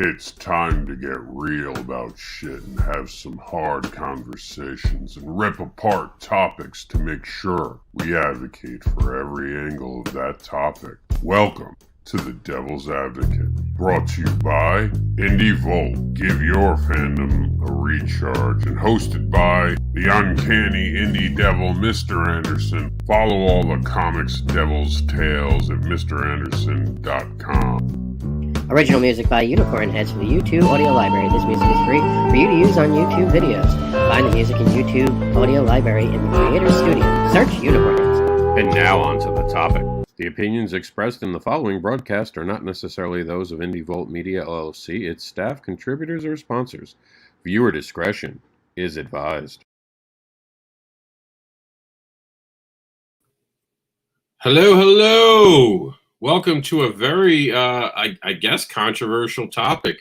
It's time to get real about shit and have some hard conversations and rip apart topics to make sure we advocate for every angle of that topic. Welcome to the Devil's Advocate, brought to you by DEViL. Give your fandom a recharge, and hosted by the uncanny indie devil, Mr. Anderson. Follow all the comics Devil's Tales at MrAnderson.com. Original music by Unicorn Heads from the YouTube Audio Library. This music is free for you to use on YouTube videos. Find the music in YouTube Audio Library in the Creator Studio. Search Unicorn Heads. And now on to the topic. The opinions expressed in the following broadcast are not necessarily those of DEViL Media LLC, its staff, contributors, or sponsors. Viewer discretion is advised. Hello. Welcome to a very, I guess, controversial topic.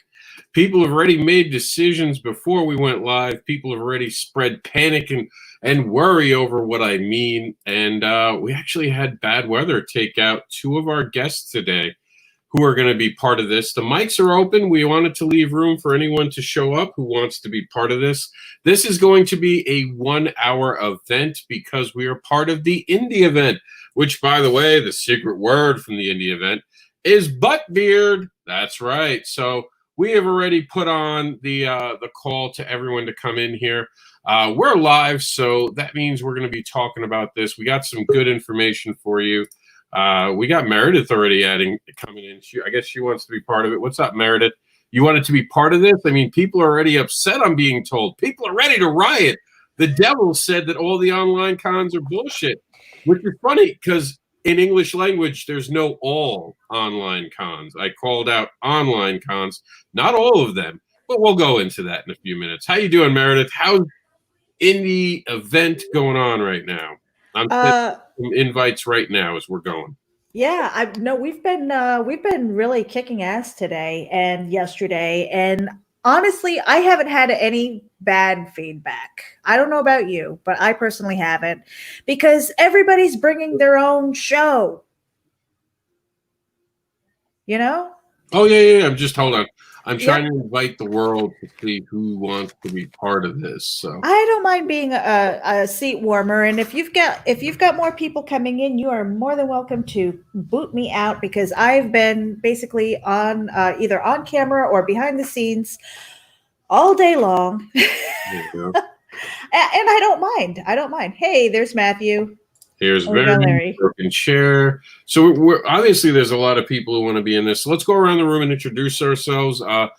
People have already made decisions before we went live. People have already spread panic and worry over what I mean. And we actually had bad weather take out two of our guests today who are going to be part of this. The mics are open. We wanted to leave room for anyone to show up who wants to be part of this. This is going to be a 1-hour event because we are part of the indie event, which, by the way, the secret word from the indie event is butt beard. That's right. So we have already put on the call to everyone to come in here. We're live, so that means we're going to be talking about this. We got some good information for you. We got Meredith already coming in. I guess she wants to be part of it. What's up, Meredith? You wanted to be part of this? I mean, people are already upset, I'm being told. People are ready to riot. The devil said that all the online cons are bullshit, which is funny because in English language, there's no all online cons. I called out online cons, not all of them, but we'll go into that in a few minutes. How you doing, Meredith? How's indie event going on right now? I'm sending some invites right now as we're going. Yeah, we've been really kicking ass today and yesterday, and honestly, I haven't had any bad feedback. I don't know about you, but I personally haven't, because everybody's bringing their own show. You know? Oh yeah. Hold on. I'm trying to invite the world to see who wants to be part of this. So I don't mind being a seat warmer, and if you've got more people coming in, you are more than welcome to boot me out, because I've been basically on either on camera or behind the scenes all day long. And I don't mind. Hey, there's Matthew. Here's Larry. Broken chair. So we're obviously there's a lot of people who want to be in this. So let's go around the room and introduce ourselves. I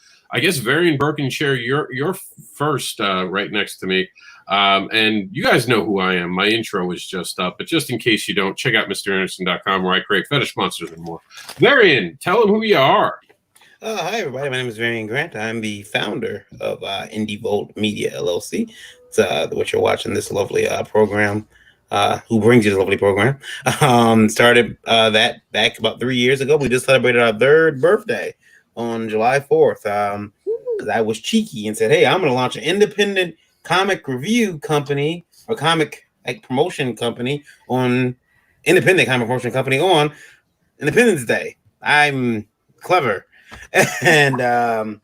guess Varian Broken chair, you're first right next to me. And you guys know who I am. My intro was just up, but just in case you don't, check out MrAnderson.com where I create fetish monsters and more. Varian, tell them who you are. Hi, everybody. My name is Varian Grant. I'm the founder of DEViL Media LLC. It's what you're watching, this lovely program. Who brings you this lovely program? Started that back about 3 years ago. We just celebrated our 3rd birthday on July 4th. Because I was cheeky and said, hey, I'm going to launch an independent comic review company or comic promotion company on Independence Day. I'm clever. And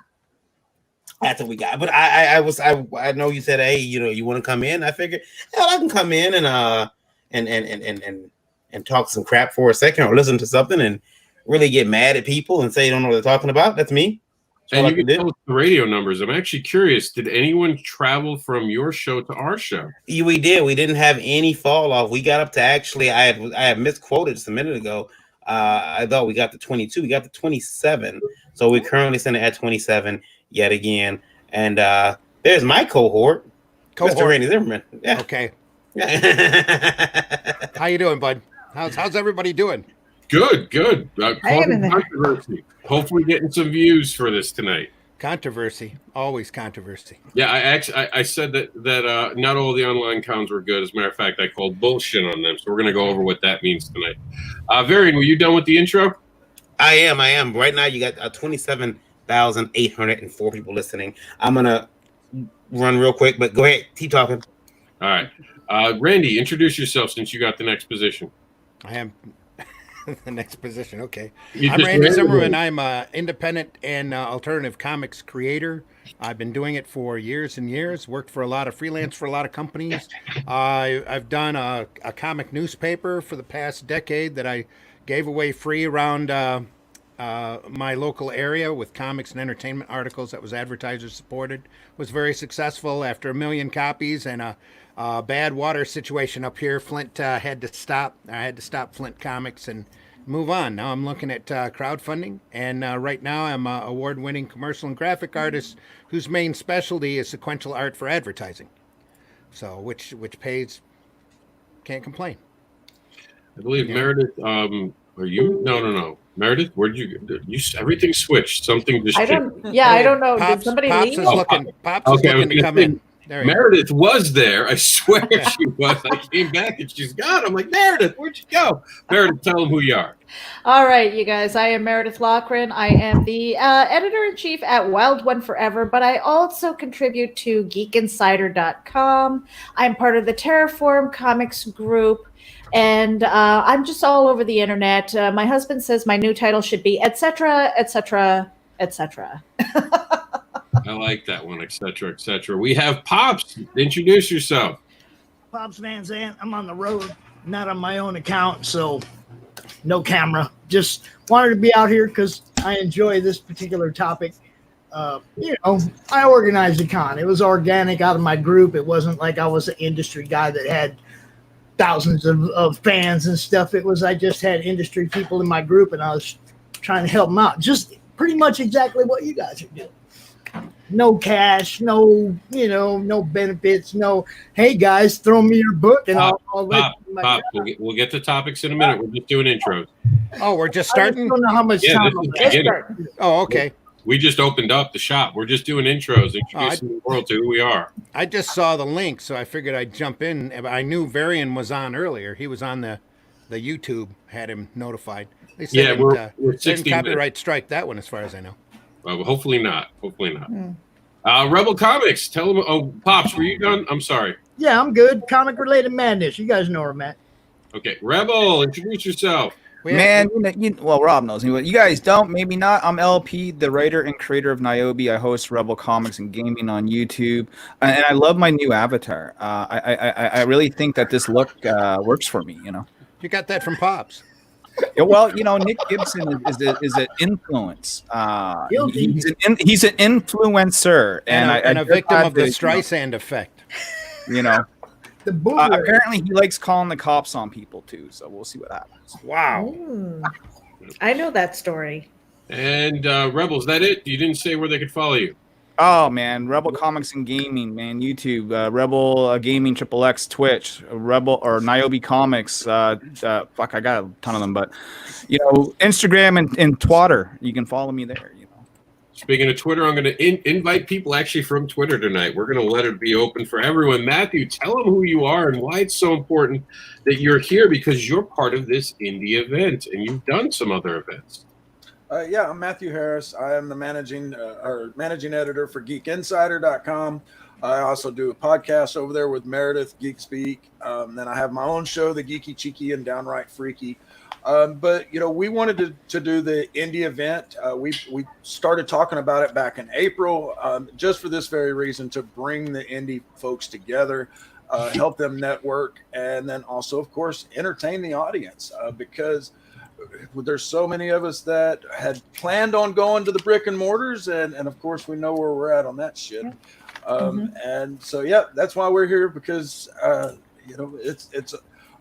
that's what we got. But I know you said, hey, you want to come in? I figured, hell, I can come in and talk some crap for a second, or listen to something and really get mad at people and say you don't know what they're talking about. That's me. And you can tell us the radio numbers. I'm actually curious. Did anyone travel from your show to our show? We did. We didn't have any fall off. We got up to I had misquoted just a minute ago. I thought we got to 22. We got to 27. So we're currently sitting at 27 yet again. And there's my cohort. Mr. Randy Zimmerman. Yeah. Okay. How you doing, bud? How's everybody doing? Good. Controversy. Hopefully getting some views for this tonight. Controversy. Always controversy. Yeah, I said that not all the online cons were good. As a matter of fact, I called bullshit on them. So we're going to go over what that means tonight. Varian, were you done with the intro? I am. Right now, you got 27,804 people listening. I'm going to run real quick, but go ahead. Keep talking. All right. Randy, introduce yourself since you got the next position. I am The next position. Okay. You I'm just Randy ran Zimmerman. with it. I'm an independent and alternative comics creator. I've been doing it for years and years. Worked for a lot of freelance for a lot of companies. I've done a comic newspaper for the past decade that I gave away free around my local area with comics and entertainment articles that was advertiser supported. Was very successful. After 1 million copies and a bad water situation up here, Flint had to stop. I had to stop Flint Comics and move on. Now I'm looking at crowdfunding, and right now I'm an award-winning commercial and graphic artist whose main specialty is sequential art for advertising. So which pays, can't complain. I believe Meredith. Are you? No. Meredith, where'd you go? Everything swithed. Something just. I don't. Yeah, I don't know. Did somebody Pops leave? is looking. Pops is Okay, I was looking to gonna come say, in. There you go. Meredith was there. I swear she was. I came back and she's gone. I'm like, Meredith, where'd you go? Meredith, tell them who you are. All right, you guys. I am Meredith Loughran. I am the editor-in-chief at Wild One Forever, but I also contribute to GeekInsider.com. I'm part of the Terraform Comics group, and I'm just all over the internet. My husband says my new title should be etc., etc., etc. I like that one, etc., etc. We have Pops. Introduce yourself. Pops Van Zandt. I'm on the road, not on my own account, so no camera. Just wanted to be out here because I enjoy this particular topic. I organized the con. It was organic out of my group. It wasn't like I was an industry guy that had thousands of fans and stuff. It was I just had industry people in my group, and I was trying to help them out. Just pretty much exactly what you guys are doing. No cash, no benefits, no, hey guys, throw me your book and I'll let you Pop. We'll get to topics in a minute. We're just doing intros. Oh, we're just I just starting. don't know how much Yeah, time this is I'm beginning. Oh, okay. We just opened up the shop. We're just doing intros, introducing the world to who we are. I just saw the link, so I figured I'd jump in. I knew Varian was on earlier. He was on the YouTube, had him notified. They said Yeah, we're didn't 60 copyright strike that one, as far as I know. Well, hopefully not. Rebel Comics. Tell them. Oh, Pops, were you done? I'm sorry. Yeah, I'm good. Comic related madness. You guys know where I'm at. Okay, Rebel, introduce yourself. Man, well, Rob knows me. You guys don't, maybe not. I'm LP, the writer and creator of Niobe. I host Rebel Comics and Gaming on YouTube, and I love my new avatar. I really think that this look works for me. You got that from Pops. Yeah, well, Nick Gibson is an influence. He's an influencer, and a victim of the to, Streisand effect. The bootleg. Apparently, he likes calling the cops on people too. So we'll see what happens. Wow. I know that story. And Rebel, is that it? You didn't say where they could follow you. Oh man, Rebel Comics and Gaming, man, YouTube, Rebel Gaming XXX, Twitch, Rebel or Niobe Comics. Fuck, I got a ton of them, but Instagram and Twitter, you can follow me there. Speaking of Twitter, I'm going to invite people actually from Twitter tonight. We're going to let it be open for everyone. Matthew, tell them who you are and why it's so important that you're here, because you're part of this indie event and you've done some other events. Yeah, I'm Matthew Harris. I am the managing editor for GeekInsider.com. I also do a podcast over there with Meredith, Geek Speak. Then I have my own show, The Geeky Cheeky and Downright Freaky. But we wanted to do the indie event. We started talking about it back in April, just for this very reason, to bring the indie folks together, help them network, and then also, of course, entertain the audience, because there's so many of us that had planned on going to the brick and mortars, and of course we know where we're at on that shit. And so that's why we're here, because it's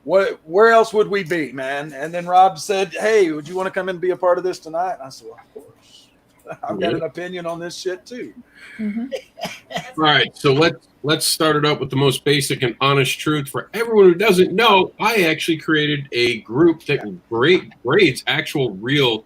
where else would we be, man? And then Rob said, hey, would you want to come and be a part of this tonight? And I said, well, of course. I've got an opinion on this shit too. All right, so let's start it up with the most basic and honest truth. For everyone who doesn't know, I actually created a group that grades actual real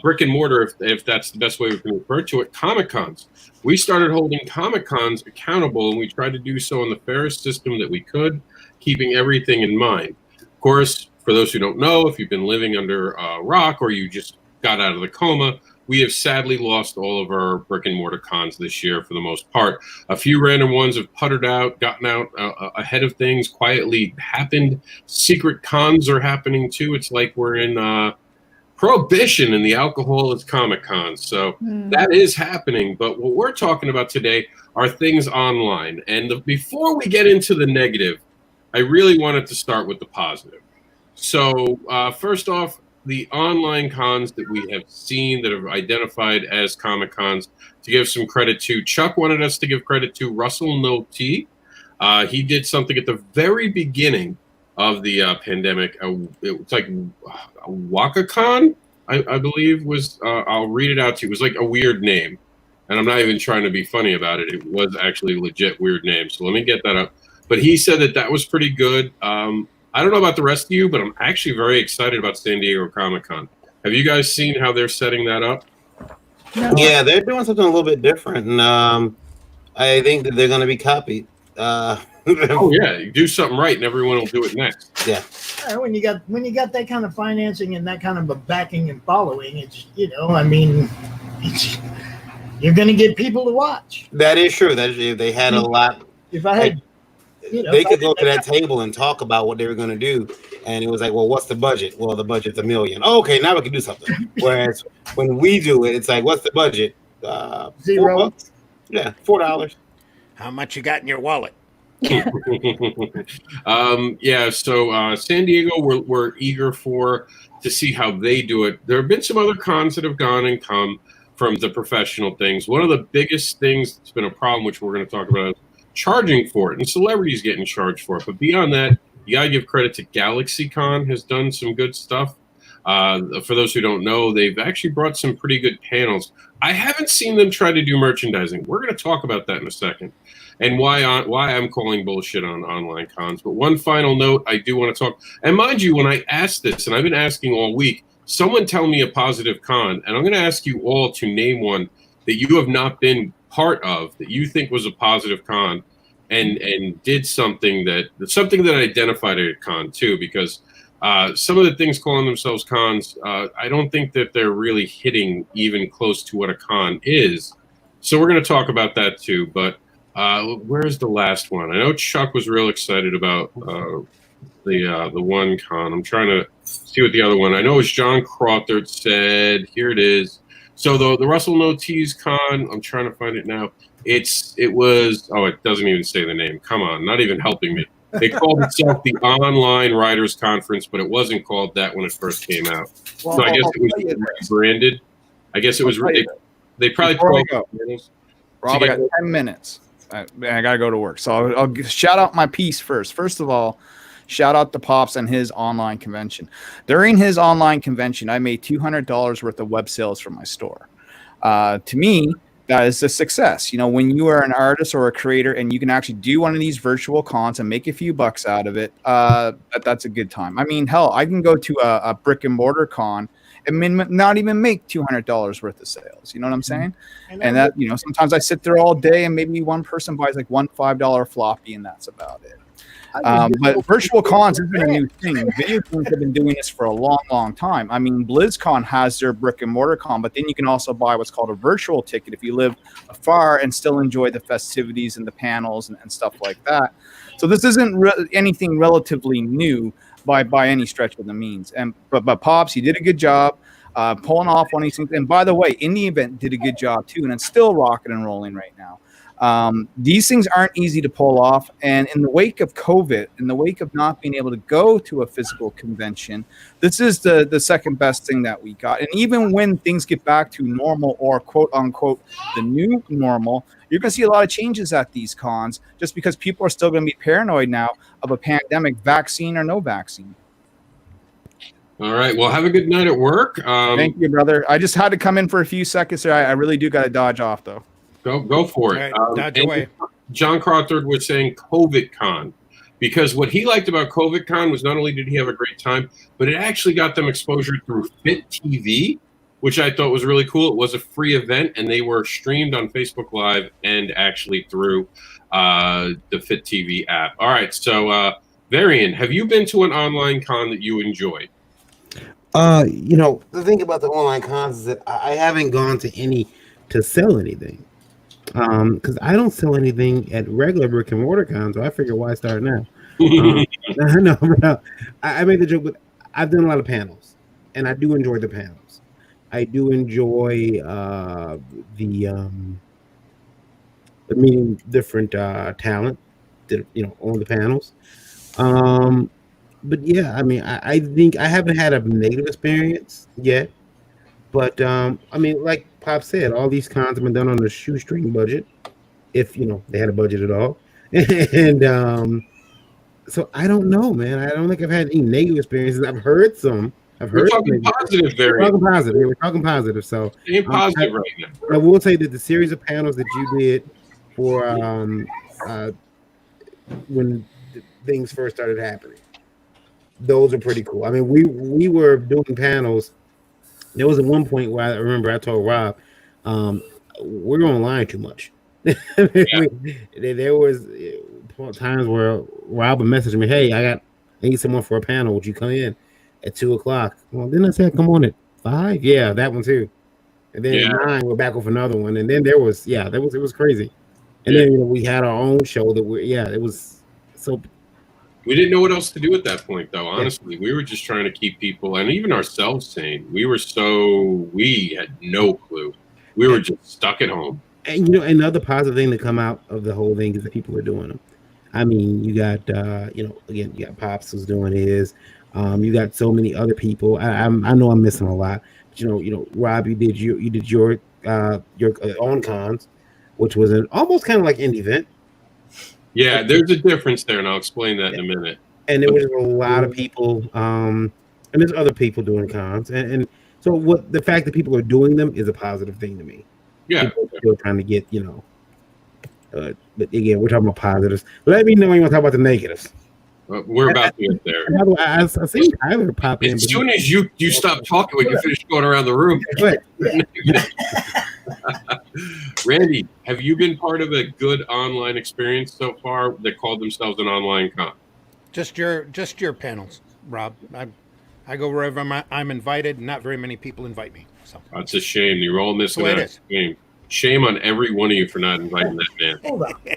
brick and mortar, if that's the best way we can refer to it, Comic Cons. We started holding Comic Cons accountable, and we tried to do so in the fairest system that we could, keeping everything in mind. Of course, for those who don't know, if you've been living under a rock or you just got out of the coma, we have sadly lost all of our brick and mortar cons this year for the most part. A few random ones have puttered out, gotten out ahead of things, quietly happened. Secret cons are happening too. It's like we're in prohibition and the alcohol is Comic-Con. So that is happening. But what we're talking about today are things online. And before we get into the negative, I really wanted to start with the positive. So first off, the online cons that we have seen that have identified as Comic-Cons, to give some credit to, Chuck wanted us to give credit to Russell No T. He did something at the very beginning of the pandemic. It was like WakaCon, I believe was, I'll read it out to you. It was like a weird name. And I'm not even trying to be funny about it. It was actually a legit weird name. So let me get that up. But he said that that was pretty good. I don't know about the rest of you, but I'm actually very excited about San Diego Comic-Con. Have you guys seen how they're setting that up? Yeah, they're doing something a little bit different. And I think that they're going to be copied. Oh yeah, you do something right, and everyone will do it next. Yeah. When you got that kind of financing and that kind of a backing and following, it's I mean, you're going to get people to watch. That is true. That is, they had a lot. If I had, they could go to that table and talk about what they were going to do, and it was like, well, what's the budget? Well, the budget's $1 million. Oh, okay, now we can do something. Whereas when we do it, it's like, what's the budget? $4. Yeah, $4. How much you got in your wallet? Yeah, so San Diego, we're eager to see how they do it. There have been some other cons that have gone and come from the professional things. One of the biggest things that's been a problem, which we're going to talk about, is charging for it, and celebrities getting charged for it. But beyond that, you got to give credit to GalaxyCon has done some good stuff. For those who don't know, they've actually brought some pretty good panels. I haven't seen them try to do merchandising. We're going to talk about that in a second, and why I'm calling bullshit on online cons. But one final note, I do want to talk. And mind you, when I asked this, and I've been asking all week, someone tell me a positive con, and I'm going to ask you all to name one that you have not been part of that you think was a positive con, and did something that identified a con too, because some of the things calling themselves cons, I don't think that they're really hitting even close to what a con is. So we're going to talk about that too. But where's the last one? I know Chuck was real excited about the one con. I'm trying to see what the other one. I know it's John Crawford said. Here it is. So the Russell No T's con. I'm trying to find it now. It was. Oh, it doesn't even say the name. Come on, not even helping me. They called itself the ONLiNE Writers Conference, but it wasn't called that when it first came out. Well, so I guess it was rebranded. I guess it was. They probably called it. Rob, I got 10 minutes. I got to go to work. So I'll shout out my piece first. First of all, shout out to Pops and his online convention. During his online convention, I made $200 worth of web sales for my store. To me, that is a success. When you are an artist or a creator and you can actually do one of these virtual cons and make a few bucks out of it, that's a good time. I mean, hell, I can go to a brick and mortar con and not even make $200 worth of sales. You know what I'm saying? And that, sometimes I sit there all day and maybe one person buys like one $5 floppy and that's about it. But virtual cons isn't a new thing. Video games have been doing this for a long, long time. I mean, BlizzCon has their brick and mortar con, but then you can also buy what's called a virtual ticket if you live afar and still enjoy the festivities and the panels and stuff like that. So this isn't anything relatively new by any stretch of the means. But Pops, you did a good job pulling off one of these things. And by the way, Indie Event did a good job too, and it's still rocking and rolling right now. These things aren't easy to pull off. And in the wake of COVID, in the wake of not being able to go to a physical convention, this is the second best thing that we got. And even when things get back to normal or quote unquote the new normal, you're going to see a lot of changes at these cons just because people are still going to be paranoid now of a pandemic, vaccine or no vaccine. All right. Well, have a good night at work. Thank you, brother. I just had to come in for a few seconds there. I really do got to dodge off though. Go for it. Right, dodge away. John Crawford was saying COVID Con, because what he liked about COVID Con was not only did he have a great time, but it actually got them exposure through Fit TV, which I thought was really cool. It was a free event, and they were streamed on Facebook Live and actually through the Fit TV app. All right, so Varian, have you been to an online con that you enjoyed? The thing about the online cons is that I haven't gone to any to sell anything. Because I don't sell anything at regular brick and mortar cons, so I figure why start now. No, I made the joke, but I've done a lot of panels, and I do enjoy the panels. I do enjoy the meeting different talent that on the panels. But yeah, I mean, I think I haven't had a negative experience yet. But I mean, like Pop said, all these cons have been done on a shoestring budget, if they had a budget at all. And so I don't know, man. I don't think I've had any negative experiences. I've heard some. We're talking positive, We're talking positive. Yeah, we're talking positive. So staying positive right now. I will say that the series of panels that you did for when things first started happening, those are pretty cool. I mean, we were doing panels. There was at one point where I remember I told Rob, we're online too much. There was times where Rob would message me, "Hey, I need someone for a panel. Would you come in at 2:00?" Well, then I said, "Come on at 5." Yeah, that one too. And then at 9, we're back with another one. And then it was crazy. And then we had our own show that it was so. We didn't know what else to do at that point, though. Honestly, we were just trying to keep people and even ourselves sane. We had no clue. We were just stuck at home. And another positive thing to come out of the whole thing is that people are doing them. I mean, you got again, you got Pops who's doing his. You got so many other people. I know I'm missing a lot. But, Rob, you did your own cons, which was almost kind of like indie event. Yeah, there's a difference there, and I'll explain that in a minute. And there was a lot of people, and there's other people doing cons, and so the fact that people are doing them is a positive thing to me. Yeah, people are still trying to get but again, we're talking about positives. Let me know when you want to talk about the negatives. We're about to get there. I see Tyler pop in. As soon as you stop talking, we can finish going around the room. Randy, have you been part of a good online experience so far that called themselves an online con? Just your panels, Rob. I go wherever I'm invited. Not very many people invite me. So that's a shame. You're all missing out. Shame on every one of you for not inviting that man.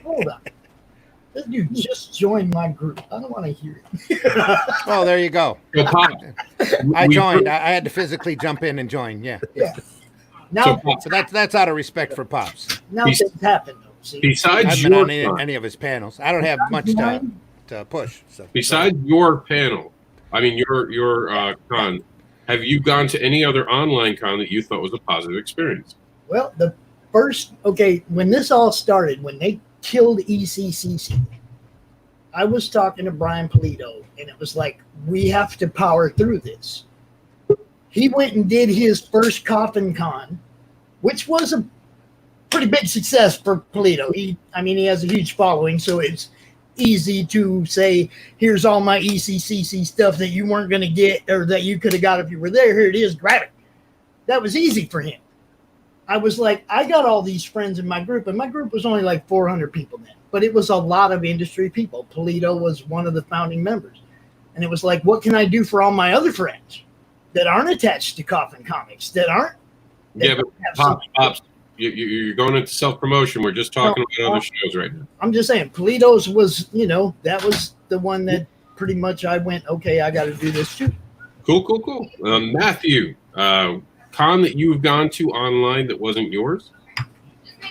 Hold on. This dude just joined my group. I don't want to hear it. Oh, there you go. I joined. I had to physically jump in and join. Yeah. Now, so that's out of respect for Pops. Now things happen though. See? Besides I've been on any of his panels. I don't have much to push. So besides your panel, I mean your con, have you gone to any other online con that you thought was a positive experience? Well, when this all started, when they killed ECCC, I was talking to Brian Polito, and it was like, we have to power through this. He went and did his first Coffin Con, which was a pretty big success for Polito. He has a huge following, so it's easy to say, here's all my ECCC stuff that you weren't going to get or that you could have got if you were there. Here it is, grab it. That was easy for him. I was like, I got all these friends in my group, and my group was only like 400 people then, but it was a lot of industry people. Polito was one of the founding members. And it was like, what can I do for all my other friends that aren't attached to Coffin Comics, that aren't? Yeah, but Pops, you're going into self-promotion. We're just talking about other shows right now. I'm just saying, Polito's was, that was the one that pretty much I went, okay, I got to do this too. Cool. Matthew, con that you've gone to online that wasn't yours?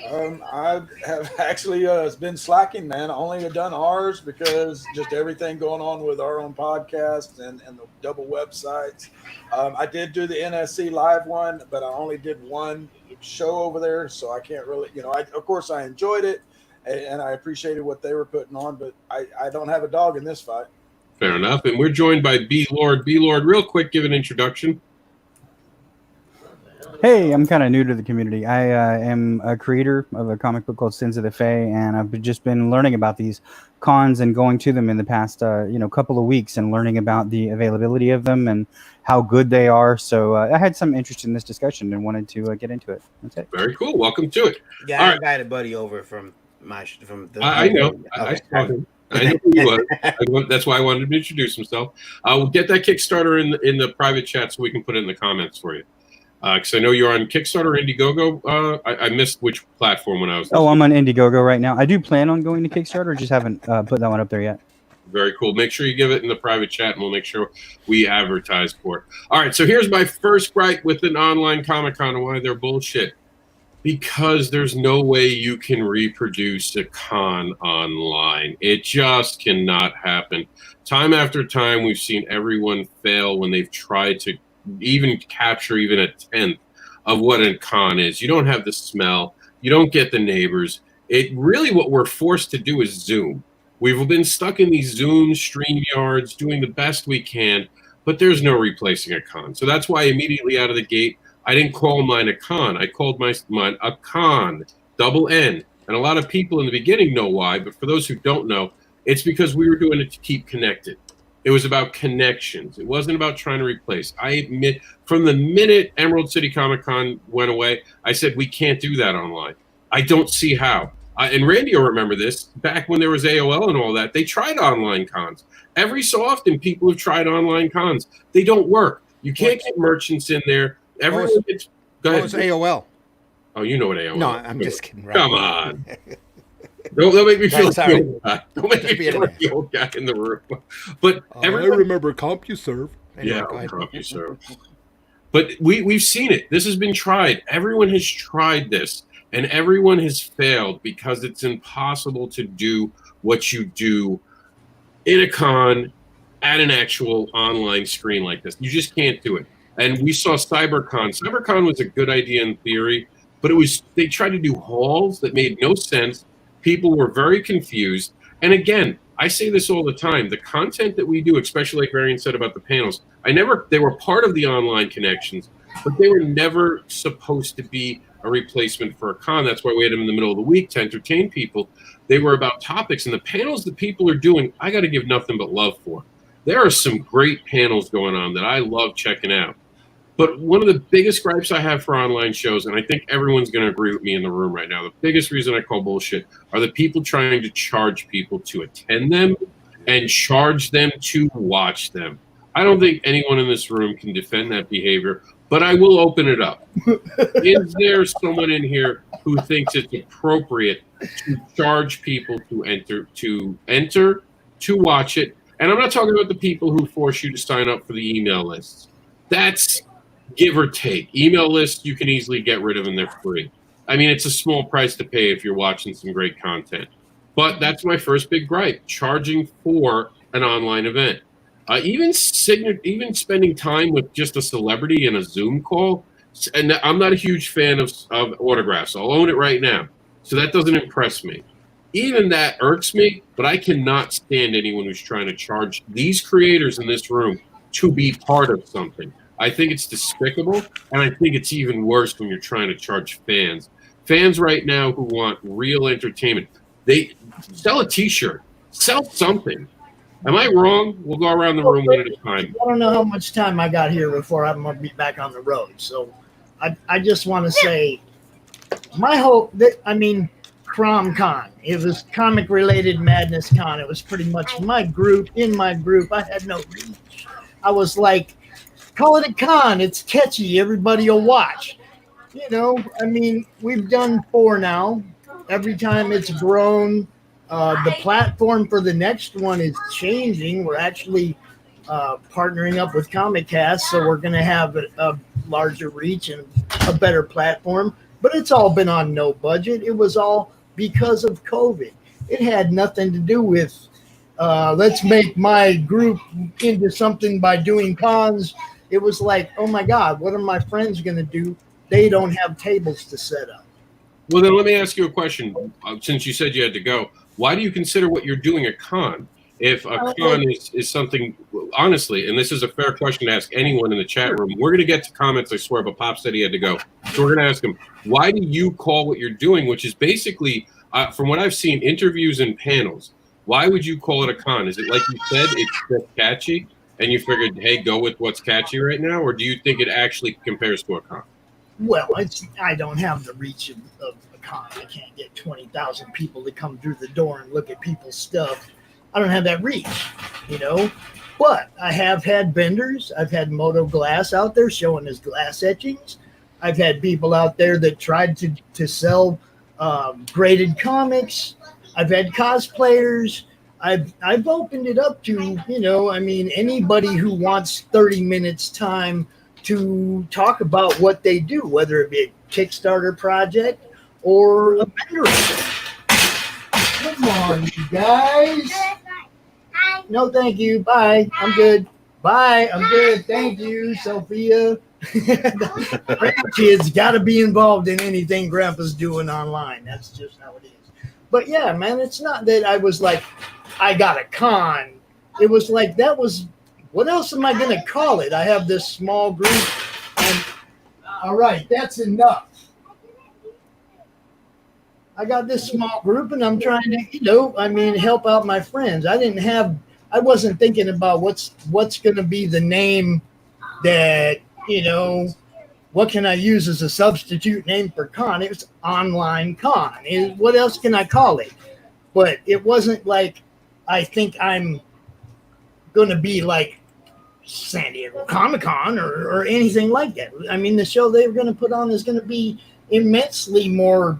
I have actually been slacking, man. I only have done ours because just everything going on with our own podcast and the double websites. I did do the NSC live one, but I only did one show over there, so I can't really, of course I enjoyed it and I appreciated what they were putting on, but I don't have a dog in this fight. Fair enough. And we're joined by B Lord. B Lord, real quick, give an introduction. Hey, I'm kind of new to the community. I am a creator of a comic book called Sins of the Fae, and I've just been learning about these cons and going to them in the past, couple of weeks and learning about the availability of them and how good they are. So I had some interest in this discussion and wanted to get into it. That's it. Very cool. Welcome to it. Yeah, I invited Buddy over from the. I know. I saw him. I know who he was. That's why I wanted him to introduce himself. We'll get that Kickstarter in the private chat so we can put it in the comments for you. Because I know you're on Kickstarter, Indiegogo. I missed which platform when I was. Oh, I'm on Indiegogo right now. I do plan on going to Kickstarter, just haven't put that one up there yet. Very cool. Make sure you give it in the private chat, and we'll make sure we advertise for it. All right, so here's my first gripe with an online Comic-Con and why they're bullshit. Because there's no way you can reproduce a con online. It just cannot happen. Time after time, we've seen everyone fail when they've tried to even capture even a tenth of what a con is. You don't have the smell. You don't get the neighbors. It really, what we're forced to do is Zoom. We've been stuck in these Zoom StreamYards doing the best we can, but there's no replacing a con. So that's why immediately out of the gate, I didn't call mine a con. I called mine a con, double N. And a lot of people in the beginning know why, but for those who don't know, it's because we were doing it to keep connected. It was about connections. It wasn't about trying to replace. I admit, from the minute Emerald City Comic Con went away, I said, we can't do that online. I don't see how. And Randy will remember this. Back when there was AOL and all that, they tried online cons. Every so often, people have tried online cons. They don't work. You can't get merchants in there. Everyone gets. Go ahead. What was AOL? Oh, you know what AOL is. No, I'm just kidding. Right? Come on. Don't make me feel like sorry. the old guy. Don't make me feel like the old guy in the room. But I remember CompuServe. Anyway, yeah, CompuServe. But we've seen it. This has been tried. Everyone has tried this, and everyone has failed because it's impossible to do what you do in a con at an actual online screen like this. You just can't do it. And we saw CyberCon. CyberCon was a good idea in theory, but they tried to do halls that made no sense. People were very confused. And again, I say this all the time, the content that we do, especially like Varian said about the panels, they were part of the online connections, but they were never supposed to be a replacement for a con. That's why we had them in the middle of the week to entertain people. They were about topics, and the panels that people are doing, I got to give nothing but love for. There are some great panels going on that I love checking out. But one of the biggest gripes I have for online shows, and I think everyone's going to agree with me in the room right now, the biggest reason I call bullshit are the people trying to charge people to attend them and charge them to watch them. I don't think anyone in this room can defend that behavior, but I will open it up. Is there someone in here who thinks it's appropriate to charge people to enter, to watch it? And I'm not talking about the people who force you to sign up for the email lists. That's give or take. Email lists you can easily get rid of and they're free. I mean, it's a small price to pay if you're watching some great content. But that's my first big gripe, charging for an online event. Even spending time with just a celebrity in a Zoom call, and I'm not a huge fan of autographs. I'll own it right now. So that doesn't impress me. Even that irks me, but I cannot stand anyone who's trying to charge these creators in this room to be part of something. I think it's despicable, and I think it's even worse when you're trying to charge fans. Fans right now who want real entertainment, they sell a T-shirt, sell something. Am I wrong? We'll go around the room one at a time. I don't know how much time I got here before I'm going to be back on the road. So I just want to say my hope that, CromCon, it was Comic Related Madness Con. It was pretty much my group. In my group, I had no reach. I was like, call it a con. It's catchy. Everybody will watch. We've done 4 now. Every time it's grown. The platform for the next one is changing. We're actually partnering up with Comic Cast, so we're going to have a larger reach and a better platform. But it's all been on no budget. It was all because of COVID. It had nothing to do with let's make my group into something by doing cons. It was like, oh my God, what are my friends going to do? They don't have tables to set up. Well, then let me ask you a question. Since you said you had to go, why do you consider what you're doing a con? If a con is something, honestly, and this is a fair question to ask anyone in the chat room, we're going to get to comments, I swear, but Pop said he had to go. So we're going to ask him, why do you call what you're doing, which is basically, from what I've seen, interviews and panels, why would you call it a con? Is it like you said, it's just catchy, and you figured, hey, go with what's catchy right now, or do you think it actually compares to a con? Well, I don't have the reach of a con. I can't get 20,000 people to come through the door and look at people's stuff. I don't have that reach, But I have had vendors. I've had Moto Glass out there showing his glass etchings. I've had people out there that tried to sell graded comics. I've had cosplayers. I've opened it up to, anybody who wants 30 minutes time to talk about what they do, whether it be a Kickstarter project or a vendor. Come on, you guys. No, thank you. Bye. I'm good. Bye. I'm good. Thank you, Sophia. Grandkids got to be involved in anything Grandpa's doing online. That's just how it is. But yeah, man, it's not that I was like, I got a con. It was like, what else am I going to call it? I have this small group. And all right, that's enough. I got this small group and I'm trying to, help out my friends. I wasn't thinking about what's going to be the name that, what can I use as a substitute name for con? It was ONLiNE Con. What else can I call it? But it wasn't like I think I'm going to be like San Diego Comic-Con or anything like that. I mean, the show they're going to put on is going to be immensely more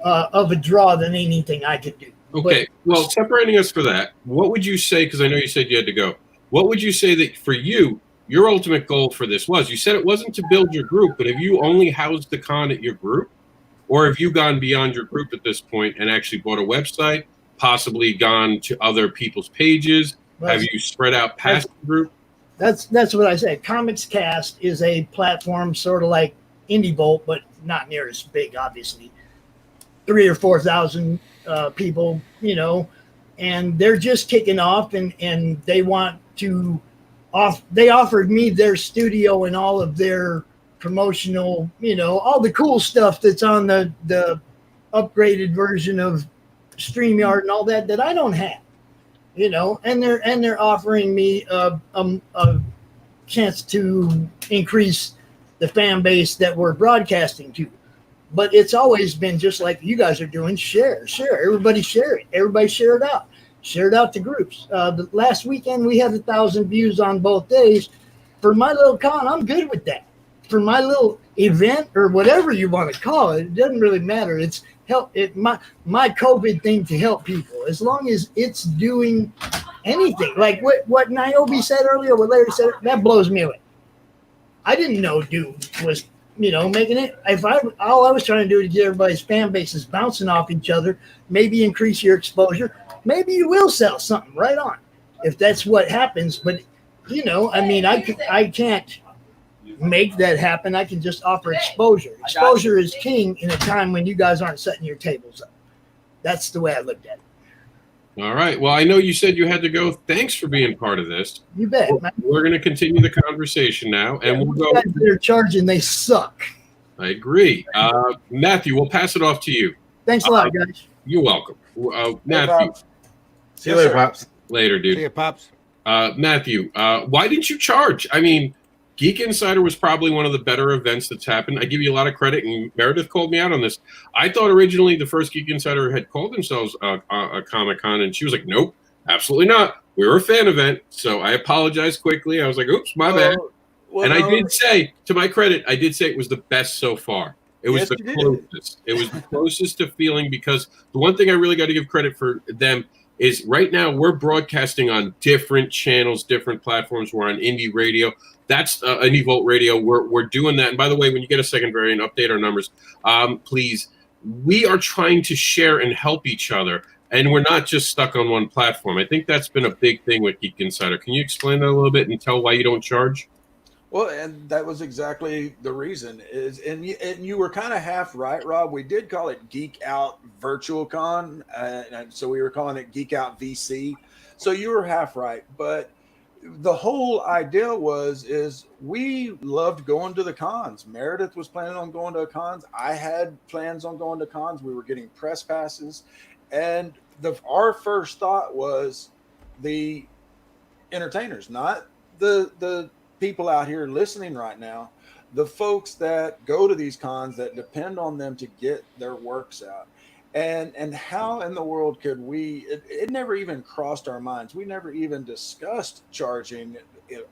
of a draw than anything I could do. Okay, well, separating us for that, what would you say, because I know you said you had to go, what would you say that for you, your ultimate goal for this was? You said it wasn't to build your group, but have you only housed the con at your group? Or have you gone beyond your group at this point and actually bought a website, possibly gone to other people's pages? Have you spread out past the group? That's what I said. Comics Cast is a platform sort of like IndieVolt, but not near as big, obviously. 3,000 or 4,000 people, and they're just kicking off, and they want to they offered me their studio and all of their promotional, all the cool stuff that's on the upgraded version of StreamYard and all that I don't have, and they're offering me a chance to increase the fan base that we're broadcasting to. But it's always been just like you guys are doing. Share. Everybody share it. Everybody share it out. Share it out to groups. The last weekend, we had 1,000 views on both days. For my little con, I'm good with that. For my little event or whatever you want to call it, it doesn't really matter. It's my COVID thing to help people. As long as it's doing anything. Like what Niobe said earlier, what Larry said, that blows me away. I didn't know dude was making it. All I was trying to do to get everybody's fan bases bouncing off each other, maybe increase your exposure. Maybe you will sell something right on if that's what happens. But, I can't make that happen. I can just offer exposure. Exposure is king in a time when you guys aren't setting your tables up. That's the way I looked at it. All right. Well, I know you said you had to go. Thanks for being part of this. You bet. We're going to continue the conversation now, and we'll go. Guys that are charging, they suck. I agree. Matthew, we'll pass it off to you. Thanks a lot, guys. You're welcome. Matthew. See you later, Pops. Later, dude. See you, Pops. Matthew, why didn't you charge? I mean, Geek Insider was probably one of the better events that's happened. I give you a lot of credit, and Meredith called me out on this. I thought originally the first Geek Insider had called themselves a Comic-Con, and she was like, nope, absolutely not. We were a fan event, so I apologized quickly. I was like, oops, my bad. And I did say, to my credit, I did say it was the best so far. It was the closest. It was the closest to feeling, because the one thing I really got to give credit for them is right now we're broadcasting on different channels, different platforms. We're on Indie Radio. That's iNDEE Radio. We're doing that. And by the way, when you get a second variant, update our numbers, please. We are trying to share and help each other, and we're not just stuck on one platform. I think that's been a big thing with Geek Insider. Can you explain that a little bit and tell why you don't charge? Well, and that was exactly the reason. And you were kind of half right, Rob. We did call it Geek Out Virtual Con, and so we were calling it Geek Out VC. So you were half right, but the whole idea is we loved going to the cons. Meredith was planning on going to cons. I had plans on going to cons. We were getting press passes, and our first thought was the entertainers, not the people out here listening right now, the folks that go to these cons that depend on them to get their works out. And how in the world could we, it never even crossed our minds. We never even discussed charging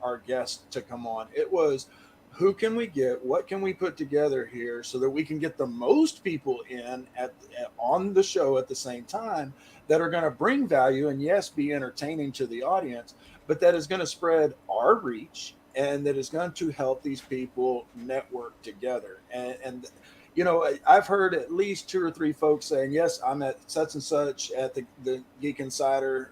our guests to come on. It was, who can we get, what can we put together here so that we can get the most people in on the show at the same time, that are going to bring value and, yes, be entertaining to the audience, but that is going to spread our reach, and that is going to help these people network together. And you know, I've heard at least 2 or 3 folks saying, yes, I'm at such and such at the Geek Insider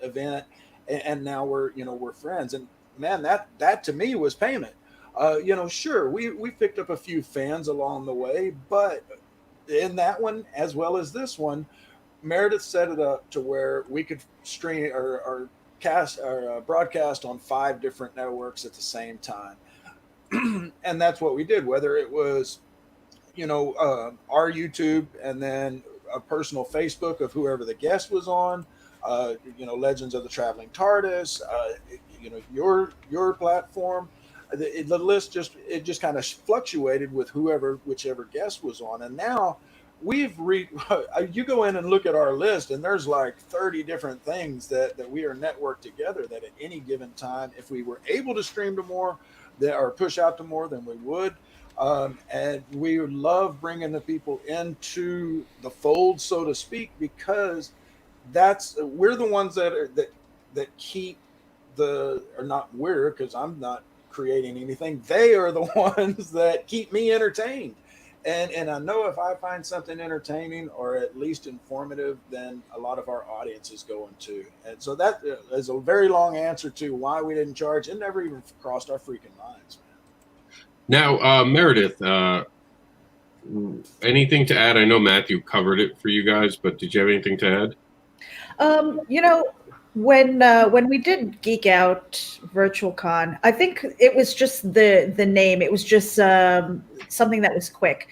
event, and now we're friends. And man, that to me was payment. You know, sure, we picked up a few fans along the way, but in that one, as well as this one, Meredith set it up to where we could stream or cast or broadcast on 5 different networks at the same time. And that's what we did, whether it was, our YouTube, and then a personal Facebook of whoever the guest was on, Legends of the Traveling TARDIS, your platform. The list just kind of fluctuated with whichever guest was on. And now you go in and look at our list, and there's like 30 different things that we are networked together, that at any given time, if we were able to stream to more or push out to more, then we would. And we love bringing the people into the fold, so to speak, because we're the ones that keep because I'm not creating anything. They are the ones that keep me entertained. And I know if I find something entertaining or at least informative, then a lot of our audience is going to. And so that is a very long answer to why we didn't charge. It never even crossed our freaking minds. Now, Meredith, anything to add? I know Matthew covered it for you guys, but did you have anything to add? When we did Geek Out Virtual Con, I think it was just the name. It was just something that was quick.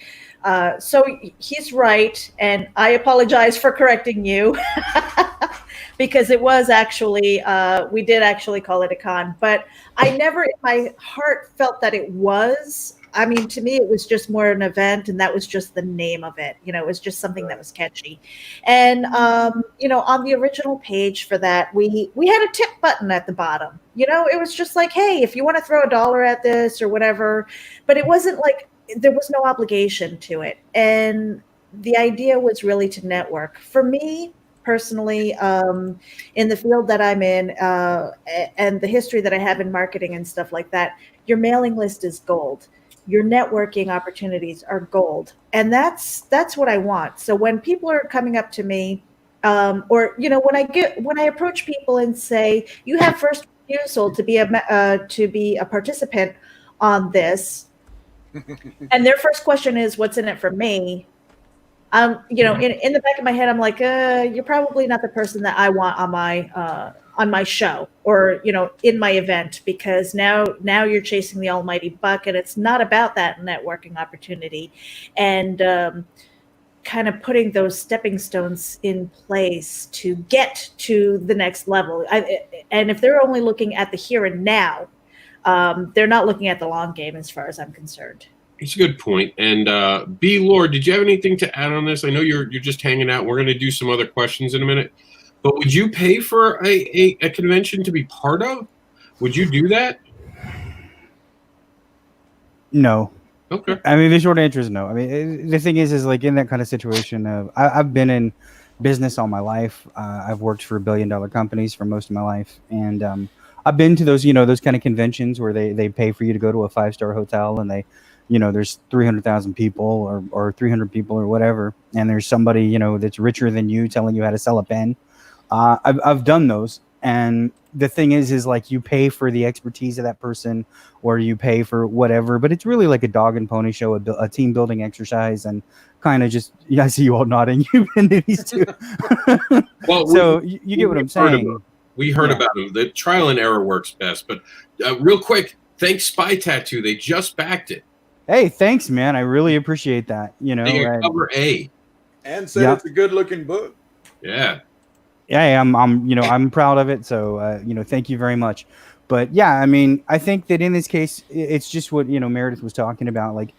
So he's right, and I apologize for correcting you because it was actually we did actually call it a con, but I never in my heart felt that it was. I mean, to me, it was just more an event, and that was just the name of it. It was just something that was catchy. And, on the original page for that, we had a tip button at the bottom. It was just like, hey, if you want to throw $1 at this or whatever, but it wasn't like there was no obligation to it. And the idea was really to network. For me, personally, in the field that I'm in and the history that I have in marketing and stuff like that, your mailing list is gold. Your networking opportunities are gold. And that's what I want. So when people are coming up to me, or when I approach people and say, you have first refusal to be a participant on this, and their first question is, what's in it for me? In the back of my head, I'm like, you're probably not the person that I want on my show or, in my event, because now you're chasing the almighty buck, and it's not about that networking opportunity and kind of putting those stepping stones in place to get to the next level. And if they're only looking at the here and now, they're not looking at the long game as far as I'm concerned. It's a good point. And B. Lord, did you have anything to add on this? I know you're just hanging out. We're going to do some other questions in a minute. But would you pay for a convention to be part of? Would you do that? No. Okay. I mean, the short answer is no. I mean, the thing is like in that kind of situation of I've been in business all my life. I've worked for billion-dollar companies for most of my life, and I've been to those those kind of conventions where they pay for you to go to a 5-star hotel, and they there's 300,000 people or 300 people or whatever, and there's somebody that's richer than you telling you how to sell a pen. I've done those, and the thing is like you pay for the expertise of that person, or you pay for whatever, but it's really like a dog and pony show, a team building exercise, and kind of just I see you all nodding. You've been to these two, well, so you get what I'm saying. We heard about them. The trial and error works best, but real quick, thanks Spy Tattoo. They just backed it. Hey, thanks, man. I really appreciate that. They cover A, and said it's a good-looking book. Yeah. Yeah, I'm proud of it. So, thank you very much. But yeah, I mean, I think that in this case, it's just what, Meredith was talking about. Like,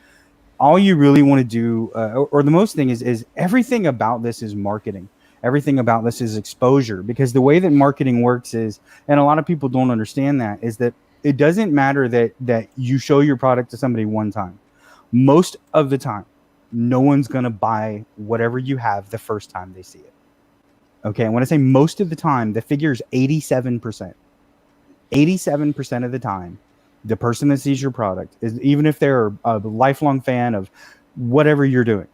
all you really want to do, or the most thing is everything about this is marketing. Everything about this is exposure, because the way that marketing works is, and a lot of people don't understand that, is that it doesn't matter that you show your product to somebody one time. Most of the time, no one's going to buy whatever you have the first time they see it. Okay. And when I say most of the time, the figure is 87%. 87% of the time, the person that sees your product, is, even if they're a lifelong fan of whatever you're doing,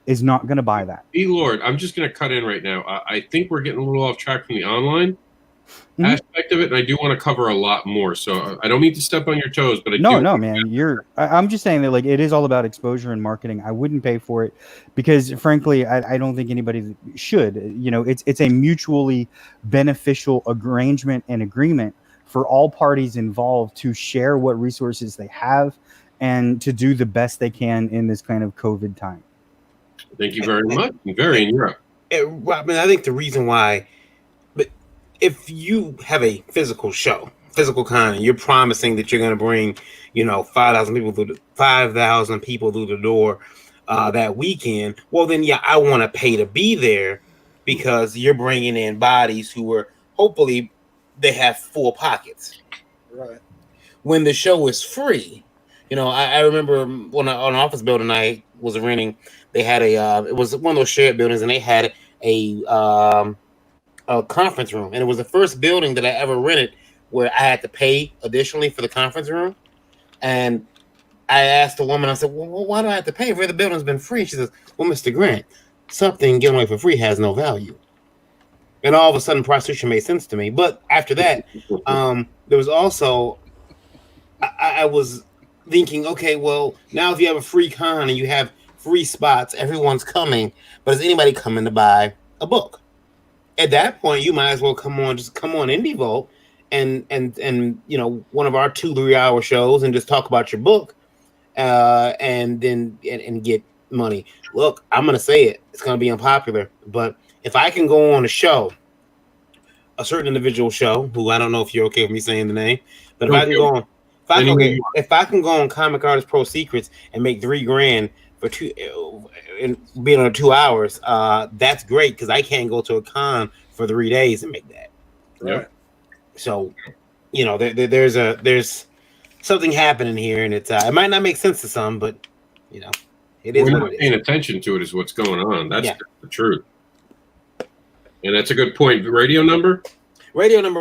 is not going to buy that. Lord, I'm just going to cut in right now. I think we're getting a little off track from the online aspect of it, and I do want to cover a lot more. So I don't mean to step on your toes, but no, man. I'm just saying that, like, it is all about exposure and marketing. I wouldn't pay for it because, frankly, I don't think anybody should. It's a mutually beneficial arrangement and agreement for all parties involved to share what resources they have and to do the best they can in this kind of COVID time. Thank you very much. Very in Europe. Robin, I think the reason why, but if you have a physical show, physical con, and you're promising that you're going to bring, 5,000 people through the door that weekend, well, then, yeah, I want to pay to be there because you're bringing in bodies who are hopefully they have full pockets. Right. When the show is free, I remember when an office building I was renting, they had it was one of those shared buildings, and they had a conference room, and it was the first building that I ever rented where I had to pay additionally for the conference room. And I asked the woman, I said, well, why do I have to pay if the building's been free? She says, well, Mr. Grant, something given away for free has no value. And all of a sudden, prostitution made sense to me. But after that, there was also, I was thinking, okay, well, now if you have a free con and you have free spots, everyone's coming, but is anybody coming to buy a book? At that point, you might as well come on Indie Vault and one of our 2-3 hour shows and just talk about your book, and then get money. Look, I'm gonna say it's gonna be unpopular, but if I can go on a show, a certain individual show, who I don't know if you're okay with me saying the name, but if I can go on. If I can go on Comic Artist Pro Secrets and make $3,000 for being on 2 hours, that's great because I can't go to a con for 3 days and make that. Right. So, there's something happening here, and it might not make sense to some, but it is. We're not paying attention to it, is what's going on. That's the truth, and that's a good point. The radio number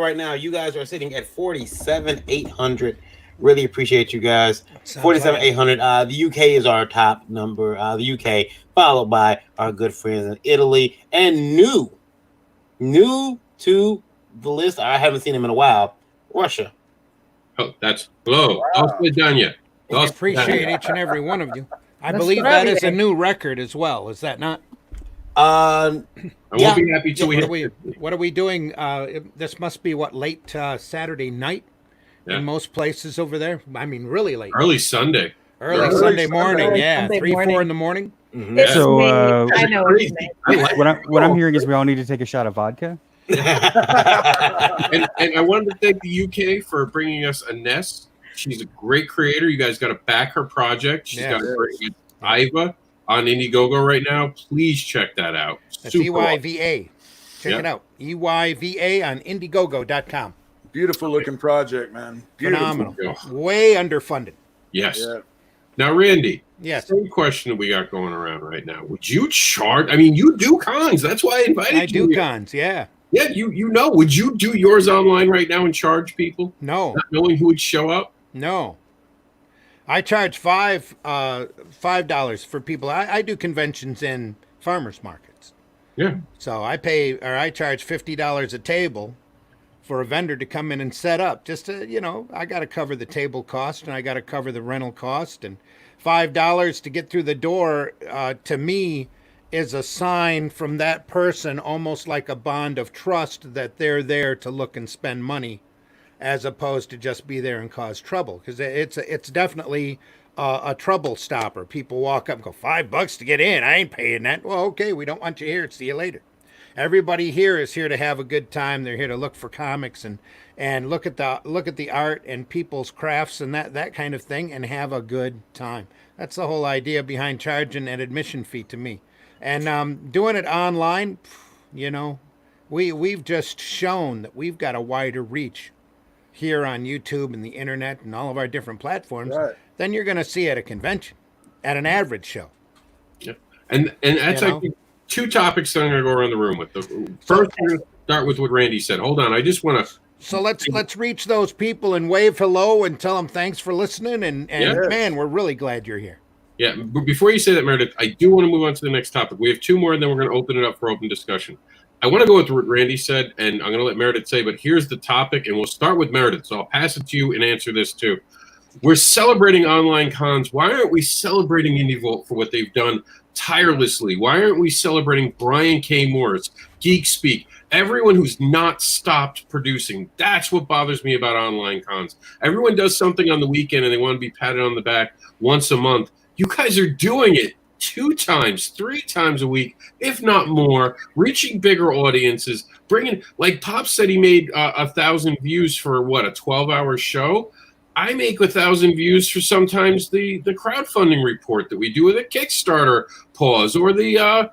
right now, you guys are sitting at 47,800. Really appreciate you guys. 47,800. The UK is our top number. The UK, followed by our good friends in Italy, and new to the list. I haven't seen them in a while. Russia. Oh, that's hello. I appreciate each and every one of you. I believe that is a new record as well. Is that not? I won't be happy till What are we doing? This must be late Saturday night in most places over there. I mean, really late. Early Sunday. Early Sunday morning. Yeah, 3-4 in the morning. Mm-hmm. So I know what you mean. what I'm hearing is we all need to take a shot of vodka. and I wanted to thank the UK for bringing us Ines. She's a great creator. You guys got to back her project. She's got a great Iva on Indiegogo right now. Please check that out. That's EYVA. Check it out. EYVA on Indiegogo.com. Beautiful looking project, man. Beautiful. Phenomenal. Way underfunded. Yes. Yeah. Now, Randy. Yes. Same question that we got going around right now. Would you charge? I mean, you do cons. That's why I invited you. I do cons. Yeah. Yeah. You know. Would you do yours online right now and charge people? No. Not knowing who would show up. No. I charge $5 for people. I do conventions in farmers markets. Yeah. So I charge $50 a table for a vendor to come in and set up. Just to, I got to cover the table cost and I got to cover the rental cost, and $5 to get through the door to me is a sign from that person, almost like a bond of trust that they're there to look and spend money, as opposed to just be there and cause trouble. Because it's definitely a trouble stopper. People walk up and go, $5 to get in. I ain't paying that. Well, okay, we don't want you here. See you later. Everybody here is here to have a good time. They're here to look for comics and look at the art and people's crafts and that kind of thing and have a good time. That's the whole idea behind charging an admission fee to me. And doing it online, you know, we've just shown that we've got a wider reach here on YouTube and the internet and all of our different platforms than you're going to see at a convention, at an average show. Yep. And that's like two topics that I'm going to go around the room with. The first, we're going to start with what Randy said. Hold on, I just want to. So let's reach those people and wave hello and tell them thanks for listening. And man, we're really glad you're here. Yeah, but before you say that, Meredith, I do want to move on to the next topic. We have two more, and then we're going to open it up for open discussion. I want to go with what Randy said, and I'm going to let Meredith say, but here's the topic, and we'll start with Meredith. So I'll pass it to you and answer this too. We're celebrating online cons. Why aren't we celebrating IndieVolt for what they've done tirelessly? Why aren't we celebrating Brian K. Morris, Geek Speak, everyone who's not stopped producing? That's what bothers me about online cons. Everyone does something on the weekend, and they want to be patted on the back once a month. You guys are doing it 2 times, 3 times a week, if not more, reaching bigger audiences, bringing, like Pop said, he made 1,000 views for what, a 12-hour show? I make 1,000 views for sometimes the crowdfunding report that we do with a Kickstarter pause, or the other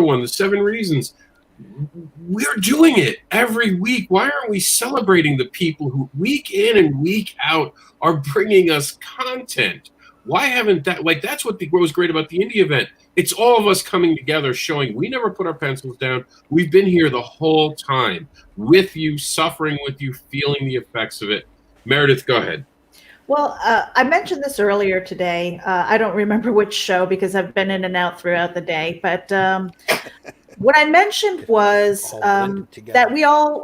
one, the 7 Reasons. We're doing it every week. Why aren't we celebrating the people who week in and week out are bringing us content? Why haven't that, like, that's what was great about the indie event. It's all of us coming together, showing we never put our pencils down. We've been here the whole time with you, suffering with you, feeling the effects of it. Meredith, go ahead. Well, I mentioned this earlier today. I don't remember which show because I've been in and out throughout the day, but what I mentioned was that we all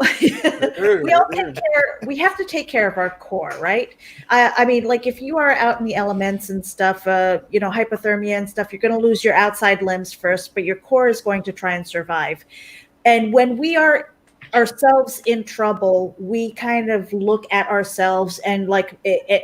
we have to take care of our core, right? I mean, like if you are out in the elements and stuff, hypothermia and stuff, you're going to lose your outside limbs first, but your core is going to try and survive. And when we are ourselves in trouble, we kind of look at ourselves and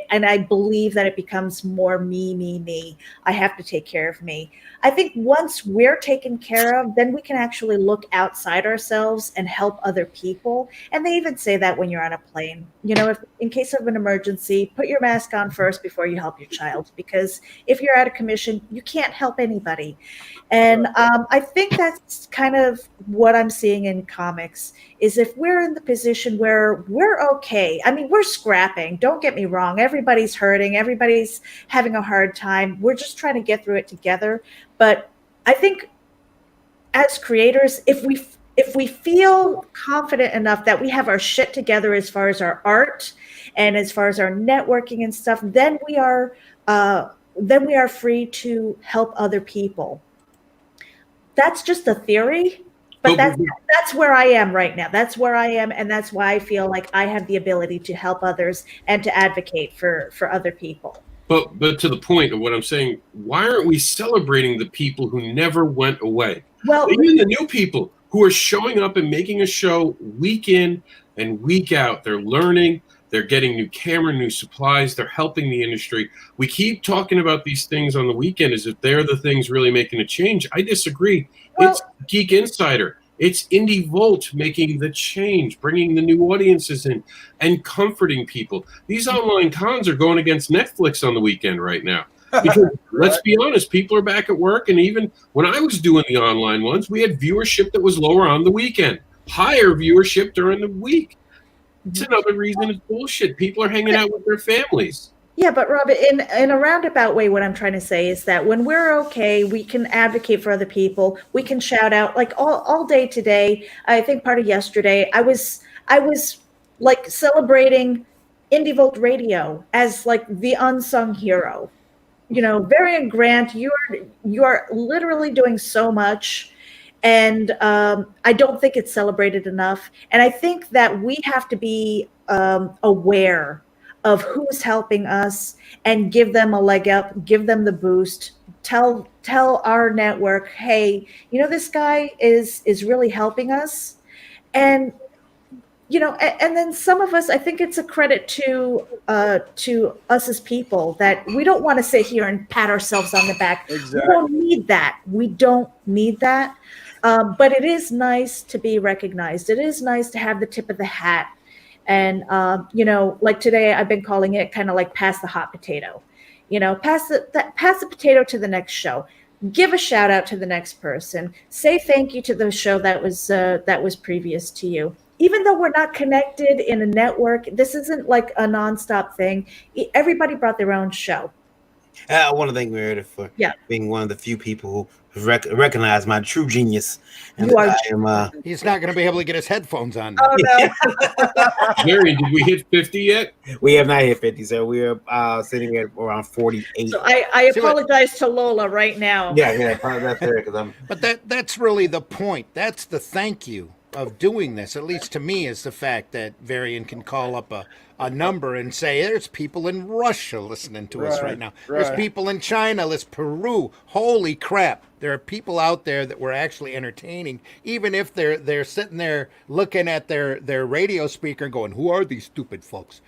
and I believe that it becomes more me. I have to take care of me. I think once we're taken care of, then we can actually look outside ourselves and help other people. And they even say that when you're on a plane, if in case of an emergency, put your mask on first before you help your child, because if you're out of commission, you can't help anybody. And I think that's kind of what I'm seeing in comics is if we're in the position where we're okay. I mean, we're scrapping. Don't get me wrong. Everybody's hurting. Everybody's having a hard time. We're just trying to get through it together. But I think as creators, if we feel confident enough that we have our shit together as far as our art and as far as our networking and stuff, then we are free to help other people. That's just a theory. But that's where I am right now. That's where I am, and that's why I feel like I have the ability to help others and to advocate for other people. But to the point of what I'm saying, why aren't we celebrating the people who never went away? Well, even the new people who are showing up and making a show week in and week out. They're learning. They're getting new camera, new supplies. They're helping the industry. We keep talking about these things on the weekend as if they're the things really making a change. I disagree. Well, it's Geek Insider. It's IndieVolt making the change, bringing the new audiences in and comforting people. These online cons are going against Netflix on the weekend right now. Because let's be honest, people are back at work. And even when I was doing the online ones, we had viewership that was lower on the weekend, higher viewership during the week. It's another reason it's bullshit. People are hanging out with their families. Yeah, but Rob, in a roundabout way, what I'm trying to say is that when we're okay, we can advocate for other people. We can shout out like all day today. I think part of yesterday, I was like celebrating IndieVolt Radio as like the unsung hero. Varian Grant, you are literally doing so much. And I don't think it's celebrated enough. And I think that we have to be aware of who's helping us and give them a leg up, give them the boost, tell our network, hey, this guy is really helping us. And, and then some of us, I think it's a credit to us as people that we don't want to sit here and pat ourselves on the back. Exactly. We don't need that. We don't need that. But it is nice to be recognized. It is nice to have the tip of the hat. And, like today, I've been calling it kind of like pass the hot potato. Pass the potato to the next show. Give a shout out to the next person. Say thank you to the show that was previous to you. Even though we're not connected in a network, this isn't like a nonstop thing. Everybody brought their own show. I want to thank Meredith for being one of the few people who recognize my true genius. And he's not going to be able to get his headphones on. Oh, no. Mary, did we hit 50 yet? We have not hit 50, so we're sitting at around 48. So I apologize to Lola right now. Yeah, that's fair. But that's really the point. That's the thank you of doing this, at least to me, is the fact that Varian can call up a number and say, there's people in Russia listening to us right now. There's people in China, Peru. Holy crap. There are people out there that we're actually entertaining, even if they're sitting there looking at their radio speaker and going, who are these stupid folks?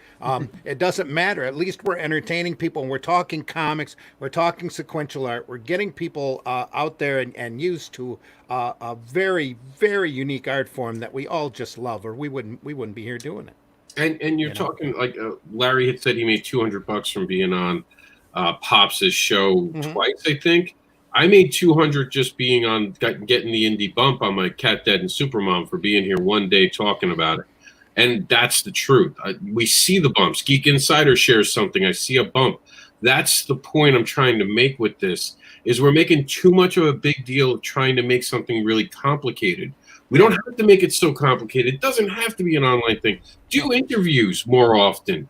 It doesn't matter. At least we're entertaining people, and we're talking comics, we're talking sequential art, we're getting people out there and used to a very, very unique art form that we all just love, or we wouldn't be here doing it. And you're talking like Larry had said he made $200 from being on Pops's show twice, I think. I made $200 just being on getting the indie bump on my Cat Dad and Supermom for being here one day talking about it. And that's the truth. We see the bumps. Geek Insider shares something. I see a bump. That's the point I'm trying to make with this, is we're making too much of a big deal of trying to make something really complicated. We don't have to make it so complicated. It doesn't have to be an online thing. Do interviews more often.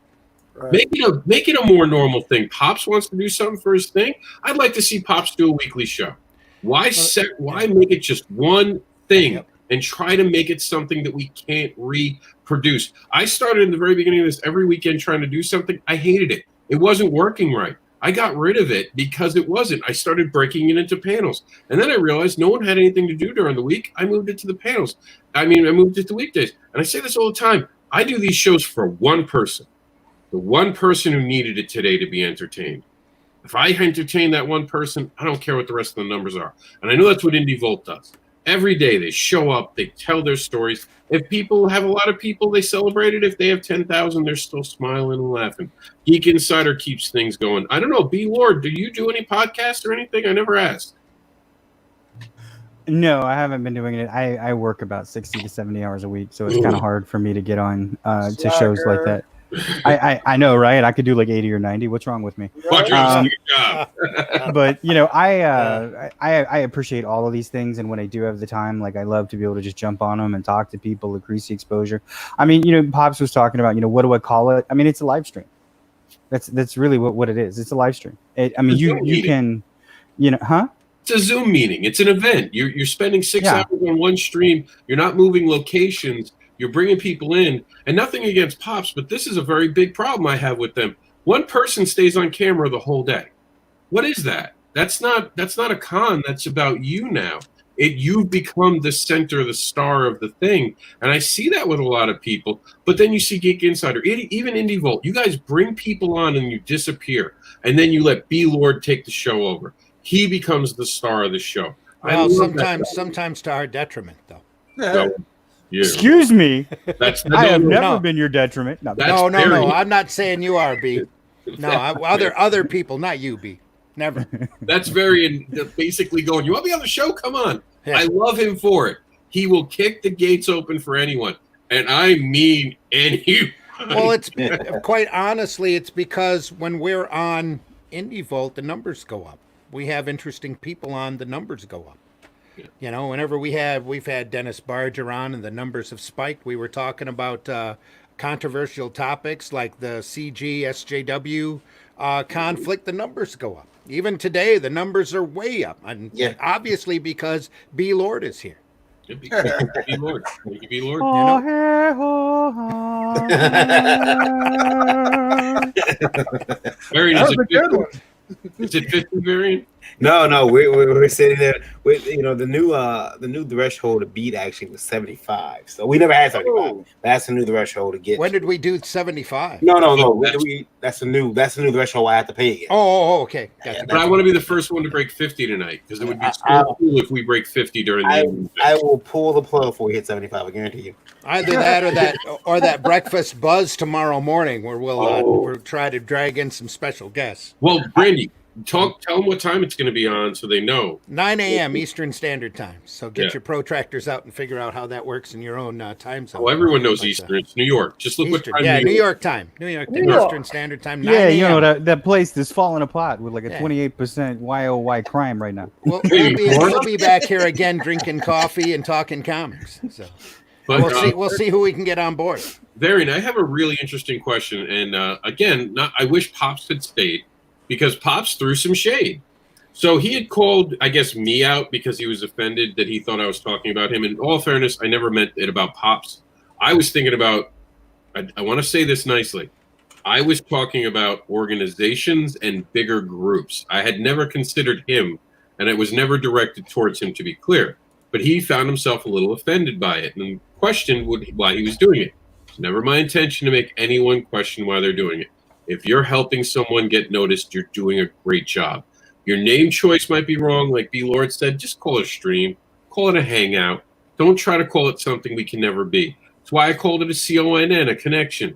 Right. Make it a more normal thing. Pops wants to do something for his thing. I'd like to see Pops do a weekly show. Why make it just one thing and try to make it something that we can't reproduce? I started in the very beginning of this every weekend trying to do something. I hated it. It wasn't working right. I got rid of it because it wasn't. I started breaking it into panels. And then I realized no one had anything to do during the week. I moved it to the panels. I moved it to weekdays. And I say this all the time. I do these shows for one person. The one person who needed it today to be entertained. If I entertain that one person, I don't care what the rest of the numbers are. And I know that's what IndieVolt does. Every day they show up, they tell their stories. If people have a lot of people, they celebrate it. If they have 10,000, they're still smiling and laughing. Geek Insider keeps things going. I don't know, B. Lord, do you do any podcasts or anything? I never asked. No, I haven't been doing it. I work about 60 to 70 hours a week, so it's kind of hard for me to get on to shows like that. I know, right? I could do like 80 or 90. What's wrong with me? But I appreciate all of these things, and when I do have the time, like I love to be able to just jump on them and talk to people, increase the exposure. I mean, Pops was talking about, what do I call it? I mean, it's a live stream. That's really what it is. It's a live stream. You can, It's a Zoom meeting. It's an event. You're spending 6 hours on one stream. You're not moving locations. You're bringing people in, and nothing against Pops, but this is a very big problem I have with them. One person stays on camera the whole day. What is that? That's not a con. That's about you now. You've become the center, the star of the thing, and I see that with a lot of people. But then you see Geek Insider, even IndieVolt. You guys bring people on and you disappear, and then you let B. Lord take the show over. He becomes the star of the show. Well, sometimes to our detriment, though. So, excuse me. I have never no. been your detriment. No, I'm not saying you are, B. No, other people, not you, B. Never. That's very basically going, you want me on the show? Come on. Yeah. I love him for it. He will kick the gates open for anyone. And I mean anyone. Well, it's quite honestly, it's because when we're on IndieVolt, the numbers go up. We have interesting people on, the numbers go up. Yeah. Whenever we've had Dennis Barger on and the numbers have spiked. We were talking about controversial topics like the CG SJW conflict. The numbers go up. Even today, the numbers are way up. And obviously because B. Lord is here. B. Lord. Thank you, B. Lord. Varian, That was a good one. Is it 50, Varian? No, we're sitting there with the new threshold to beat actually was 75. So we never had 75. Oh. That's the new threshold to get. When did we do 75? No. That's the new threshold I have to pay again. Okay. Gotcha. But I want to be the first one to break 50 tonight because it would be so cool if we break 50 during the. I will pull the plug before we hit 75. I guarantee you. Either that or that breakfast buzz tomorrow morning where we'll try to drag in some special guests. Well, Brandy, tell them what time it's going to be on so they know. 9 a.m. Eastern Standard Time. So get your protractors out and figure out how that works in your own time zone. Oh, everyone knows Eastern. It's New York. Just look Eastern. what time. Yeah, New York time. New York time. Eastern Standard Time. 9 Yeah, you a.m. know that place is falling apart with like a 28% YOY crime right now. We'll be back here again drinking coffee and talking comics. So But, we'll see who we can get on board. Varian, I have a really interesting question, and again, I wish Pops had stayed because Pops threw some shade. So he had called, I guess, me out because he was offended that he thought I was talking about him. In all fairness, I never meant it about Pops. I was thinking about, I want to say this nicely. I was talking about organizations and bigger groups. I had never considered him, and it was never directed towards him, to be clear. But he found himself a little offended by it and questioned why he was doing it. It's never my intention to make anyone question why they're doing it. If you're helping someone get noticed, you're doing a great job. Your name choice might be wrong, like B. Lord said. Just call it a stream. Call it a hangout. Don't try to call it something we can never be. That's why I called it a CONN, a connection.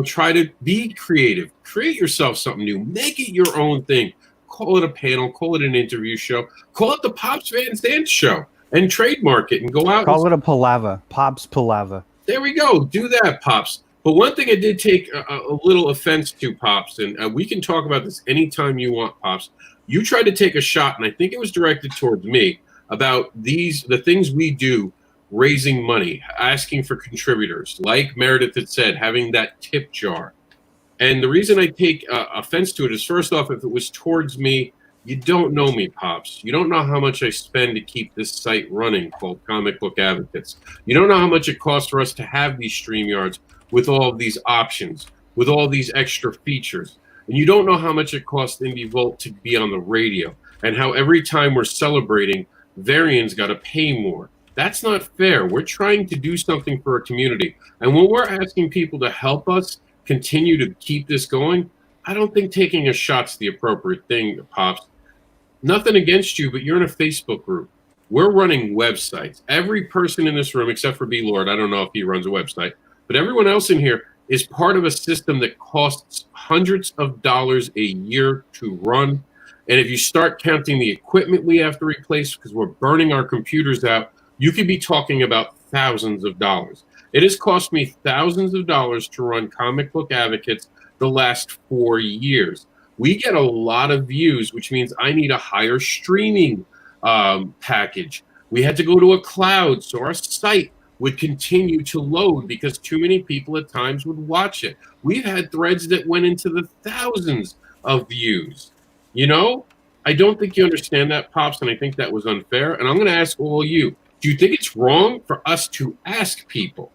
Try to be creative. Create yourself something new. Make it your own thing. Call it a panel. Call it an interview show. Call it the Pops Van Zandt Show. And trademark it and go out. Call it a palaver. Pops palaver. There we go. Do that, Pops. But one thing I did take a little offense to, Pops, and we can talk about this anytime you want, Pops. You tried to take a shot, and I think it was directed towards me, about the things we do, raising money, asking for contributors, like Meredith had said, having that tip jar. And the reason I take offense to it is, first off, if it was towards me, you don't know me, Pops. You don't know how much I spend to keep this site running called Comic Book Advocates. You don't know how much it costs for us to have these StreamYards with all of these options, with all these extra features. And you don't know how much it costs IndieVolt to be on the radio and how every time we're celebrating, Varian's got to pay more. That's not fair. We're trying to do something for our community. And when we're asking people to help us continue to keep this going, I don't think taking a shot's the appropriate thing, Pops. Nothing against you, but you're in a Facebook group. We're running websites. Every person in this room, except for B. Lord, I don't know if he runs a website, but everyone else in here is part of a system that costs hundreds of dollars a year to run. And if you start counting the equipment we have to replace because we're burning our computers out, you could be talking about thousands of dollars. It has cost me thousands of dollars to run Comic Book Advocates the last 4 years. We get a lot of views, which means I need a higher streaming package. We had to go to a cloud, so our site would continue to load because too many people at times would watch it. We've had threads that went into the thousands of views. I don't think you understand that, Pops, and I think that was unfair. And I'm going to ask all of you, do you think it's wrong for us to ask people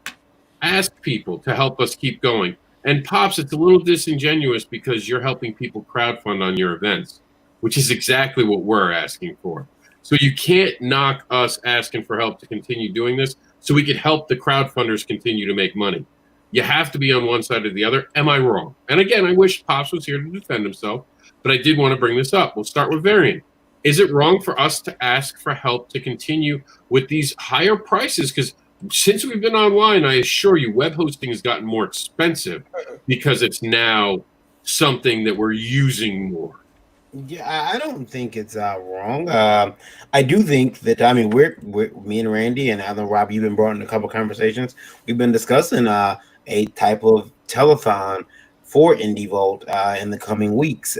to help us keep going? And Pops, it's a little disingenuous because you're helping people crowdfund on your events, which is exactly what we're asking for. So you can't knock us asking for help to continue doing this so we could help the crowdfunders continue to make money. You have to be on one side or the other. Am I wrong? And again, I wish Pops was here to defend himself, but I did want to bring this up. We'll start with Varian. Is it wrong for us to ask for help to continue with these higher prices? Because since we've been online, I assure you, web hosting has gotten more expensive because it's now something that we're using more. Yeah, I don't think it's wrong. I do think that we're me and Randy and I know Rob, you've been brought in a couple conversations. We've been discussing a type of telethon for IndieVolt in the coming weeks,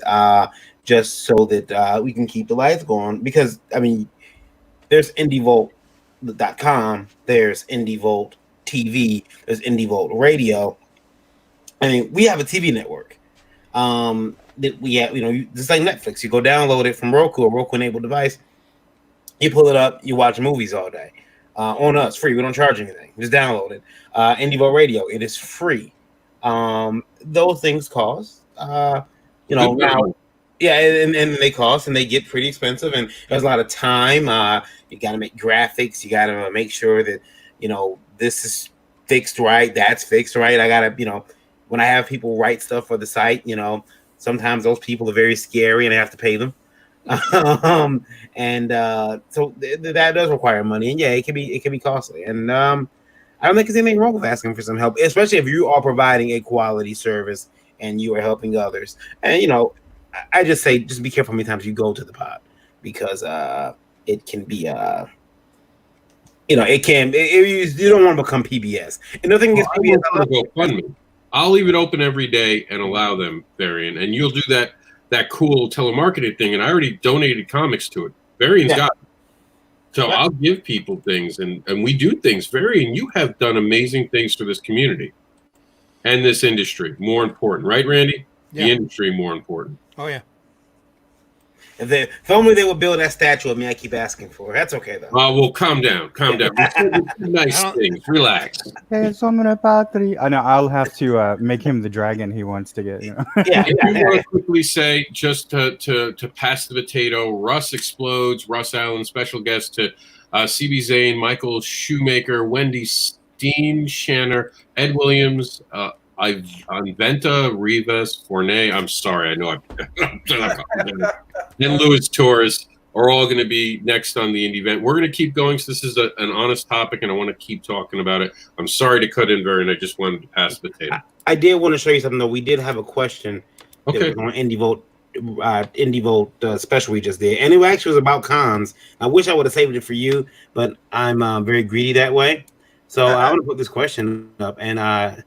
just so that we can keep the lights going. Because there's IndieVolt.com, there's IndieVolt TV, there's IndieVolt Radio. We have a TV network. That we have, just like Netflix. You go download it from Roku, a Roku-enabled device. You pull it up, you watch movies all day. On us, free. We don't charge anything. Just download it. IndieVolt Radio, it is free. Those things cost. Now Yeah, and they cost and they get pretty expensive, and there's a lot of time. You got to make graphics. You got to make sure that this is fixed right, that's fixed right. I gotta when I have people write stuff for the site, sometimes those people are very scary and I have to pay them. So that does require money, and yeah, it can be costly. And I don't think there's anything wrong with asking for some help, especially if you are providing a quality service and you are helping others. And I just say, just be careful how many times you go to the pod, because it can be you don't want to become PBS. And nothing against PBS. I'll leave it open every day and allow them, Varian, and you'll do that cool telemarketing thing. And I already donated comics to it. Varian's got it. So I'll give people things, and we do things. Varian, you have done amazing things for this community and this industry. More important, right, Randy? Yeah. The industry more important. Oh yeah. If only they would build that statue of me I keep asking for. That's okay though. Well, calm down. Nice things. Relax. I know I'll have to make him the dragon he wants to get. Yeah. I want to quickly say, just to pass the potato, Russ Explodes, Russ Allen, special guest to CB Zane, Michael Shoemaker, Wendy Steen, Shanner, Ed Williams, Inventa, Rivas, Fournay. I'm sorry, I know and Louis Torres are all going to be next on the indie event. We're going to keep going. So this is an honest topic, and I want to keep talking about it. I'm sorry to cut in, Varian. I just wanted to pass the potato. I did want to show you something though. We did have a question that was on Indie Vote special we just did, and it actually was about cons. I wish I would have saved it for you, but I'm very greedy that way. So I want to put this question up, and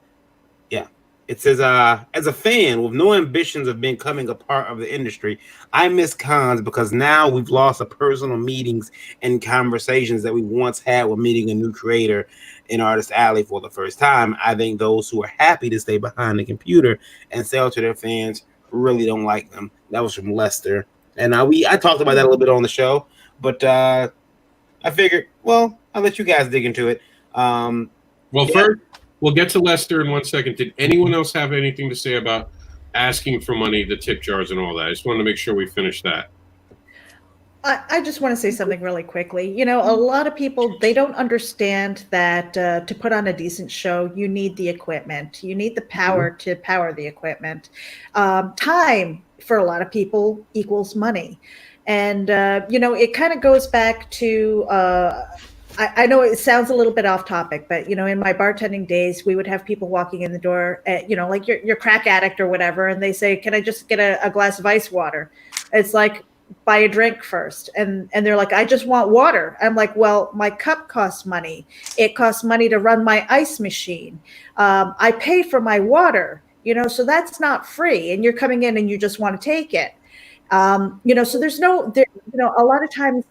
it says, as a fan with no ambitions of becoming a part of the industry, I miss cons because now we've lost the personal meetings and conversations that we once had when meeting a new creator in Artist Alley for the first time. I think those who are happy to stay behind the computer and sell to their fans really don't like them. That was from Lester. And I talked about that a little bit on the show, but I figured, well, I'll let you guys dig into it. First, we'll get to Lester in 1 second. Did anyone else have anything to say about asking for money, the tip jars, and all that? I just wanted to make sure we finish that. I just want to say something really quickly. A lot of people, they don't understand that to put on a decent show, you need the equipment. You need the power to power the equipment. Time for a lot of people equals money. And, it kind of goes back to I know it sounds a little bit off topic, but in my bartending days, we would have people walking in the door, like your crack addict or whatever, and they say, "Can I just get a glass of ice water?" It's like, buy a drink first, and they're like, "I just want water." I'm like, "Well, my cup costs money. It costs money to run my ice machine. I pay for my water, so that's not free. And you're coming in and you just want to take it, So there's a lot of times."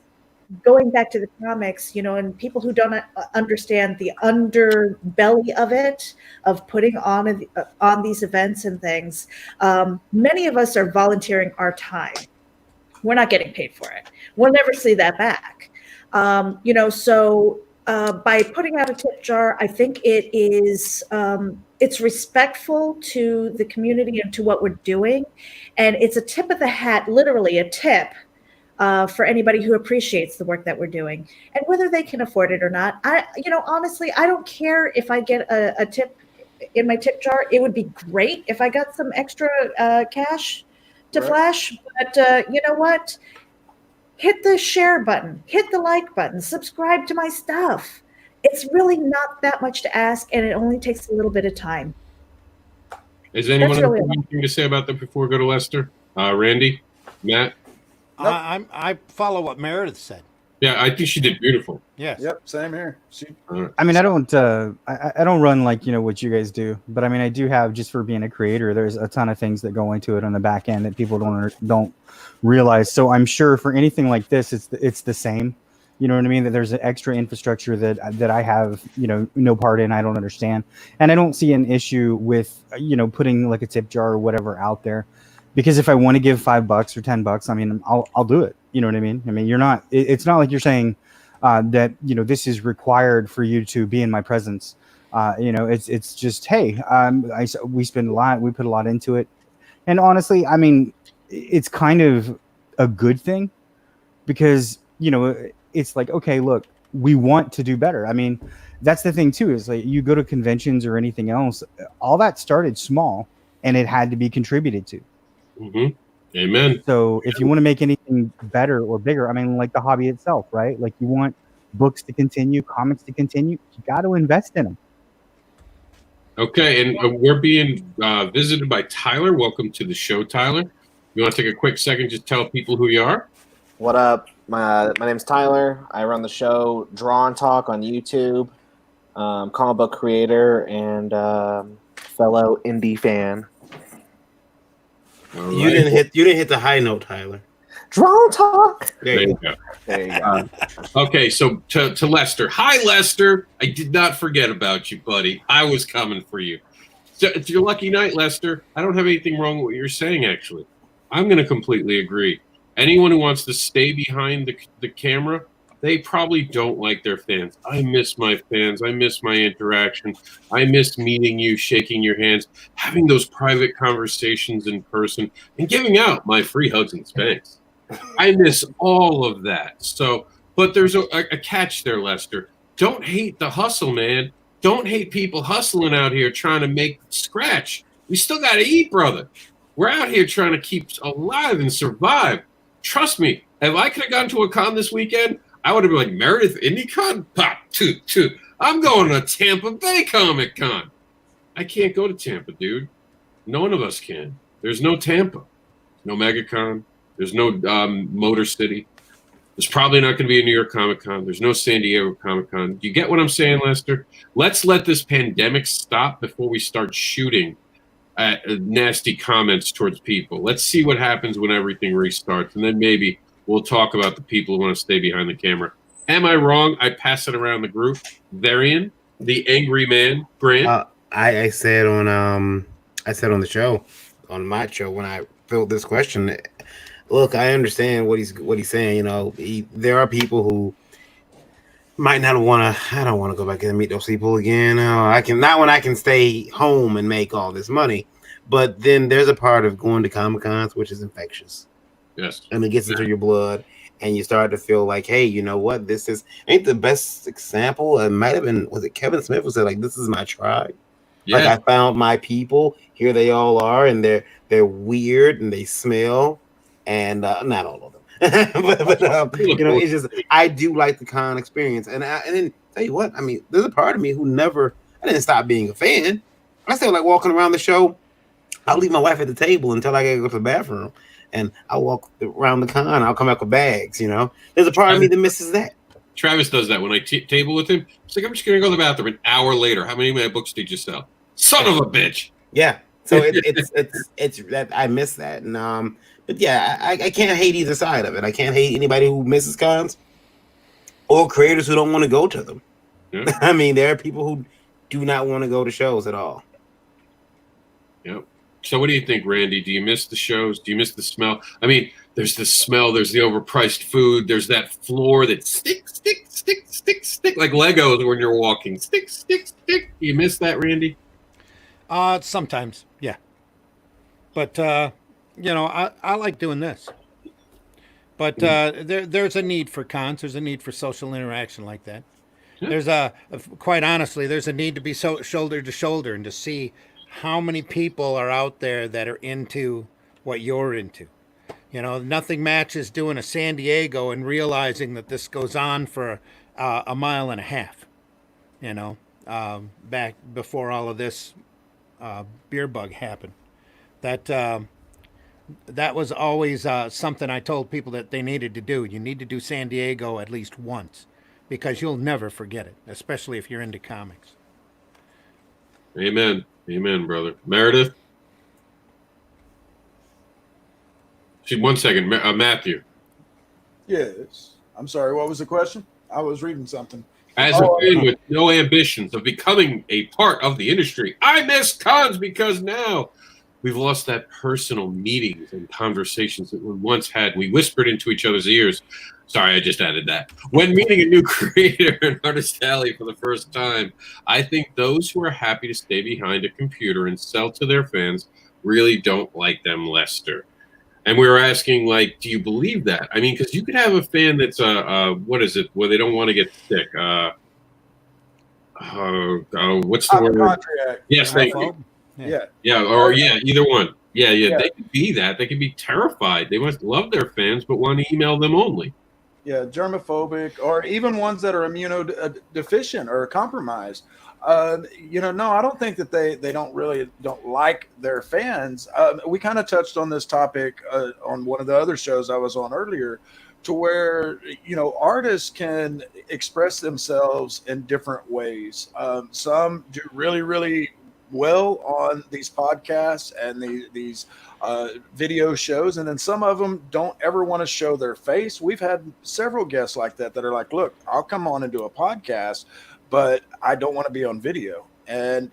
Going back to the comics, and people who don't understand the underbelly of it, of putting on these events and things, many of us are volunteering our time. We're not getting paid for it. We'll never see that back. So by putting out a tip jar, I think it is it's respectful to the community and to what we're doing, and it's a tip of the hat, literally a tip. For anybody who appreciates the work that we're doing, and whether they can afford it or not. Honestly, I don't care if I get a tip in my tip jar. It would be great if I got some extra cash to flash, but you know what? Hit the share button, hit the like button, subscribe to my stuff. It's really not that much to ask, and it only takes a little bit of time. Is anyone have anything to say about that before we go to Lester? Randy? Matt? I follow what Meredith said. Yeah, I think she did beautiful. Yes. Yep. Same here. I mean, I don't run like what you guys do, but I mean, I do have, just for being a creator, there's a ton of things that go into it on the back end that people don't realize. So I'm sure for anything like this, it's the same. You know what I mean? That there's an extra infrastructure that I have, no part in. I don't understand, and I don't see an issue with putting like a tip jar or whatever out there. Because if I want to give $5 or $10, I mean, I'll do it. You know what I mean? I mean, it's not like you're saying that, this is required for you to be in my presence. It's just, hey, we spend a lot, we put a lot into it. And honestly, I mean, it's kind of a good thing because, you know, it's like, okay, look, we want to do better. I mean, that's the thing too, is like you go to conventions or anything else, all that started small and it had to be contributed to. Mm-hmm. Amen. So if you want to make anything better or bigger, I mean, like the hobby itself, right? Like you want books to continue, comics to continue, you got to invest in them. Okay, and we're being visited by Tyler. Welcome to the show, Tyler. You want to take a quick second to tell people who you are? What up? My name's Tyler. I run the show Draw and Talk on YouTube. Comic book creator and fellow indie fan. All You right. didn't hit the high note, Tyler. Draw and Talk. There you go. There you go. Okay, so to Lester. Hi, Lester. I did not forget about you, buddy. I was coming for you. So it's your lucky night, Lester. I don't have anything wrong with what you're saying, actually. I'm going to completely agree. Anyone who wants to stay behind the camera, they probably don't like their fans. I miss my fans. I miss my interaction. I miss meeting you, shaking your hands, having those private conversations in person, and giving out my free hugs and spanks. I miss all of that. So, but there's a catch there, Lester. Don't hate the hustle, man. Don't hate people hustling out here trying to make scratch. We still got to eat, brother. We're out here trying to keep alive and survive. Trust me, if I could have gone to a con this weekend, I would have been like, Meredith IndieCon? Pop, toot. I'm going to Tampa Bay Comic Con. I can't go to Tampa, dude. None of us can. There's no Tampa. No MegaCon. There's no Motor City. There's probably not going to be a New York Comic Con. There's no San Diego Comic Con. Do you get what I'm saying, Lester? Let's let this pandemic stop before we start shooting at nasty comments towards people. Let's see what happens when everything restarts, and then maybe we'll talk about the people who want to stay behind the camera. Am I wrong? I pass it around the group. Varian, the angry man, Grant. I said on the show, on my show, when I filled this question. Look, I understand what he's saying. You know, there are people who might not want to. I don't want to go back and meet those people again. I can not when I can stay home and make all this money. But then there's a part of going to Comic Cons which is infectious. Yes, and it gets into your blood, and you start to feel like, hey, you know what? This ain't the best example. It might have been, was it Kevin Smith who said like, "This is my tribe." Yeah. Like I found my people. Here they all are, and they're weird and they smell. And not all of them, but you know, it's just I do like the con experience, and then tell you what, I mean, there's a part of me who I didn't stop being a fan. I still like walking around the show. I'll leave my wife at the table until I gotta go to the bathroom, and I'll walk around the con. I'll come back with bags. You know, there's a part of me that misses that. Travis does that when I table with him. He's like, I'm just gonna go to the bathroom. An hour later, how many of my books did you sell? Son of a bitch. Yeah. So it's that I miss that, and but yeah, I can't hate either side of it. I can't hate anybody who misses cons or creators who don't want to go to them. Yeah. I mean, there are people who do not want to go to shows at all. Yep. So what do you think, Randy? Do you miss the shows? Do you miss the smell? I mean, there's the smell, there's the overpriced food, there's that floor that stick, like Legos when you're walking. Stick. Do you miss that, Randy? Sometimes, yeah. But you know, I like doing this. But there's a need for cons. There's a need for social interaction like that. Yeah. There's quite honestly, there's a need to be shoulder to shoulder and to see how many people are out there that are into what you're into. You know, nothing matches doing a San Diego and realizing that this goes on for a mile and a half. You know, back before all of this beer bug happened. That was always something I told people that they needed to do. You need to do San Diego at least once because you'll never forget it, especially if you're into comics. Amen. Amen, brother. Meredith? One second. Matthew. Yes. I'm sorry. What was the question? I was reading something. As a fan with no ambitions of becoming a part of the industry, I miss cons because now we've lost that personal meetings and conversations that we once had. We whispered into each other's ears. Sorry, I just added that. When meeting a new creator in Artist Alley for the first time, I think those who are happy to stay behind a computer and sell to their fans really don't like them, Lester. And we were asking, like, do you believe that? I mean, because you could have a fan that's what is it? Where they don't want to get sick. What's the word? Hypochondriac. Yes, thank you. Yeah. Yeah, either one. Yeah. Yeah. They could be that. They could be terrified. They must love their fans, but want to email them only. Yeah, germophobic, or even ones that are immunodeficient or compromised. No, I don't think that they don't like their fans. We kind of touched on this topic on one of the other shows I was on earlier, to where artists can express themselves in different ways. Some do really, really well on these podcasts and these video shows, and then some of them don't ever want to show their face. We've had several guests like that are like, look, I'll come on and do a podcast, but I don't want to be on video. And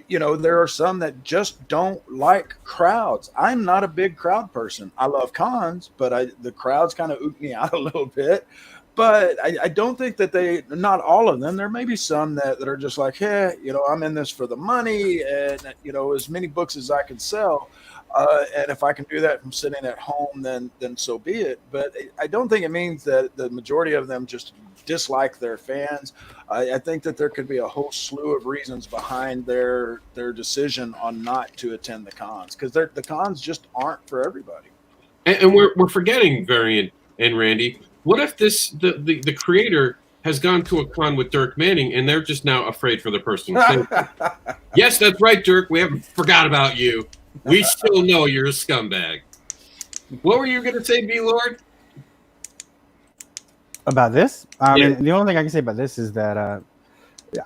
there are some that just don't like crowds. I'm not a big crowd person. I love cons, but the crowds kind of ook me out a little bit. But I don't think that not all of them. There may be some that are just like, hey, I'm in this for the money, and as many books as I can sell. And if I can do that from sitting at home, then so be it. But I don't think it means that the majority of them just dislike their fans. I think that there could be a whole slew of reasons behind their decision on not to attend the cons, because the cons just aren't for everybody. And we're forgetting, Variant and Randy. What if the creator has gone to a con with Dirk Manning and they're just now afraid for the personal safety? Yes, that's right, Dirk. We haven't forgot about you. We still know you're a scumbag. What were you going to say, B-Lord? About this? mean, the only thing I can say about this is that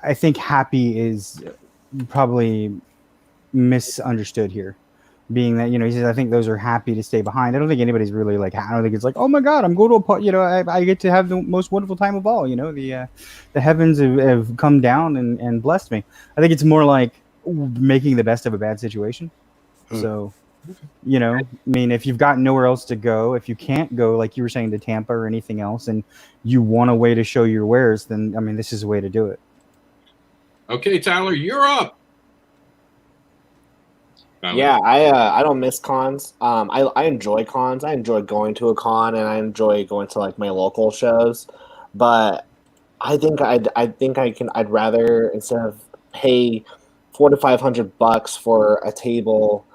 I think happy is probably misunderstood here. Being that, he says, I think those are happy to stay behind. I don't think anybody's really like, I don't think it's like, oh my God, I'm going to a party, I get to have the most wonderful time of all, the heavens have come down and blessed me. I think it's more like making the best of a bad situation. So, I mean, if you've got nowhere else to go, if you can't go, like you were saying, to Tampa or anything else, and you want a way to show your wares, then, I mean, this is a way to do it. Okay, Tyler, you're up. Yeah, I don't miss cons. I enjoy cons. I enjoy going to a con, and I enjoy going to like my local shows. But I think I'd rather, instead of pay $400 to $500 for a table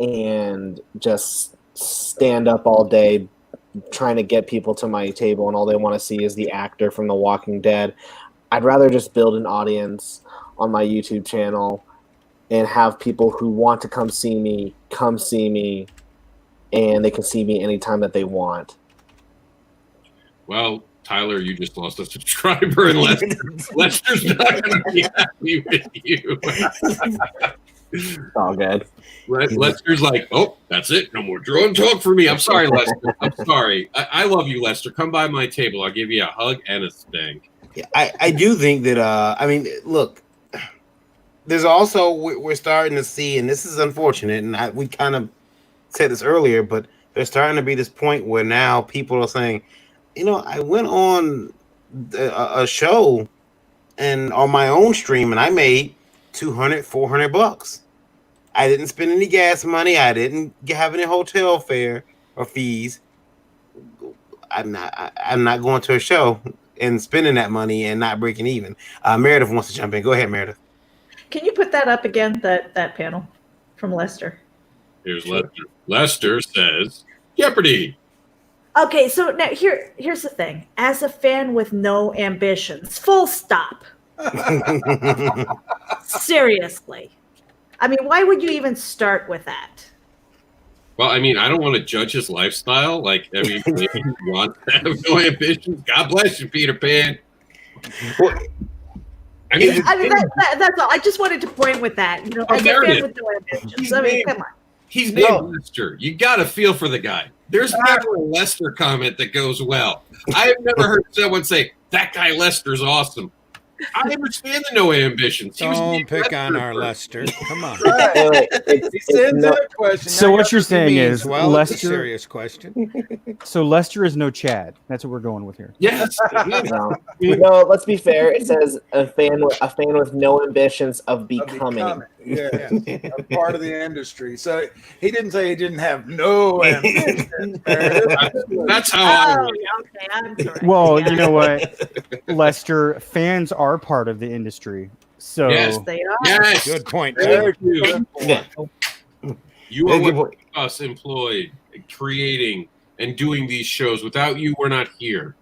and just stand up all day trying to get people to my table, and all they want to see is the actor from The Walking Dead. I'd rather just build an audience on my YouTube channel and have people who want to come see me, and they can see me anytime that they want. Well, Tyler, you just lost a subscriber, and Lester's not going to be happy with you. It's all good. Lester's like, oh, that's it. No more drone talk for me. I'm sorry, Lester. I'm sorry. I love you, Lester. Come by my table. I'll give you a hug and a spank. Yeah, I do think that, I mean, look, there's also, we're starting to see, and this is unfortunate, and we kind of said this earlier, but there's starting to be this point where now people are saying, I went on a show and on my own stream, and I made $200, $400. I didn't spend any gas money. I didn't have any hotel fare or fees. I'm not going to a show and spending that money and not breaking even. Meredith wants to jump in. Go ahead, Meredith. Can you put that up again, that panel from Lester? Here's Lester. Lester says, Jeopardy! Okay, so now here's the thing. As a fan with no ambitions, full stop. Seriously. I mean, why would you even start with that? Well, I mean, I don't want to judge his lifestyle. Like, I mean, if you want to have no ambitions, God bless you, Peter Pan. Well, I mean, that's all. I just wanted to point with that. As a fan with no ambitions. I mean, come on. He's named Lester. You got to feel for the guy. There's never a Lester comment that goes well. I have never heard someone say, that guy Lester's awesome. I understand the no ambitions. Don't pick on our Lester. Come on. So what you're saying is, well, Lester, it's a serious question. So Lester is no Chad. That's what we're going with here. Yes. No, let's be fair. It says a fan with no ambitions of becoming. Yeah, I'm part of the industry. So he didn't say he didn't have no ambition. That's how I Oh, read it. okay, I'm correct. Well, Yeah. you know what, Lester, fans are part of the industry. So Yes. They are. Yes. Good point. Very You. good Yeah. point. You are Good what point. keeps us employed, creating and doing these shows. Without you, we're not here.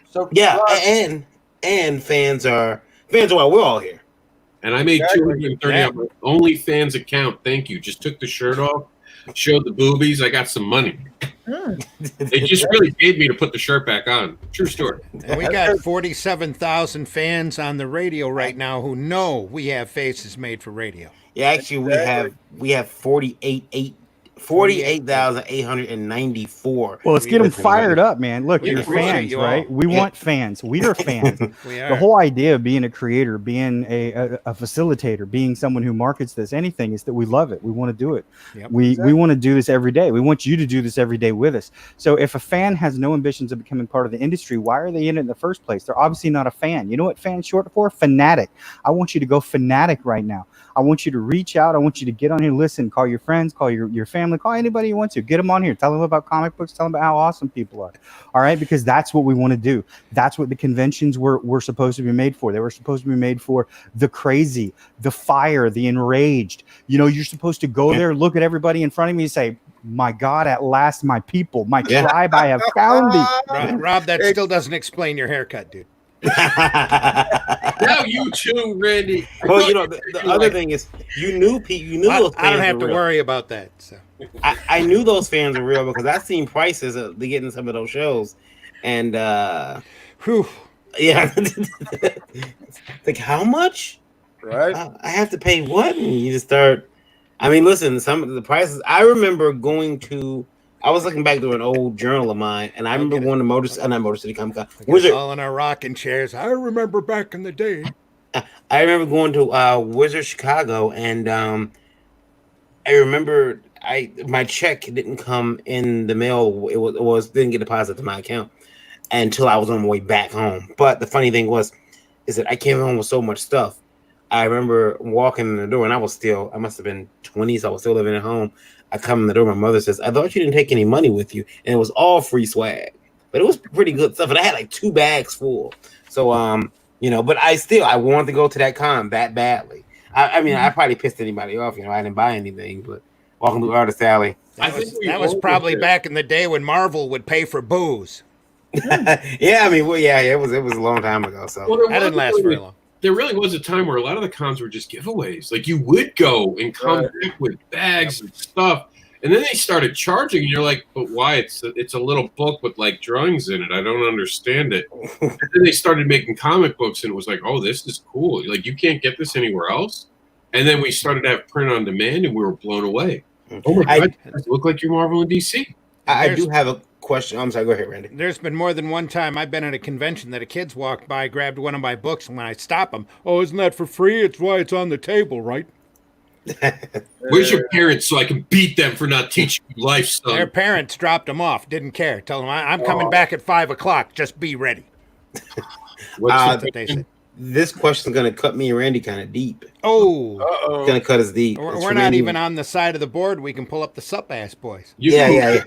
So Yeah, Rod, and fans are why we're all here. And I made Exactly. 230 on my OnlyFans account. Thank you. Just took the shirt off, showed the boobies. I got some money. Mm. They just really paid me to put the shirt back on. True story. And we got 47,000 fans on the radio right now who know we have faces made for radio. Yeah, actually, we have 48,894. well, let's get them listeners fired right up, man. Look, We you're appreciate fans, you all. right? We want fans. We are fans. We The are. whole idea of being a creator, being a facilitator, being someone who markets this, anything, is that we love it. We want to do it. Yep. We want to do this every day. We want you to do this every day with us. So if a fan has no ambitions of becoming part of the industry, why are they in it in the first place? They're obviously not a fan. You know what fan's short for? Fanatic. I want you to go fanatic right now. I want you to reach out. I want you to get on here, listen, call your friends, call your family, call anybody you want to. Get them on here. Tell them about comic books. Tell them about how awesome people are. All right? Because that's what we want to do. That's what the conventions were supposed to be made for. They were supposed to be made for the crazy, the fire, the enraged. You know, you're supposed to go there, look at everybody in front of me and say, my God, at last, my people, my tribe, I have found thee. Rob, that still doesn't explain your haircut, dude. Now you too, Randy. Well, you know, the other thing is, you knew those fans I don't have were to real. worry about that. So I knew those fans were real because I've seen prices to get in some of those shows, and whew. yeah, like how much? right? I have to pay what? And you just start. I mean, listen, some of the prices. I remember going to. I was looking back through an old journal of mine, and I remember going to Motor City Comic Con. We're all in our rocking chairs. I remember back in the day. I remember going to Wizard Chicago, and I remember my check didn't come in the mail. It was didn't get deposited to my account until I was on my way back home. But the funny thing is that I came home with so much stuff. I remember walking in the door, and I must have been 20, so I was still living at home. I come in the door, my mother says, I thought you didn't take any money with you. And it was all free swag. But it was pretty good stuff. And I had like 2 bags full. So, you know, but I wanted to go to that con that badly. I mean, I probably pissed anybody off. You know, I didn't buy anything, but walking through Artist Alley. That was probably back in the day when Marvel would pay for booze. Yeah, I mean, well, yeah, it was a long time ago. So that didn't last very long. There really was a time where a lot of the cons were just giveaways. Like you would go and come back with bags and stuff, and then they started charging. And you're like, but why? It's a little book with like drawings in it. I don't understand it. And then they started making comic books, and it was like, oh, this is cool. Like you can't get this anywhere else. And then we started to have print on demand, and we were blown away. Oh my God, you guys look like you're Marvel and DC. I do have a question. I'm sorry, go ahead, Randy. There's been more than one time I've been at a convention that a kid's walked by, grabbed one of my books, and when I stop them, oh, isn't that for free? It's why it's on the table, right? Where's your parents so I can beat them for not teaching you life, son? Their parents dropped them off, didn't care. Tell them, I'm coming back at 5 o'clock. Just be ready. What's what they said. This question is going to cut me and Randy kind of deep. Oh. It's going to cut us deep. We're not even on the side of the board. We can pull up the sup ass boys. Yeah.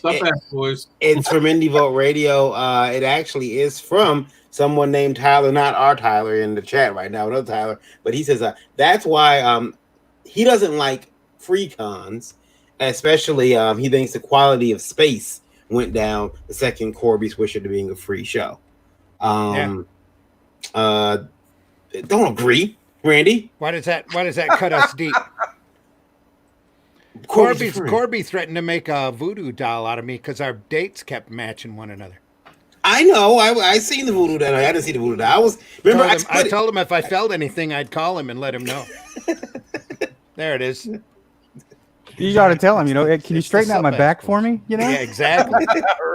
Sup-ass boys. It's from Indie Vote Radio. It actually is from someone named Tyler, not our Tyler in the chat right now, another Tyler. But he says that's why he doesn't like free cons, especially he thinks the quality of space went down the second Corby switched to being a free show. Don't agree, Randy. Why does that cut us deep? Corby threatened to make a voodoo doll out of me because our dates kept matching one another. I know. I seen the voodoo doll. I didn't see the voodoo doll. I told him if I felt anything, I'd call him and let him know. There it is. You got to tell him, can you straighten out my back for me? Yeah, exactly.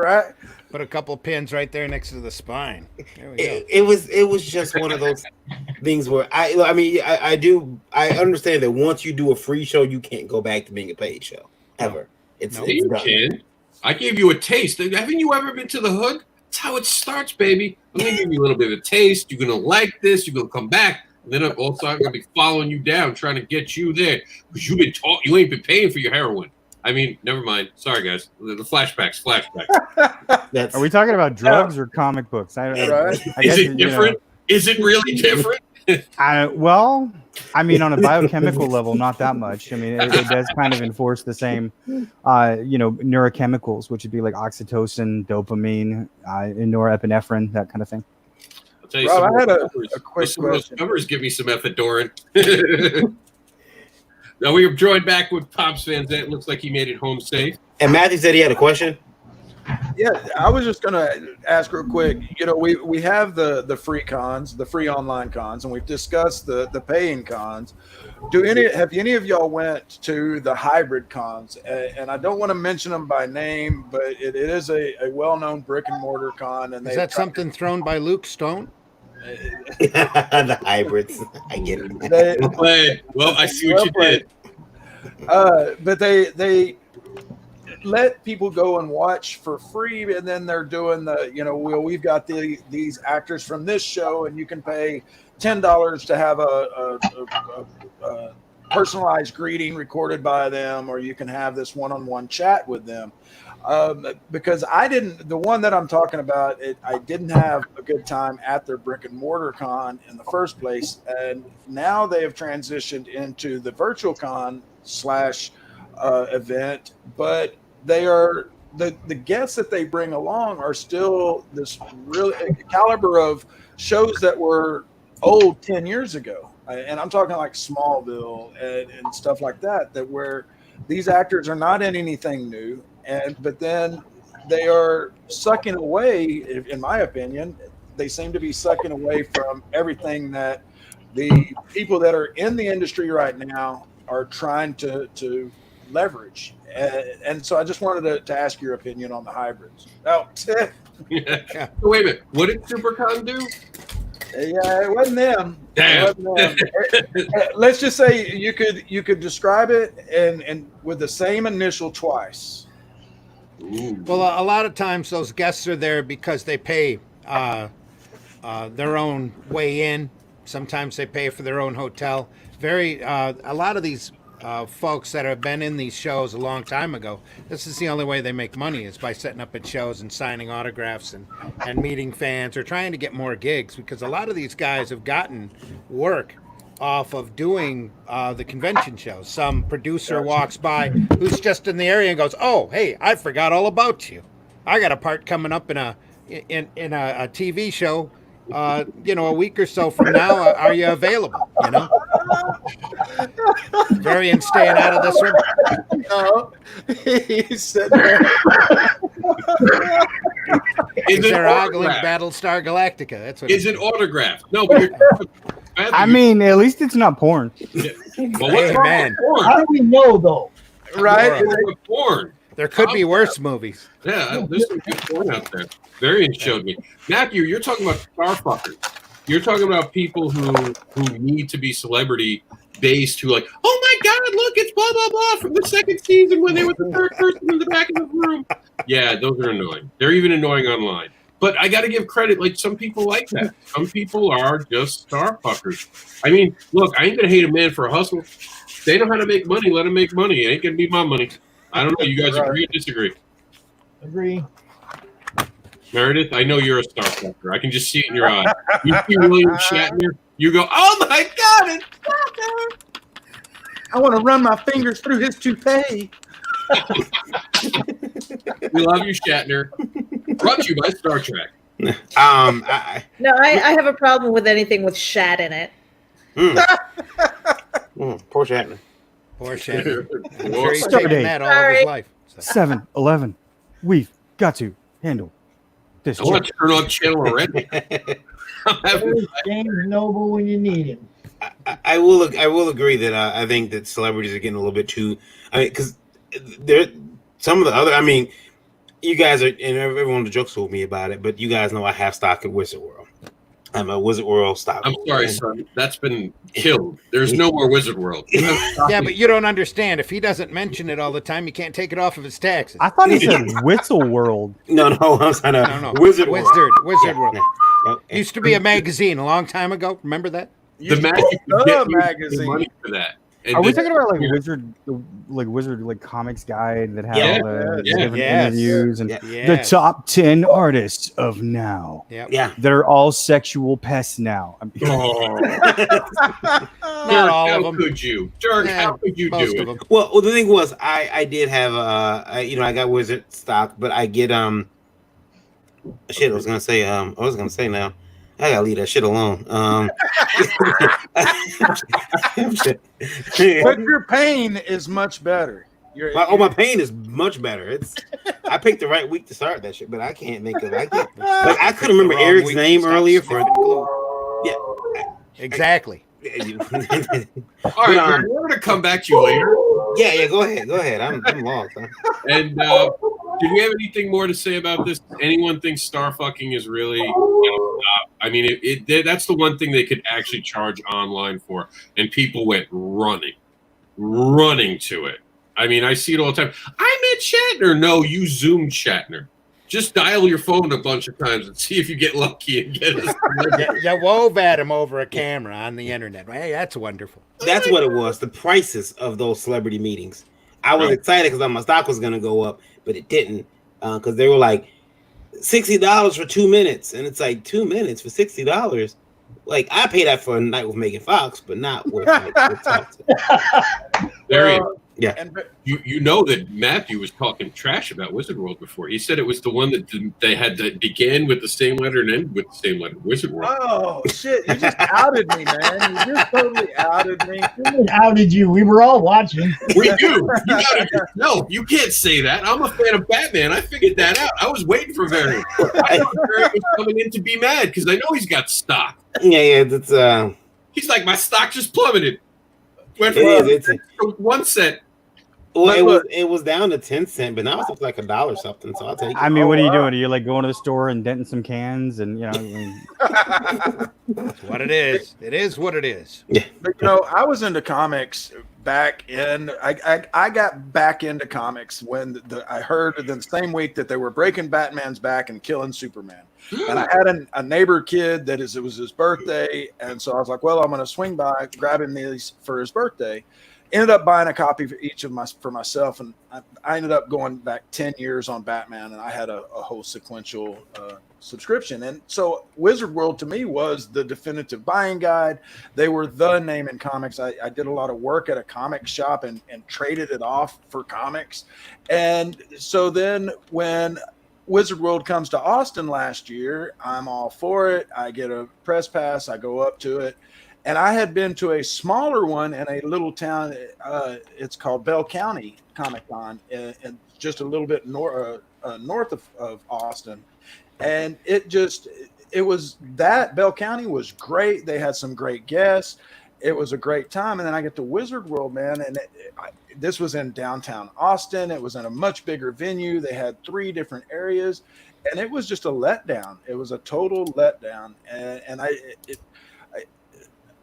Right. Put a couple pins right there next to the spine. There we go. It was just one of those things where I understand that once you do a free show, you can't go back to being a paid show ever. It's You done. can. I gave you a taste. Haven't you ever been to the hood? That's how it starts, baby. I'm gonna give you a little bit of a taste. You're gonna like this. You're gonna come back. Then also I'm gonna be following you down, trying to get you there because you ain't been paying for your heroin. I mean, never mind. Sorry, guys. The flashbacks. Are we talking about drugs or comic books? I Is guess, it different? Is it really different? Well, I mean, on a biochemical level, not that much. I mean, it does kind of enforce the same, neurochemicals, which would be like oxytocin, dopamine, and norepinephrine, that kind of thing. I'll tell you Rob, I had a quick question. Numbers give me some ephedrine. Now we are joined back with Pops Van Zandt. It looks like he made it home safe. And Matthew said he had a question. Yeah, I was just gonna ask real quick. We have the free cons, the free online cons, and we've discussed the paying cons. Have any of y'all went to the hybrid cons? And I don't want to mention them by name, but it is a well-known brick and mortar con. And is that something thrown by Luke Stone? The hybrids, I get it. Well, I see what you did. But they let people go and watch for free, and then they're doing we've got these actors from this show, and you can pay $10 to have a personalized greeting recorded by them, or you can have this one-on-one chat with them. Because the one that I'm talking about, I didn't have a good time at their brick and mortar con in the first place. And now they have transitioned into the virtual con / event, but they are the guests that they bring along are still this real caliber of shows that were old 10 years ago. And I'm talking like Smallville and stuff like that, where these actors are not in anything new. But then they are sucking away, in my opinion, they seem to be sucking away from everything that the people that are in the industry right now are trying to leverage. And so I just wanted to ask your opinion on the hybrids. Oh, yeah. Wait a minute. What did SuperCon do? Yeah, it wasn't them. Damn. It wasn't them. Let's just say you could describe it and with the same initial twice. Ooh. Well, a lot of times those guests are there because they pay their own way in. Sometimes they pay for their own hotel. A lot of these folks that have been in these shows a long time ago, this is the only way they make money is by setting up at shows and signing autographs and meeting fans or trying to get more gigs, because a lot of these guys have gotten work off of doing the convention shows. Some producer walks by who's just in the area and goes, "Oh, hey, I forgot all about you. I got a part coming up in a TV show. A week or so from now. Are you available?" Varian staying out of this one. No, he's sitting there. Is it there ogling autographed? Battlestar Galactica? That's what. Is it autographed? No, but I mean, at least it's not porn. Well, what's wrong man. with porn? How do we know though? Right? What's wrong with porn? There could be worse movies. Yeah, there's some good porn out there. Varian showed me. Matthew, you're talking about star fuckers. You're talking about people who need to be celebrity based, who like, oh my God, look, it's blah blah blah from the second season when they were the third person in the back of the room. Yeah, those are annoying. They're even annoying online. But I got to give credit. Like, some people like that. Some people are just star fuckers. I mean, look, I ain't gonna hate a man for a hustle. If they know how to make money, let them make money. It ain't gonna be my money. I don't know. You guys agree or disagree? Agree. Meredith, I know you're a star fucker. I can just see it in your eye. You see William Shatner, you go, oh my God, it's Shatner. I want to run my fingers through his toupee. We love you, Shatner. Brought to you by Star Trek. I have a problem with anything with shat in it. Poor Shatner. Poor Shatner. I'm Well, sure he's Start taken date. that all of his life. So. 7-11. We've got to handle this. I want to turn on channel already. There's James Noble when you need him. I will agree that I think that celebrities are getting a little bit too. I mean, because there some of the other. I mean, you guys are, and everyone jokes with me about it, but you guys know I have stock at Wizard World. I'm a Wizard World stock. I'm sorry, son. That's been killed. There's no more Wizard World. Yeah, but you don't understand. If he doesn't mention it all the time, you can't take it off of his taxes. I thought he said Whistle World. No, I'm saying No. Wizard World. Wizard World. Yeah. Used to be a magazine a long time ago. Remember that? The magic magazine money for that. And Are we talking about like Wizard like comics guide that have all the different interviews and the top 10 artists of now? Yeah, they're all sexual pests now. Not all of them. Could you, Dirk? How could you do it? Well, the thing was, I did have I got Wizard stock, but I get shit. I was gonna say now. I gotta leave that shit alone. But your pain is much better. My pain is much better. I picked the right week to start that shit, but I can't think of it. I couldn't remember Eric's name earlier for exactly. All right, we're gonna come back to you later. Yeah, go ahead. I'm lost. Huh? And did we have anything more to say about this? Anyone think star fucking is really? I mean, that's the one thing they could actually charge online for, and people went running to it. I mean, I see it all the time. I met Shatner. No, you Zoomed Shatner. Just dial your phone a bunch of times and see if you get lucky and get us. You wove at him over a camera on the internet. Hey, that's wonderful. That's what it was. The prices of those celebrity meetings. I was excited because my stock was going to go up, but it didn't because they were like $60 for 2 minutes, and it's like 2 minutes for $60. Like I pay that for a night with Megan Fox, but not with There he is. Yeah, and you know that Matthew was talking trash about Wizard World before. He said it was the one that they had that began with the same letter and ended with the same letter. Wizard World. Oh shit! You just outed me, man. You just totally outed me. How did you? We were all watching. We do. No, you can't say that. I'm a fan of Batman. I figured that out. I was waiting for Varian. I thought Varian was coming in to be mad because I know he's got stock. Yeah, that's He's like, my stock just plummeted. Went from 1 cent. Well, it was down to 10 cents, but now it's up like $1 something. So I'll take it. I mean, what are you doing? Are you like going to the store and denting some cans and That's what it is. It is what it is. Yeah. But I was into comics back in. I got back into comics when I heard the same week that they were breaking Batman's back and killing Superman. And I had a neighbor kid it was his birthday, and so I was like, well, I'm going to swing by, grab him these for his birthday. Ended up buying a copy for myself, and I ended up going back 10 years on Batman, and I had a whole sequential subscription. And so Wizard World to me was the definitive buying guide. They were the name in comics. I did a lot of work at a comic shop and traded it off for comics. And so then when Wizard World comes to Austin last year, I'm all for it. I get a press pass. I go up to it. And I had been to a smaller one in a little town. It's called Bell County Comic Con, and just a little bit north of Austin. And Bell County was great. They had some great guests. It was a great time. And then I get to Wizard World, man, and this was in downtown Austin. It was in a much bigger venue. They had 3 different areas, and it was just a letdown. It was a total letdown,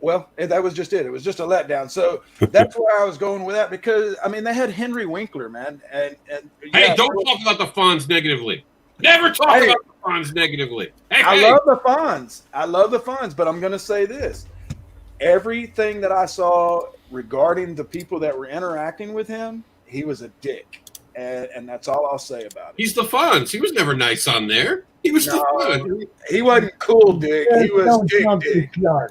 well, that was just it. It was just a letdown. So that's where I was going with that because, I mean, they had Henry Winkler, man. And hey, don't talk about the Fonz negatively. Never talk about the Fonz negatively. I love the Fonz, but I'm going to say this. Everything that I saw regarding the people that were interacting with him, he was a dick. And that's all I'll say about it. He's the Fonz. He was never nice on there. He was the Fonz. He wasn't cool, Dick. He was dick. Man.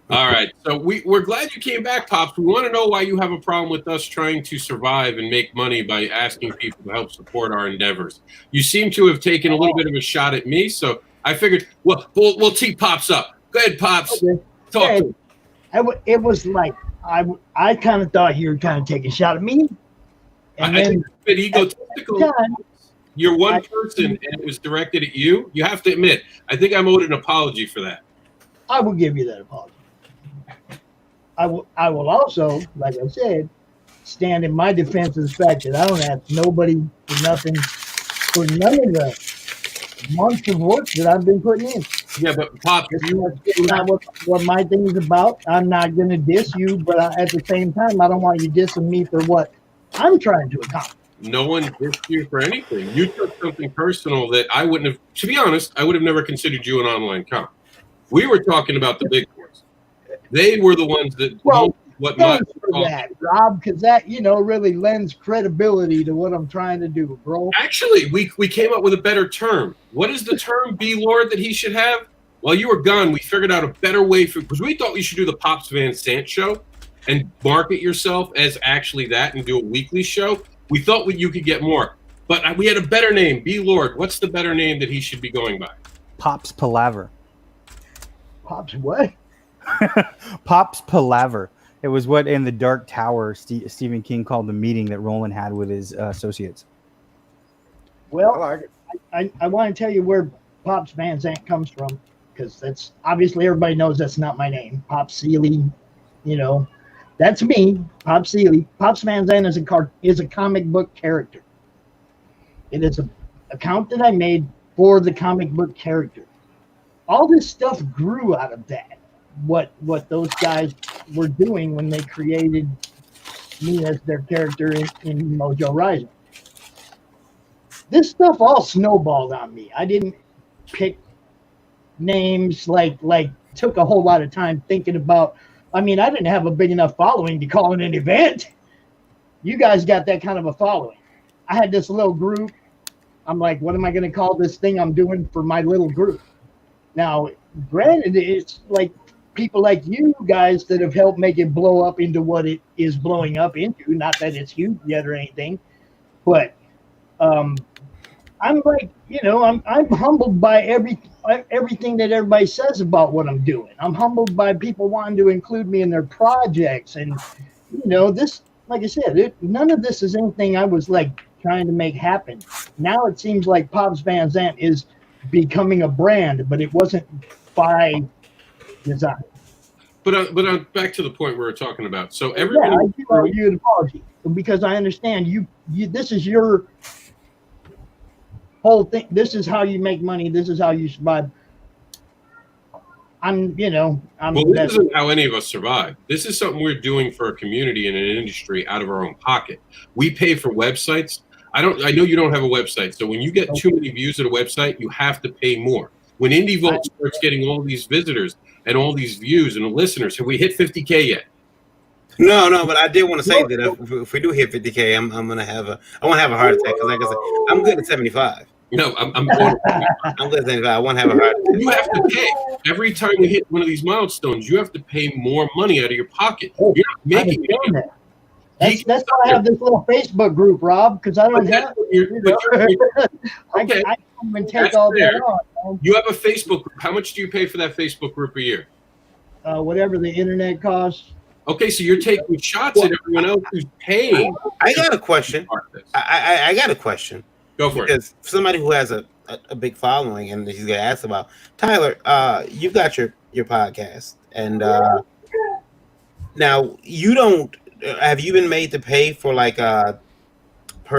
All right, so we're glad you came back, Pops. We want to know why you have a problem with us trying to survive and make money by asking people to help support our endeavors. You seem to have taken a little bit of a shot at me, so I figured, well, we'll tee Pops up. Go ahead, Pops. Okay. Talk to him. It was like I kind of thought you were kind of taking a shot at me, and I then think it's a bit egotistical. You're one person, and it was directed at you. You have to admit, I think I'm owed an apology for that. I will give you that apology. I will also, like I said, stand in my defense of the fact that I don't have nobody for nothing for none of the months of work that I've been putting in. Yeah, but Pop, that's not what my thing is about. I'm not going to diss you, but at the same time, I don't want you dissing me for what I'm trying to accomplish. No one dissed you for anything. You took something personal that I wouldn't have, to be honest, I would have never considered you an online comp. We were talking about the big boys. They were the ones that Well, what my thanks for that, Rob, because that really lends credibility to what I'm trying to do, bro. Actually, we came up with a better term. What is the term, B Lord, that he should have? While you were gone, we figured out a better way because we thought we should do the Pops Van Sant show and market yourself as actually that and do a weekly show. We thought you could get more, but we had a better name. B Lord, what's the better name that he should be going by? Pops Palaver. Pops what? Pops Palaver. It was what in the Dark Tower Stephen King called the meeting that Roland had with his associates. Well, I want to tell you where Pops Van Sant comes from, because that's obviously everybody knows that's not my name. Pop Seeley, that's me, Pop Seeley. Pops Van Sant is a comic book character. It is an account that I made for the comic book character. All this stuff grew out of that. What those guys were doing when they created me as their character in Mojo Rising. This stuff all snowballed on me. I didn't pick names like took a whole lot of time thinking about. I mean, I didn't have a big enough following to call it an event. You guys got that kind of a following. I had this little group. I'm like, what am I going to call this thing I'm doing for my little group? Now, granted, it's like people like you guys that have helped make it blow up into what it is blowing up into. Not that it's huge yet or anything, but I'm like, I'm humbled by everything that everybody says about what I'm doing. I'm humbled by people wanting to include me in their projects, and this, like I said, none of this is anything I was like trying to make happen. Now it seems like Pops Van Sant is becoming a brand, but it wasn't by design. But back to the point we were talking about. So I everyone, do owe you an apology, because I understand you. This is your whole thing. This is how you make money. This is how you survive. Well, this isn't how any of us survive. This is something we're doing for a community and an industry out of our own pocket. We pay for websites. I know you don't have a website, so when you get too many views at a website, you have to pay more. When IndieVolt starts getting all these visitors and all these views and listeners, have we hit 50K yet? No, but I did want to say that if we do hit 50K, I want to have a heart attack, because like I said, I'm good at 75. No, I'm good at 75. I want to have a heart attack. You have to pay every time we hit one of these milestones. You have to pay more money out of your pocket. You're not making it. That's why I have this little Facebook group, Rob, because I don't have. I can't even take all that on. You have a Facebook group. How much do you pay for that Facebook group a year? Whatever the internet costs. Okay, so you're taking shots at everyone else who's paying. I got a question. I got a question. Go for it. Because somebody who has a big following, and he's going to ask about, Tyler, you've got your podcast, and now you don't. Have you been made to pay for like per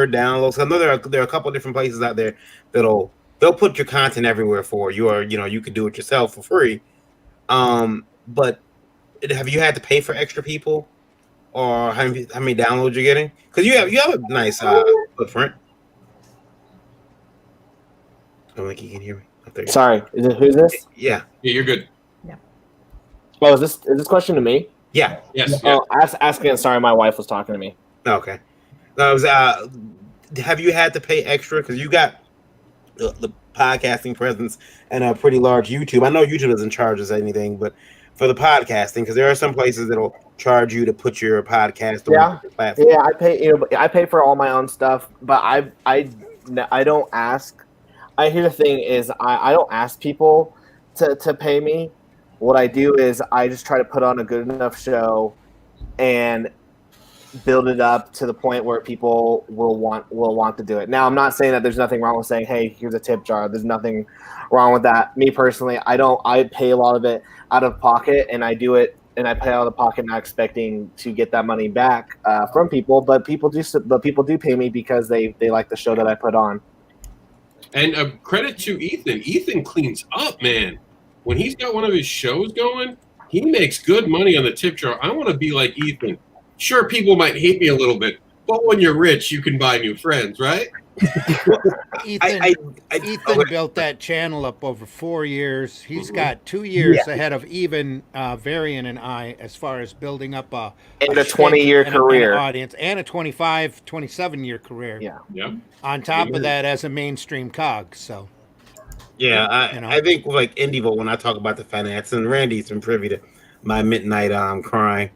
download? So I know there are a couple of different places out there they'll put your content everywhere for you, or you can do it yourself for free. But have you had to pay for extra people, or how many downloads you're getting? Because you have a nice footprint. I don't think you can hear me. Sorry, who's this? Yeah, you're good. Yeah. Oh, is this question to me? Yeah. Yes. Oh, ask again. Sorry, my wife was talking to me. Okay. Have you had to pay extra? Because you got the podcasting presence and a pretty large YouTube. I know YouTube doesn't charge us anything, but for the podcasting, because there are some places that'll charge you to put your podcast on the platform. Yeah, I pay. I pay for all my own stuff, but I don't ask. Here's the thing: is I don't ask people to pay me. What I do is I just try to put on a good enough show and build it up to the point where people will want to do it. Now, I'm not saying that there's nothing wrong with saying, hey, here's a tip jar. There's nothing wrong with that. Me personally, I pay a lot of it out of pocket, and I do it, and I pay out of pocket not expecting to get that money back from people, but people do pay me because they like the show that I put on. And credit to Ethan. Ethan cleans up, man. When he's got one of his shows going, he makes good money on the tip jar. I want to be like Ethan. Sure, people might hate me a little bit, but when you're rich, you can buy new friends, right? Ethan built that channel up over 4 years. He's got 2 years ahead of even Varian and I as far as building up a 20-year career an audience and a 25, 27-year career. Yeah. On top of that, as a mainstream cog. So. Yeah, I think like IndieVolt, when I talk about the finance, and Randy's been privy to my midnight crying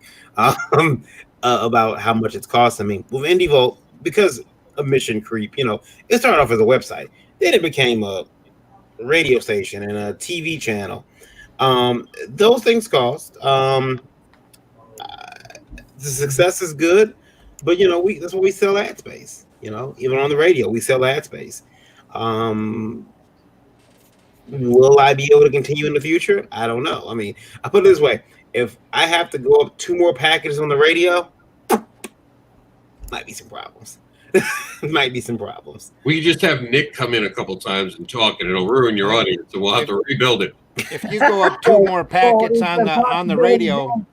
about how much it's costing me. With IndieVolt, because of mission creep, it started off as a website. Then it became a radio station and a TV channel. Those things cost. The success is good, but that's what we sell ad space. Even on the radio, we sell ad space. Will I be able to continue in the future? I don't know. I mean, I put it this way: if I have to go up 2 more packages on the radio, might be some problems. Might be some problems. We just have Nick come in a couple times and talk, and it'll ruin your audience, and we'll have to rebuild it. If you go up 2 more packets on the radio,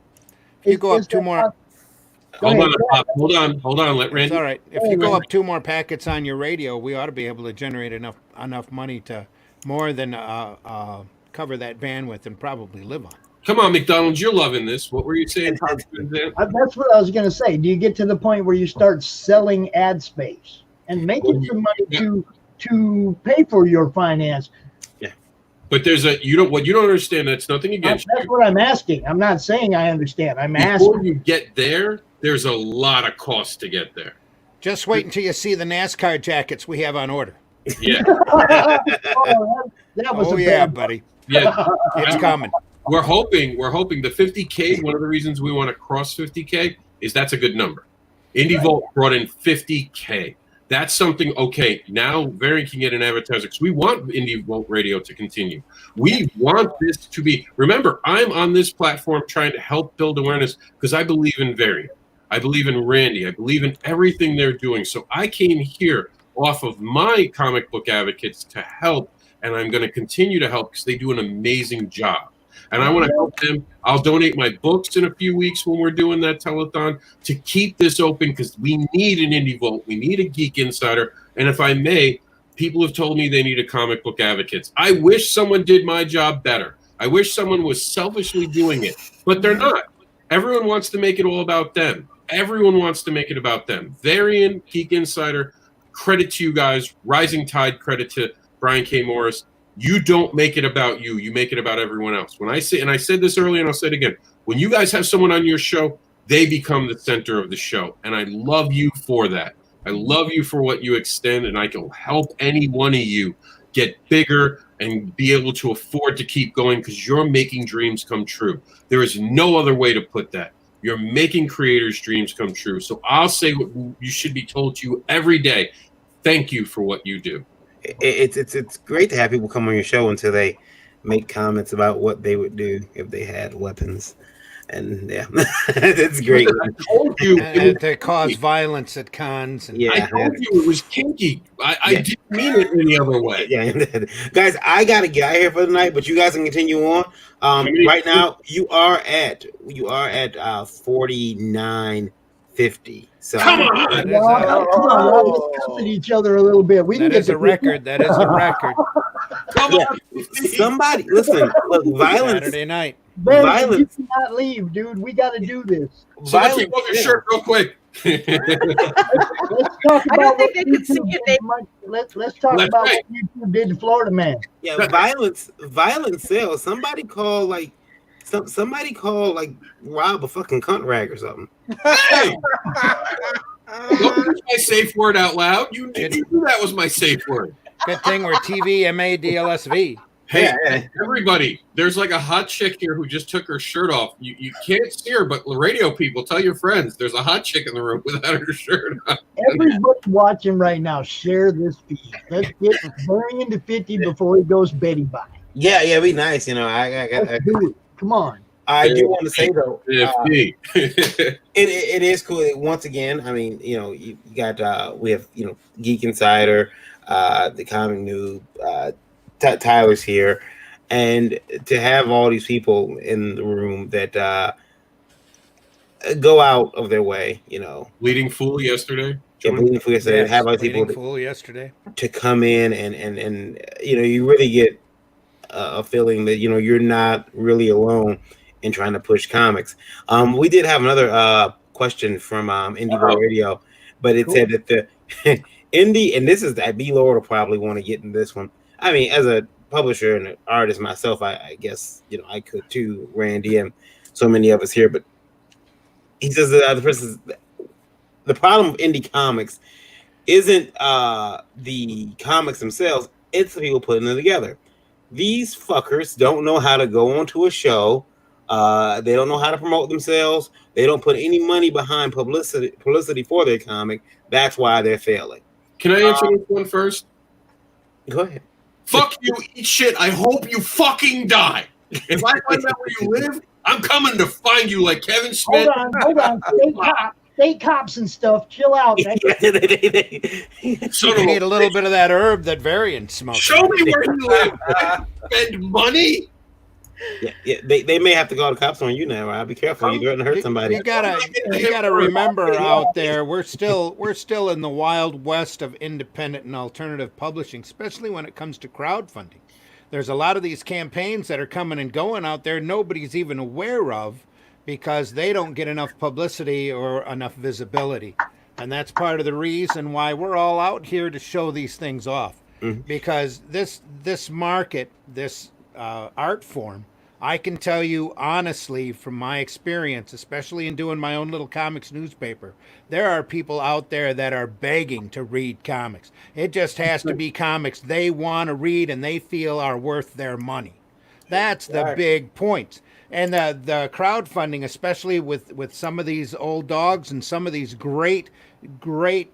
if you go up 2 more. Hold on. Let Randy. It's all right. If you go up 2 more packets on your radio, we ought to be able to generate enough money to more than cover that bandwidth and probably live on. Come on, McDonald's, you're loving this. What were you saying? That's what I was going to say. Do you get to the point where you start selling ad space and making some money to pay for your finance? Yeah, but there's what you don't understand. That's nothing against you. That's what I'm asking. I'm not saying I understand. I'm asking. Before you get there, there's a lot of cost to get there. Just wait until you see the NASCAR jackets we have on order. Yeah. that was buddy. Yeah, it's coming. We're hoping the 50K. One of the reasons we want to cross 50K is that's a good number. IndieVolt brought in 50K. That's something. Okay, now Varian can get an advertiser because we want IndieVolt Radio to continue. We want this to be. Remember, I'm on this platform trying to help build awareness because I believe in Varian. I believe in Randy. I believe in everything they're doing. So I came here off of my comic book advocates to help, and I'm going to continue to help because they do an amazing job. And I want to help them. I'll donate my books in a few weeks when we're doing that telethon to keep this open because we need an IndieVolt. We need a Geek Insider. And if I may, people have told me they need a comic book advocates. I wish someone did my job better. I wish someone was selfishly doing it, but they're not. Everyone wants to make it all about them. Everyone wants to make it about them. Varian, Geek Insider, credit to you guys. Rising Tide, credit to Brian K. Morris. You don't make it about you. You make it about everyone else. When I say, and I said this earlier and I'll say it again, when you guys have someone on your show, they become the center of the show. And I love you for that. I love you for what you extend, and I can help any one of you get bigger and be able to afford to keep going because you're making dreams come true. There is no other way to put that. You're making creators' dreams come true. So I'll say what you should be told to you every day. Thank you for what you do. It's great to have people come on your show until they make comments about what they would do if they had weapons. And yeah, it's great. I told you to cause violence at cons. And I told you it was kinky. I didn't mean it any other way. Yeah, guys, I gotta get out of here for the night, but you guys can continue on. Right now, you are at 49.50. So come on, let's each other a little bit. We that is a record. That is a record. Come on, somebody listen. Look, violence. Saturday night. Ben, violence. You cannot leave, dude. We got to do this. So let's take off your shirt real quick. Let's talk about. I don't think they can see it. Let's talk about what YouTube did to Florida Man. Yeah, violence sells. Somebody call Rob a fucking cunt rag or something. Hey! Don't use my safe word out loud. You knew that was my safe word. Good thing we're TVMADLSV. Hey, everybody, there's like a hot chick here who just took her shirt off. You can't see her, but radio people, tell your friends there's a hot chick in the room without her shirt on. Everybody watching right now, share this feed. Let's get Varian to 50 before he goes Betty by. Yeah, be nice. I do it. Come on. I do want to say though, it is cool. Once again, I mean, you got we have Geek Insider, the Comic Noob, Tyler's here, and to have all these people in the room that go out of their way, Bleeding Fool yesterday. Bleeding Fool yesterday. Yes, Have other Bleeding people Fool yesterday. to come in and you really get a feeling that you're not really alone in trying to push comics. We did have another question from Indie Boy Radio, but it said that the indie, and this is that B Lord will probably want to get in this one. I mean, as a publisher and an artist myself, I guess I could too, Randy, and so many of us here. But he says that the problem with indie comics isn't the comics themselves; it's the people putting them together. These fuckers don't know how to go onto a show. They don't know how to promote themselves. They don't put any money behind publicity for their comic. That's why they're failing. Can I answer this one first? Go ahead. Fuck you, eat shit. I hope you fucking die. If I find out where you live, I'm coming to find you like Kevin Smith. Hold on. State cops and stuff. Chill out. You need a little bit of that herb that Varian smokes. Show me where you live. Spend money. Yeah, they may have to call the cops on you now. I'll be careful. You're going to hurt somebody. You gotta remember out there, we're still in the wild west of independent and alternative publishing, especially when it comes to crowdfunding. There's a lot of these campaigns that are coming and going out there nobody's even aware of because they don't get enough publicity or enough visibility. And that's part of the reason why we're all out here to show these things off. Mm-hmm. Because this market, this art form, I can tell you honestly from my experience, especially in doing my own little comics newspaper, there are people out there that are begging to read comics. It just has to be comics they want to read and they feel are worth their money. That's the big point. And the crowdfunding, especially with some of these old dogs and some of these great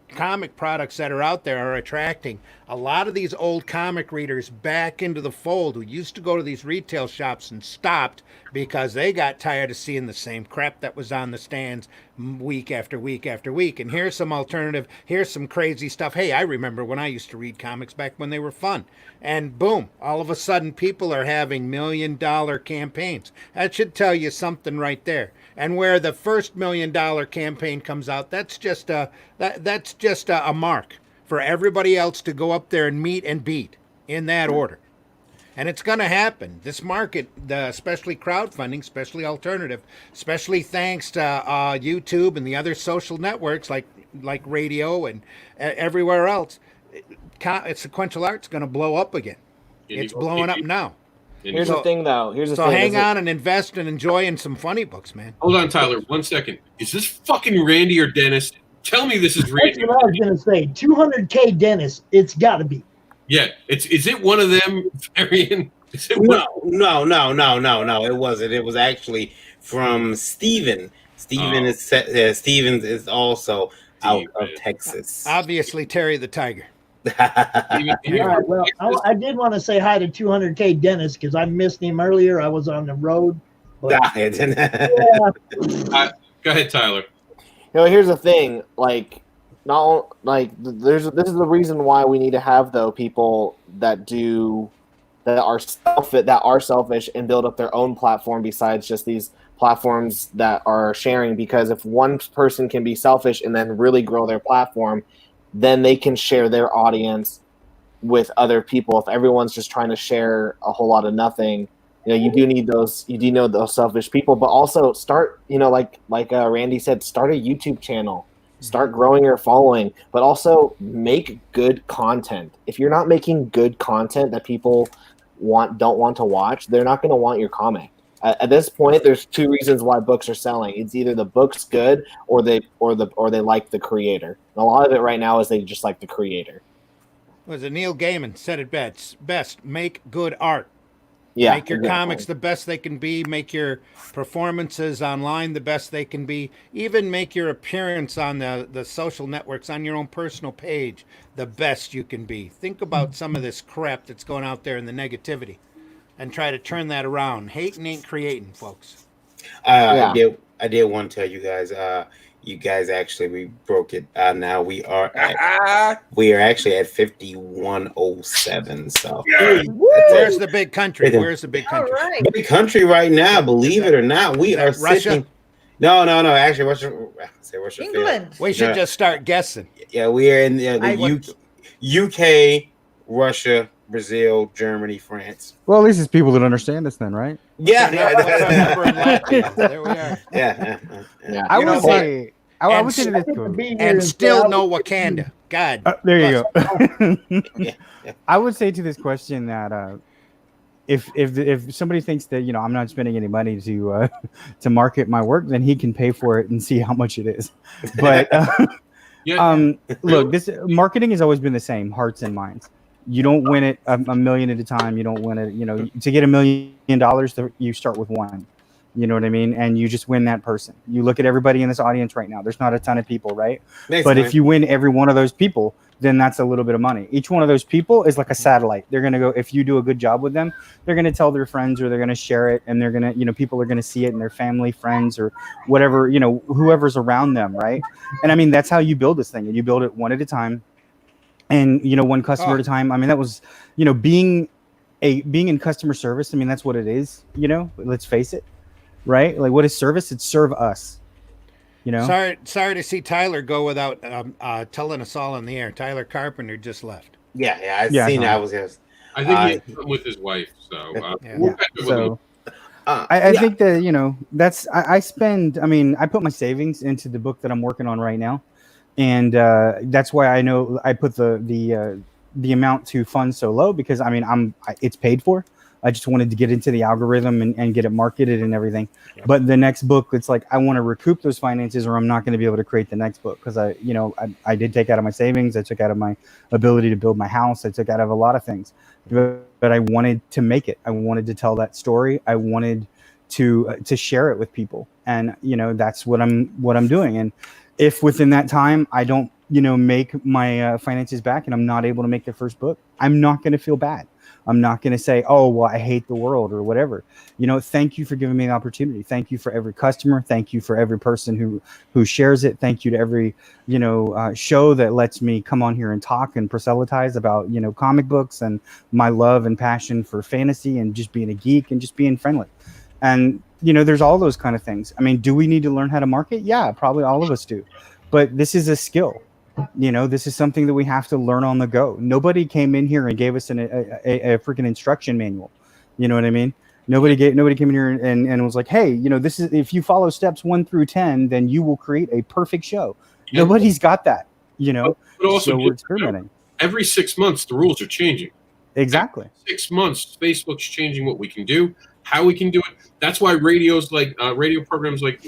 comic products that are out there, are attracting a lot of these old comic readers back into the fold who used to go to these retail shops and stopped because they got tired of seeing the same crap that was on the stands week after week after week. And here's some alternative, here's some crazy stuff. Hey, I remember when I used to read comics back when they were fun. And boom, all of a sudden people are having $1 million campaigns. That should tell you something right there. And where the first $1 million campaign comes out, that's just a mark for everybody else to go up there and meet and beat in that order. And it's going to happen. This market, especially crowdfunding, especially alternative, especially thanks to YouTube and the other social networks like radio and everywhere else, sequential art's going to blow up again. It's blowing up now. Here's the thing, though. So hang on and invest and enjoy in some funny books, man. Hold on, Tyler. 1 second. Is this fucking Randy or Dennis? Tell me this is Randy. That's what I was going to say. 200K Dennis. It's got to be. Yeah. Is it one of them, Varian? No. It wasn't. It was actually from Steven. Stevens is also out of Texas. Obviously, Terry the Tiger. All right, well, I did want to say hi to 200K Dennis because I missed him earlier. I was on the road. But, yeah. Go ahead, Tyler. Here's the thing. This is the reason why we need to have people that are selfish and build up their own platform besides just these platforms that are sharing. Because if one person can be selfish and then really grow their platform, then they can share their audience with other people. If everyone's just trying to share a whole lot of nothing, you do need those selfish people. But also start, like Randy said, start a YouTube channel, start growing your following, but also make good content. If you're not making good content that people don't want to watch, they're not going to want your comic. At this point, there's two reasons why books are selling. It's either the book's good or they like the creator. And a lot of it right now is they just like the creator. Was it Neil Gaiman said it best? Make good art. Yeah, make your comics the best they can be. Make your performances online the best they can be. Even make your appearance on the social networks, on your own personal page, the best you can be. Think about some of this crap that's going out there in the negativity. And try to turn that around. Hating ain't creating, folks. I did want to tell you guys. You guys actually, we broke it. Now we are actually at 5107. So where's the big country? Where's the big country? Big country right now. Believe it or not, we are Russia. sitting. No. Actually, what's your England. We should just start guessing. Yeah, we are in the UK, Russia, Brazil, Germany, France. Well, at least it's people that understand us then, right? Yeah. There we are. Yeah. I would say to this quote. And still no Wakanda. God. There you go. I would say to this question that if somebody thinks that I'm not spending any money to market my work, then he can pay for it and see how much it is. But look, this marketing has always been the same, hearts and minds. You don't win it a million at a time. You don't win it. To get $1 million, you start with one. You know what I mean? And you just win that person. You look at everybody in this audience right now. There's not a ton of people, right? But if you win every one of those people, then that's a little bit of money. Each one of those people is like a satellite. They're going to go, if you do a good job with them, they're going to tell their friends, or they're going to share it, and they're going to, people are going to see it in their family, friends, or whatever, whoever's around them, right? And I mean, that's how you build this thing, and you build it one at a time, and one customer at a time. I mean, that was, being in customer service. I mean, that's what it is, let's face it, right? Like, what is service? It's serve us. Sorry to see Tyler go without telling us all in the air. Tyler Carpenter just left. I've seen that. I think he's with his wife. So I think that that's I spend. I mean, I put my savings into the book that I'm working on right now, and that's why I know I put the amount to fund so low, because I mean it's paid for. I just wanted to get into the algorithm and get it marketed and everything. Yeah. But the next book, it's like I want to recoup those finances, or I'm not going to be able to create the next book, because I did take out of my savings. I took out of my ability to build my house. I took out of a lot of things, but I wanted to make it. I wanted to tell that story. I wanted to share it with people, and that's what I'm doing. And if within that time I don't make my finances back, and I'm not able to make the first book, I'm not going to feel bad. I'm not going to say, oh, well, I hate the world or whatever. Thank you for giving me the opportunity. Thank you for every customer. Thank you for every person who shares it. Thank you to every, show that lets me come on here and talk and proselytize about, comic books and my love and passion for fantasy and just being a geek and just being friendly. And, there's all those kind of things. I mean, do we need to learn how to market? Yeah, probably all of us do. But this is a skill. This is something that we have to learn on the go. Nobody came in here and gave us a freaking instruction manual. You know what I mean? Nobody came in here and was like, hey, this is, if you follow steps 1 through 10, then you will create a perfect show. Yeah. Nobody's got that, But also, so we're experimenting. Every 6 months, the rules are changing. Exactly. Every 6 months, Facebook's changing what we can do, how we can do it. That's why radio programs like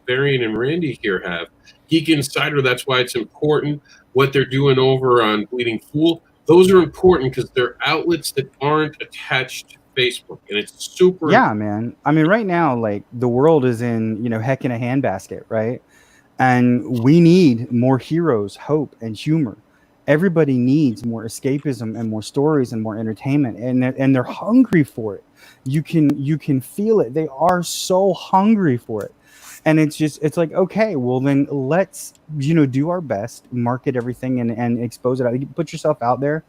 Varian and Randy here have. Geek Insider, that's why it's important. What they're doing over on Bleeding Fool, those are important because they're outlets that aren't attached to Facebook, and it's super. Yeah, man. I mean, right now, like, the world is in heck in a handbasket, right? And we need more heroes, hope, and humor. Everybody needs more escapism and more stories and more entertainment, and they're hungry for it. You can feel it. They are so hungry for it. And it's like, okay, well then let's, do our best, market everything and expose it out. Put yourself out there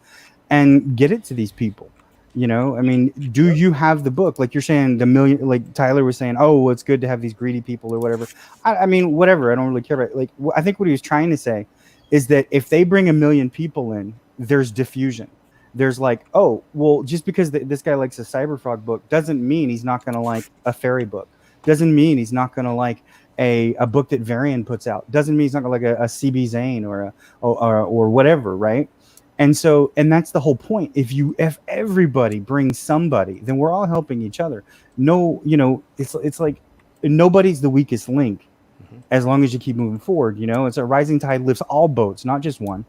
and get it to these people. I mean, do you have the book? Like you're saying, like Tyler was saying, oh, well, it's good to have these greedy people or whatever. I mean, whatever. I don't really care about it. Like, I think what he was trying to say is that if they bring 1 million people in, there's diffusion. There's like, oh, well, just because this guy likes a Cyberfrog book doesn't mean he's not going to like a fairy book. Doesn't mean he's not going to like a book that Varian puts out. Doesn't mean he's not going to like a CB Zane or whatever, right? And that's the whole point. If everybody brings somebody, then we're all helping each other. No, it's like nobody's the weakest link, as long as you keep moving forward. It's a rising tide lifts all boats, not just one.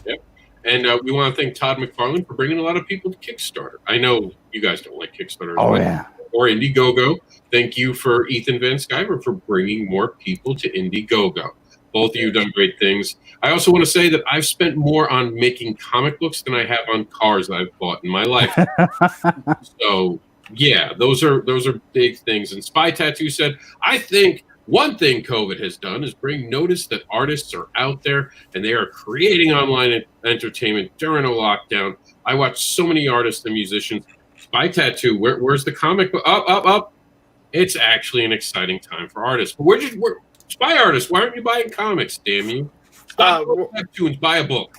Yep. And we want to thank Todd McFarlane for bringing a lot of people to Kickstarter. I know you guys don't like Kickstarter. Oh, yeah. Or Indiegogo. Thank you for Ethan Van Sciver for bringing more people to Indiegogo. Both of you have done great things. I also want to say that I've spent more on making comic books than I have on cars that I've bought in my life. So, yeah, those are big things. And Spy Tattoo said, I think one thing COVID has done is bring notice that artists are out there and they are creating online entertainment during a lockdown. I watch so many artists and musicians. Spy Tattoo, where's the comic book? Up. It's actually an exciting time for artists. But we're buy artists. Why aren't you buying comics? Damn you! Stop webtoons. Buy a book.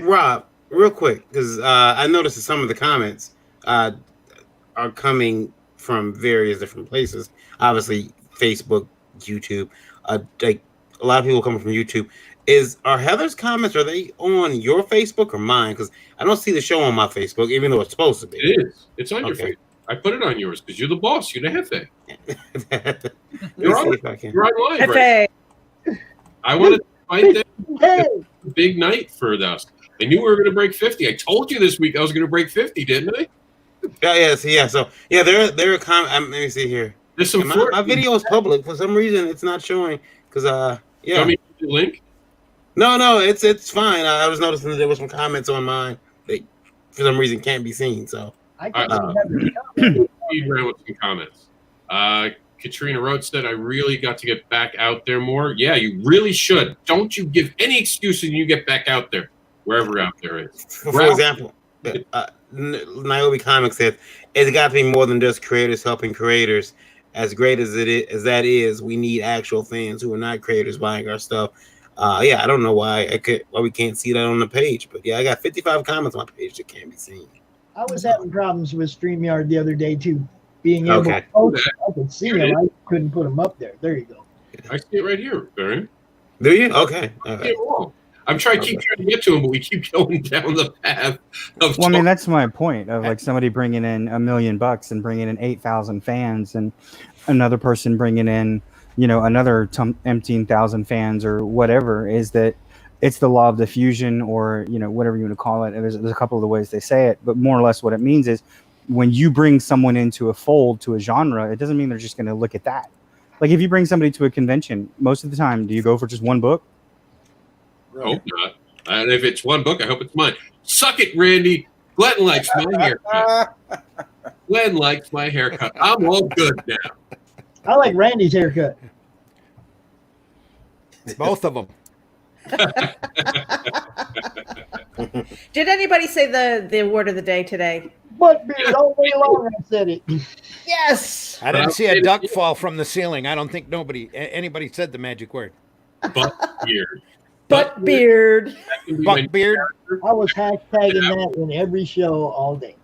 Rob, real quick, because I noticed that some of the comments are coming from various different places. Obviously, Facebook, YouTube. Like a lot of people coming from YouTube. Are Heather's comments, are they on your Facebook or mine? Because I don't see the show on my Facebook, even though it's supposed to be. It is. It's on your Facebook. I put it on yours because you're the boss. You're the Hefe. You're on live. Right? I wanted to fight them. It's a big night for us. I knew we were going to break 50. I told you this week I was going to break 50, didn't I? Yeah. So they're a comment. Let me see here. There's some. My video is public for some reason. It's not showing because yeah. Let me give you the link. No, it's fine. I was noticing that there was some comments on mine that for some reason can't be seen. So I can feed around with some comments. Katrina wrote said I really got to get back out there more. Yeah, you really should. Don't you give any excuse and you get back out there, wherever out there is. For example, Niobe Comics said it's got to be more than just creators helping creators. As great as that is, we need actual fans who are not creators buying our stuff. Yeah, I don't know why we can't see that on the page, but yeah, I got 55 comments on my page that can't be seen. I was having problems with StreamYard the other day too. Being able to post, I could see them. I couldn't put them up there. There you go. I see it right here, Barry. Do you? Okay. I'm trying to get to him, but we keep going down the path of. Well, I mean, that's my point of like somebody bringing in $1 million and bringing in 8,000 fans, and another person bringing in, another 18,000 fans or whatever. Is that it's the law of diffusion, or whatever you want to call it. There's a couple of the ways they say it, but more or less what it means is when you bring someone into a fold to a genre, it doesn't mean they're just going to look at that. Like if you bring somebody to a convention, most of the time, do you go for just one book? I hope not. And if it's one book, I hope it's mine. Suck it, Randy. Glenn likes my haircut. Glenn likes my haircut. I'm all good now. I like Randy's haircut. Both of them. Did anybody say the word of the day today? Butt beard all day long. I said it. Yes. I didn't see a duck fall from the ceiling. I don't think anybody said the magic word. Butt beard. Butt beard. Butt beard. I was hashtagging that in every show all day.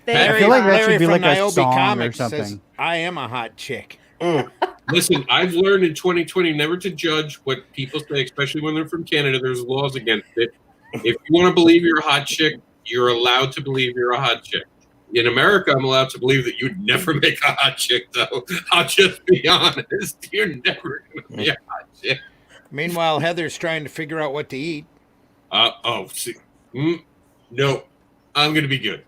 I feel like that should be like a song Comics or something. says, I am a hot chick. Listen, I've learned in 2020 never to judge what people say, especially when they're from Canada. There's laws against it. If you want to believe you're a hot chick, you're allowed to believe you're a hot chick. In America, I'm allowed to believe that you'd never make a hot chick, though. I'll just be honest. You're never going to be a hot chick. Meanwhile, Heather's trying to figure out what to eat. No, I'm going to be good.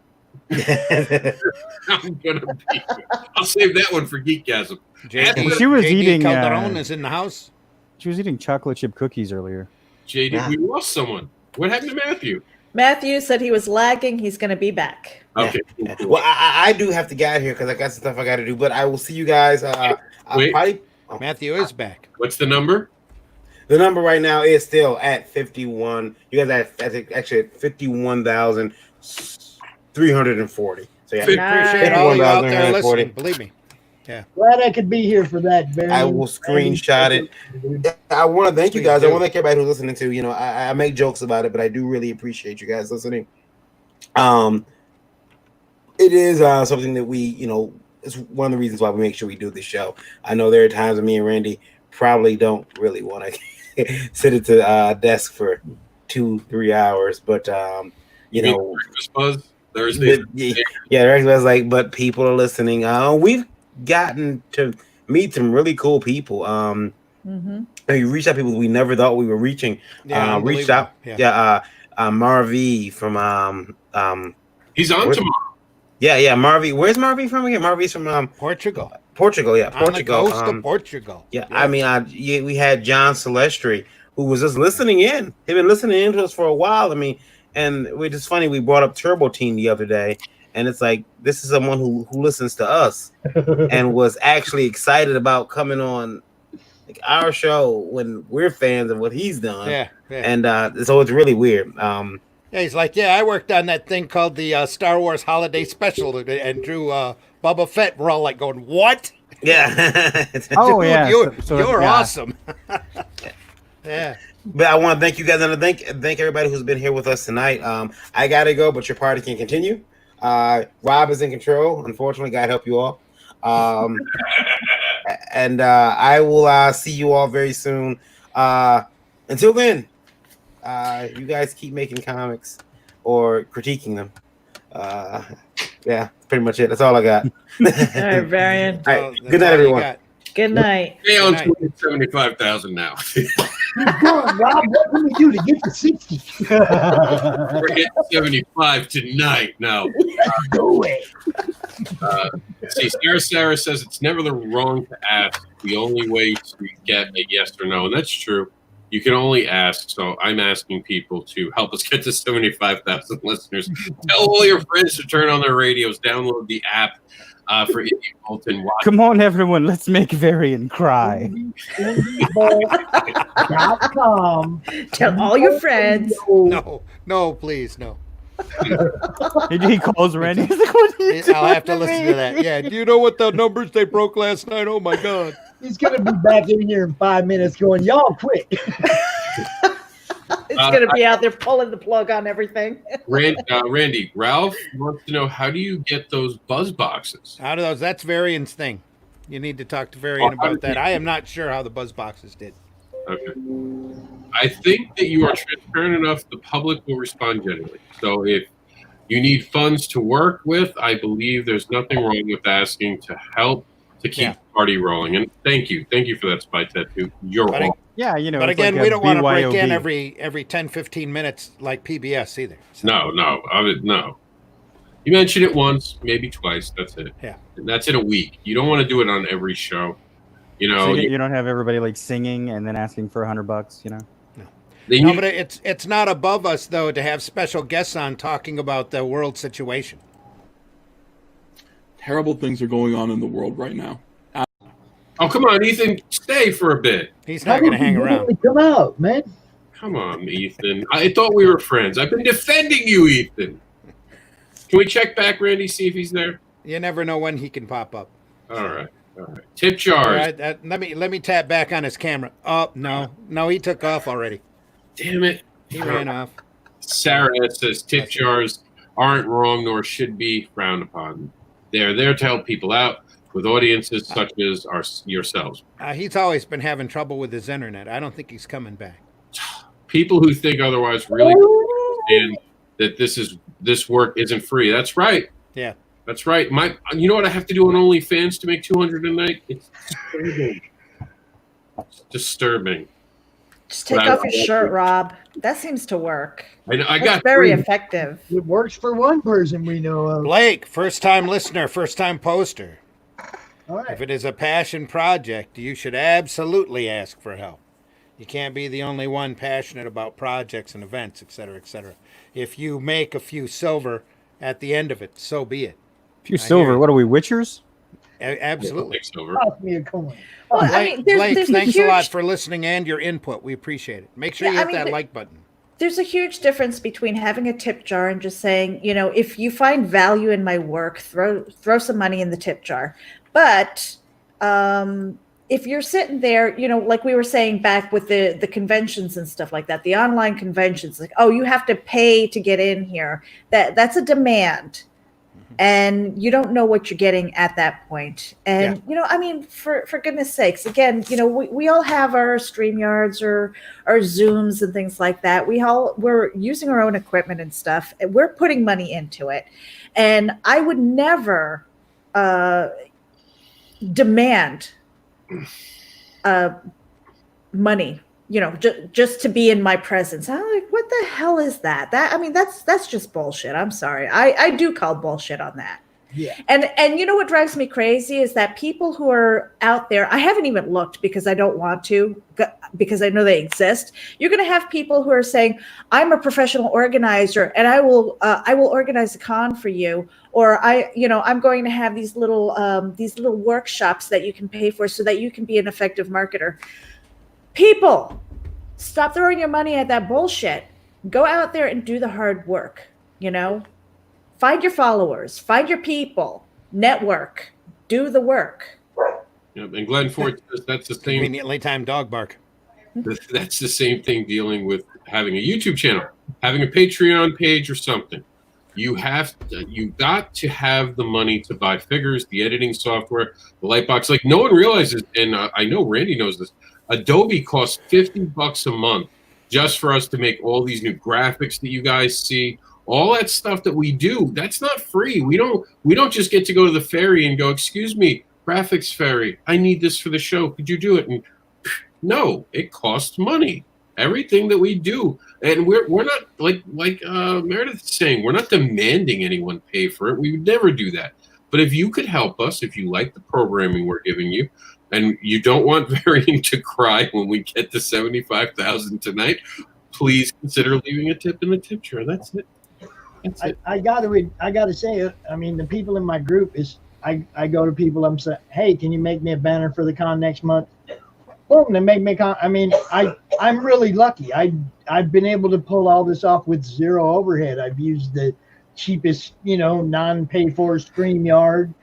I'm going to be good. I'll save that one for Geekgasm. She was eating Calderon is in the house. She was eating chocolate chip cookies earlier. JD, we lost someone. What happened to Matthew? Matthew said he was lagging. He's going to be back. Okay. Yeah. Well, I do have to get out here because I got some stuff I got to do. But I will see you guys. Matthew is back. What's the number? The number right now is still at 51. You guys actually at 51,340. So yeah, appreciate all you out there listening. Believe me. Yeah. Glad I could be here for that. I will screenshot it. I want to thank you guys. I want to thank everybody who's listening to. I make jokes about it, but I do really appreciate you guys listening. It is something that we, it's one of the reasons why we make sure we do this show. I know there are times when me and Randy probably don't really want to sit at the desk for 2-3 hours, but Breakfast Buzz Thursday. Breakfast Buzz, but people are listening. We've gotten to meet some really cool people. We reached out people we never thought we were reaching. Reached out. Marvy from he's on tomorrow. Yeah, Marvy. Where's Marvy from again? Marvy's from Portugal. Portugal, yeah, Portugal. On the coast of Portugal. Yeah, I mean, we had John Celestri, who was just listening in. He'd been listening in to us for a while. I mean, and it's just funny. We brought up Turbo Team the other day, and it's like this is someone who listens to us and was actually excited about coming on our show when we're fans of what he's done. Yeah. And so it's really weird. Yeah, he's like, I worked on that thing called the Star Wars Holiday Special and drew Boba Fett. We're all like going, what? Yeah. Oh, Dude, yeah, you're, so, you're yeah. awesome. Yeah. But I want to thank you guys and thank everybody who's been here with us tonight. I gotta go, but your party can continue. Rob is in control. Unfortunately, God help you all. And I will see you all very soon. Until then, you guys keep making comics or critiquing them. Yeah, that's pretty much it. That's all I got. All right, Varian. All right. Good night, everyone. Good night. Stay on 75,000 now. Rob, what can we do to get to 60? We're hitting 75 tonight. Now, Do it. see, Sarah says it's never the wrong to ask. The only way to get a yes or no, and that's true. You can only ask. So I'm asking people to help us get to 75,000 listeners. Tell all your friends to turn on their radios, download the app for Indie Vault and watch. Come on, everyone, let's make Varian cry. IndieVault.com. Tell all your friends. No, please, no. He calls Randy. He's like, what are you I'll have to doing listen me? to that. Yeah. Do you know what the numbers they broke last night? Oh my God. He's going to be back in here in 5 minutes going, y'all quit. It's going to be out there pulling the plug on everything. Randy, Ralph wants to know, how do you get those buzz boxes? How do those? That's Varian's thing. You need to talk to Varian about that. I am not sure how the buzz boxes did. Okay. I think that you are transparent enough, the public will respond genuinely. So if you need funds to work with, I believe there's nothing wrong with asking to help to keep the party rolling. And thank you for that spy tattoo. You're welcome. Yeah, you know. But it's again, like we a don't want to break in BYOB. every 10, 15 minutes like PBS either. So. No. You mention it once, maybe twice. That's it. Yeah. And that's in a week. You don't want to do it on every show. You know, So you don't have everybody like singing and then asking for $100, you know? No, but it's not above us though to have special guests on talking about the world situation. Terrible things are going on in the world right now. Oh, come on, Ethan, stay for a bit. He's not going to hang around. Come out, man. Come on, Ethan. I thought we were friends. I've been defending you, Ethan. Can we check back, Randy, see if he's there? You never know when he can pop up. All right. Tip jars. All right, let me tap back on his camera. Oh, no, he took off already. Damn it. He ran off. Sarah says tip jars aren't wrong nor should be frowned upon. They're there to help people out with audiences such as yourselves. He's always been having trouble with his internet. I don't think he's coming back. People who think otherwise really understand that this work isn't free. That's right. Yeah. That's right. You know what I have to do on OnlyFans to make $200 a night? It's disturbing. It's disturbing. Just take off your shirt, Rob. That seems to work. I got very effective. It works for one person we know of. Blake, first-time listener, first-time poster. All right. If it is a passion project, you should absolutely ask for help. You can't be the only one passionate about projects and events, etc., etc. If you make a few silver at the end of it, so be it. Few silver. What are we, witchers? Absolutely. Silver. Toss me a coin. Well, Blake, I mean, there's thanks a a lot huge, for listening and your input. We appreciate it. Make sure Yeah, you I hit mean, that like button. there's a huge difference between having a tip jar and just saying, you know, if you find value in my work, throw some money in the tip jar. But if you're sitting there, you know, like we were saying back with the conventions and stuff like that, the online conventions, like, oh, you have to pay to get in here. That's a demand. And you don't know what you're getting at that point. And, you know, I mean, for goodness sakes, again, you know, we all have our StreamYards or our Zooms and things like that. We're using our own equipment and stuff. And we're putting money into it. And I would never demand money, you know, just to be in my presence. I'm like, what the hell is that? That's just bullshit. I'm sorry. I do call bullshit on that. Yeah. And you know what drives me crazy is that people who are out there, I haven't even looked because I don't want to, because I know they exist. You're going to have people who are saying, I'm a professional organizer and I will organize a con for you. Or I'm going to have these little workshops that you can pay for so that you can be an effective marketer. People, stop throwing your money at that bullshit. Go out there and do the hard work, you know? Find your followers, find your people, network, do the work. Yep. And Glenn Ford says that's the same. Conveniently timed dog bark. That's the same thing dealing with having a YouTube channel, having a Patreon page or something. You got to have the money to buy figures, the editing software, the light box. Like no one realizes, and I know Randy knows this. Adobe costs $50 a month just for us to make all these new graphics that you guys see. All that stuff that we do, that's not free. We don't just get to go to the ferry and go, excuse me, graphics ferry, I need this for the show. Could you do it? And no, it costs money. Everything that we do, and we're not like Meredith is saying, we're not demanding anyone pay for it. We would never do that. But if you could help us, if you like the programming we're giving you, and you don't want Varian to cry when we get to 75,000 tonight, please consider leaving a tip in the tip jar. That's it. That's it. I gotta say, I mean, the people in my group is I go to people. I'm saying, hey, can you make me a banner for the con next month? Boom, they make me con. I mean, I'm really lucky. I've been able to pull all this off with zero overhead. I've used the cheapest, non-pay for StreamYard.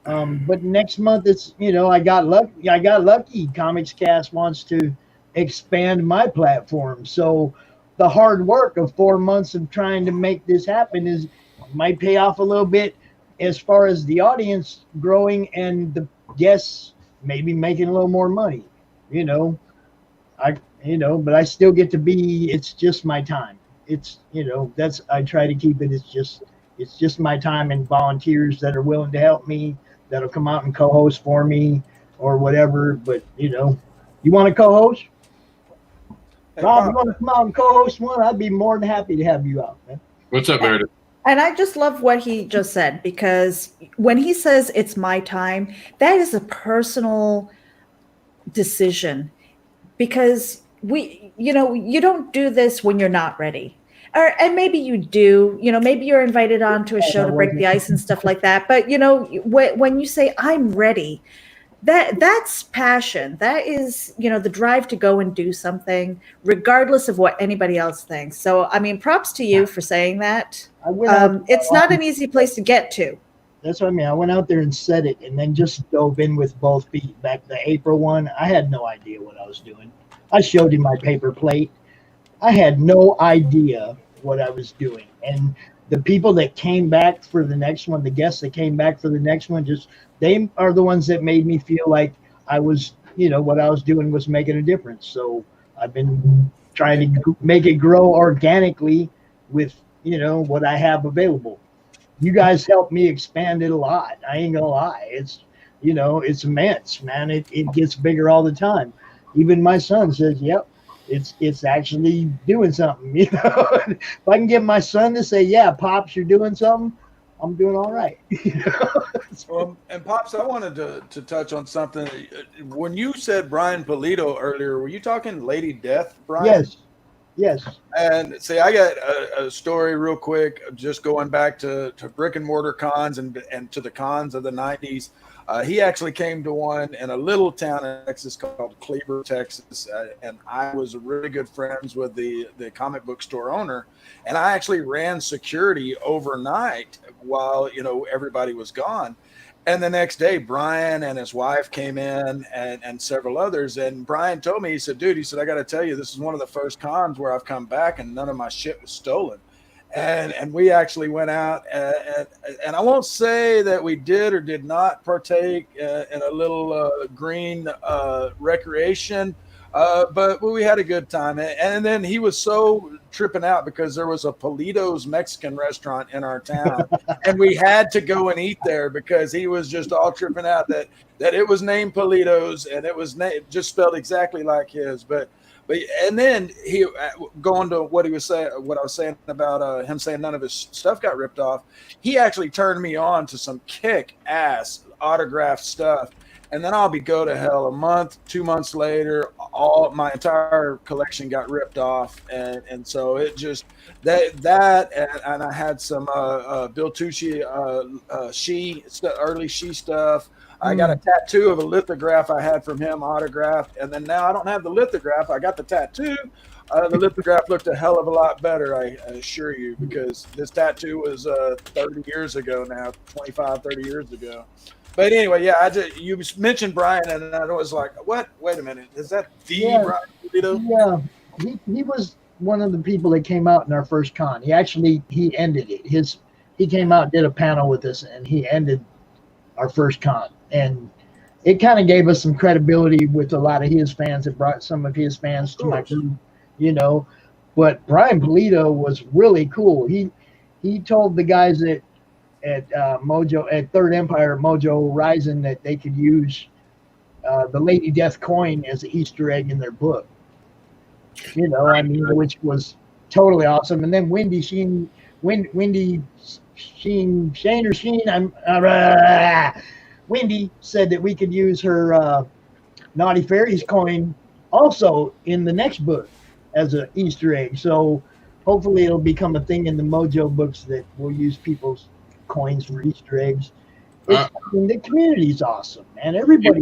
But next month it's, I got lucky. Comics Cast wants to expand my platform. So the hard work of 4 months of trying to make this happen might pay off a little bit as far as the audience growing and the guests maybe making a little more money. But I still get to it's just my time. It's, I try to keep it. It's just my time and volunteers that are willing to help me, that'll come out and co-host for me or whatever. But, you want to co-host? Hey, Rob, you want to come out and co-host one? I'd be more than happy to have you out, man. What's up, Meredith? And I just love what he just said, because when he says it's my time, that is a personal decision, because you don't do this when you're not ready. And maybe you do, maybe you're invited on to a show to break the ice and stuff like that. But, when you say I'm ready, that's passion. That is, the drive to go and do something regardless of what anybody else thinks. So, I mean, props to you for saying that. It's not an easy place to get to. That's what I mean. I went out there and said it and then just dove in with both feet. Back the April one, I had no idea what I was doing. I showed him my paper plate. I had no idea what I was doing. And the people that came back for the next one, the guests that came back for the next one, they are the ones that made me feel like I was, what I was doing was making a difference. So I've been trying to make it grow organically with, what I have available. You guys helped me expand it a lot. I ain't gonna lie. It's, it's immense, man. It gets bigger all the time. Even my son says, yep, it's actually doing something. If I can get my son to say, yeah, Pops, you're doing something, I'm doing all right. And Pops, I wanted to touch on something. When you said Brian Polito earlier, were you talking Lady Death, Brian? Yes. And see, I got a story real quick, just going back to brick and mortar cons and to the cons of the 90s. He actually came to one in a little town in Texas called Cleaver, Texas. And I was really good friends with the comic book store owner. And I actually ran security overnight while, everybody was gone. And the next day, Brian and his wife came in and several others. And Brian told me, he said, I got to tell you, this is one of the first cons where I've come back and none of my shit was stolen. And we actually went out and I won't say that we did or did not partake in a little green recreation, but we had a good time. And then he was so tripping out because there was a Polito's Mexican restaurant in our town and we had to go and eat there because he was just all tripping out that it was named Polito's and it was just spelled exactly like his. But and then he going to what he was saying, what I was saying about him saying none of his stuff got ripped off. He actually turned me on to some kick-ass autographed stuff, and then I'll be go to hell. A month, 2 months later, all my entire collection got ripped off, and so it just that and I had some Bill Tucci early She stuff. I got a tattoo of a lithograph I had from him autographed. And then now I don't have the lithograph. I got the tattoo. The lithograph looked a hell of a lot better, I assure you, because this tattoo was 30 years ago now, 25, 30 years ago. But anyway, yeah, you mentioned Brian, and I was like, what? Wait a minute, is that the Yeah. Brian Pulido? Yeah, he was one of the people that came out in our first con. He ended it. He came out and did a panel with us, and he ended our first con, and it kind of gave us some credibility with a lot of his fans. It brought some of his fans to my group, you know. But Brian Pulido was really cool. He told the guys at Mojo, at Third Empire Mojo Horizon, that they could use the Lady Death coin as an Easter egg in their book. You know, I mean, which was totally awesome. And then Wendy Sheen, Wendy said that we could use her Naughty Fairies coin also in the next book as an Easter egg. So hopefully it'll become a thing in the Mojo books that we'll use people's coins for Easter eggs. I mean, the community's awesome, man. Everybody.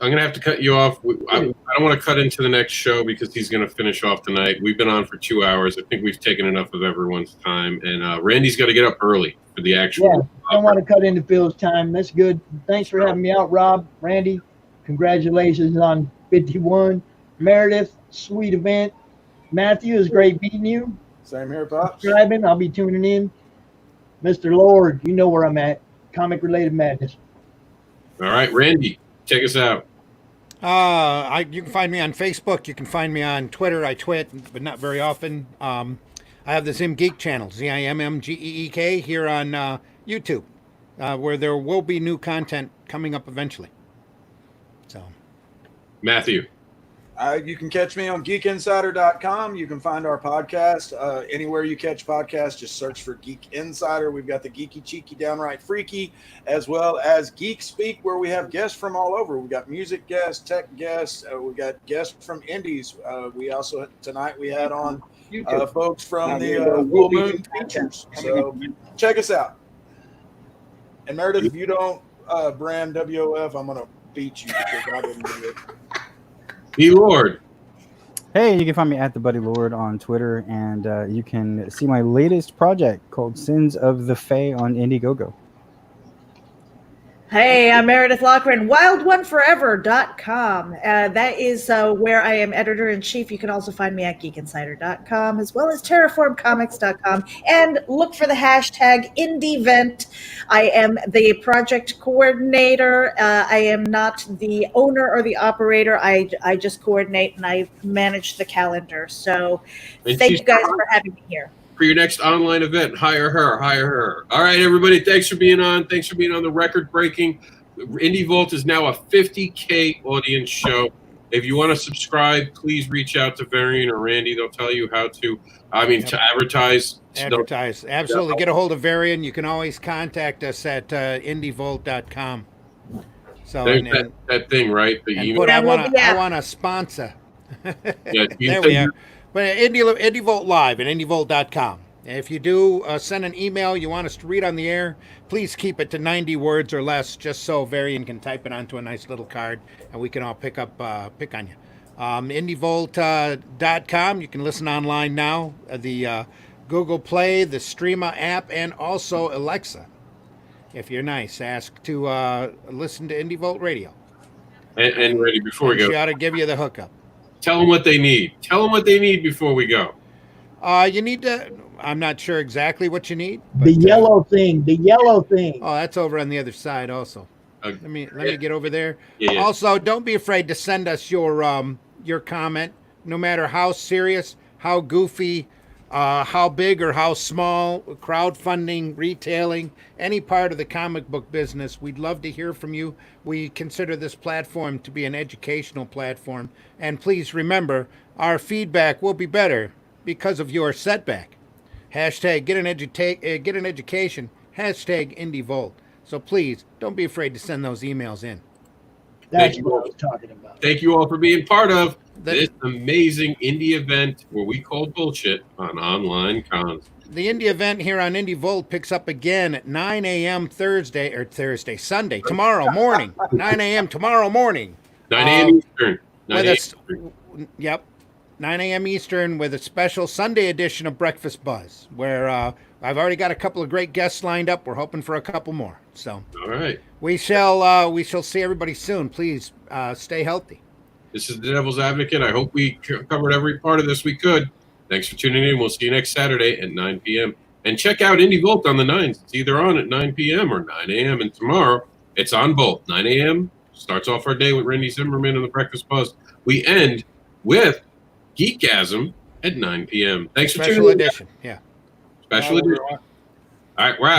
I'm going to have to cut you off. I don't want to cut into the next show because he's going to finish off tonight. We've been on for 2 hours. I think we've taken enough of everyone's time. And Randy's got to get up early for the actual. Yeah, I don't want to cut into Phil's time. That's good. Thanks for having me out, Rob. Randy, congratulations on 51. Meredith, sweet event. Matthew, it was great meeting you. Same here, Pops. Subscribing. I'll be tuning in. Mr. Lord, you know where I'm at. Comic Related Madness. All right, Randy, take us out. You can find me on Facebook. You can find me on Twitter. I twit, but not very often. I have the Zim Geek channel, ZIMMGEEK, here on YouTube, where there will be new content coming up eventually. So, Matthew. You can catch me on geekinsider.com. You can find our podcast anywhere you catch podcasts. Just search for Geek Insider. We've got the Geeky Cheeky Downright Freaky, as well as Geek Speak, where we have guests from all over. We've got music guests, tech guests. We've got guests from indies. We also, tonight we had on folks from the Full Moon Features. So check us out. And Meredith, if you don't brand WOF, I'm going to beat you because I didn't do it. B Lord. Hey, you can find me at the Buddy Lord on Twitter, and you can see my latest project called Sins of the Fae on Indiegogo. Hey, I'm Meredith Lochran, wildoneforever.com. That is where I am editor-in-chief. You can also find me at geekinsider.com, as well as terraformcomics.com. And look for the hashtag IndieVent. I am the project coordinator. I am not the owner or the operator. I just coordinate, and I manage the calendar. So thank you guys for having me here. For your next online event, hire her. All right, everybody, thanks for being on. Thanks for being on the record-breaking. Indie Vault is now a 50K audience show. If you want to subscribe, please reach out to Varian or Randy. They'll tell you how to, to advertise. Advertise. Absolutely. Get a hold of Varian. You can always contact us at indievolt.com. So that thing, right? The email. Put, I want a sponsor. Yeah, there we are. But IndieVolt Live at indievolt.com. If you do send an email you want us to read on the air, please keep it to 90 words or less, just so Varian can type it onto a nice little card and we can all pick on you. Indievolt.com. You can listen online now. The Google Play, the Streama app, and also Alexa. If you're nice, ask to listen to Indie Vault Radio. And Randy, before we go, she ought to give you the hookup. Tell them what they need. Tell them what they need before we go. You need to. I'm not sure exactly what you need. But, the yellow thing. The yellow thing. Oh, that's over on the other side also. Let me get over there. Yeah. Also, don't be afraid to send us your comment, no matter how serious, how goofy, how big or how small, crowdfunding, retailing, any part of the comic book business. We'd love to hear from you. We consider this platform to be an educational platform. And please remember, our feedback will be better because of your setback. Hashtag get an education. Hashtag Indie Vault. So please, don't be afraid to send those emails in. That's what I was talking about. Thank you all for being part of this amazing indie event where we call bullshit on online cons. The indie event here on Indie Vault picks up again at 9 a.m. Sunday, tomorrow morning. 9 a.m. tomorrow morning. 9 a.m. Eastern. Yep. 9 a.m. Eastern, with a special Sunday edition of Breakfast Buzz, where I've already got a couple of great guests lined up. We're hoping for a couple more. So, All right. we shall see everybody soon. Please stay healthy. This is the Devil's Advocate. I hope we covered every part of this we could. Thanks for tuning in. We'll see you next Saturday at 9 p.m. And check out Indie Volt on the 9s. It's either on at 9 p.m. or 9 a.m. And tomorrow, it's on both. 9 a.m. starts off our day with Randy Zimmerman and the Breakfast Buzz. We end with Geekgasm at 9 p.m. Thanks for tuning in. Special edition. Yeah. Special edition. All right, we're out.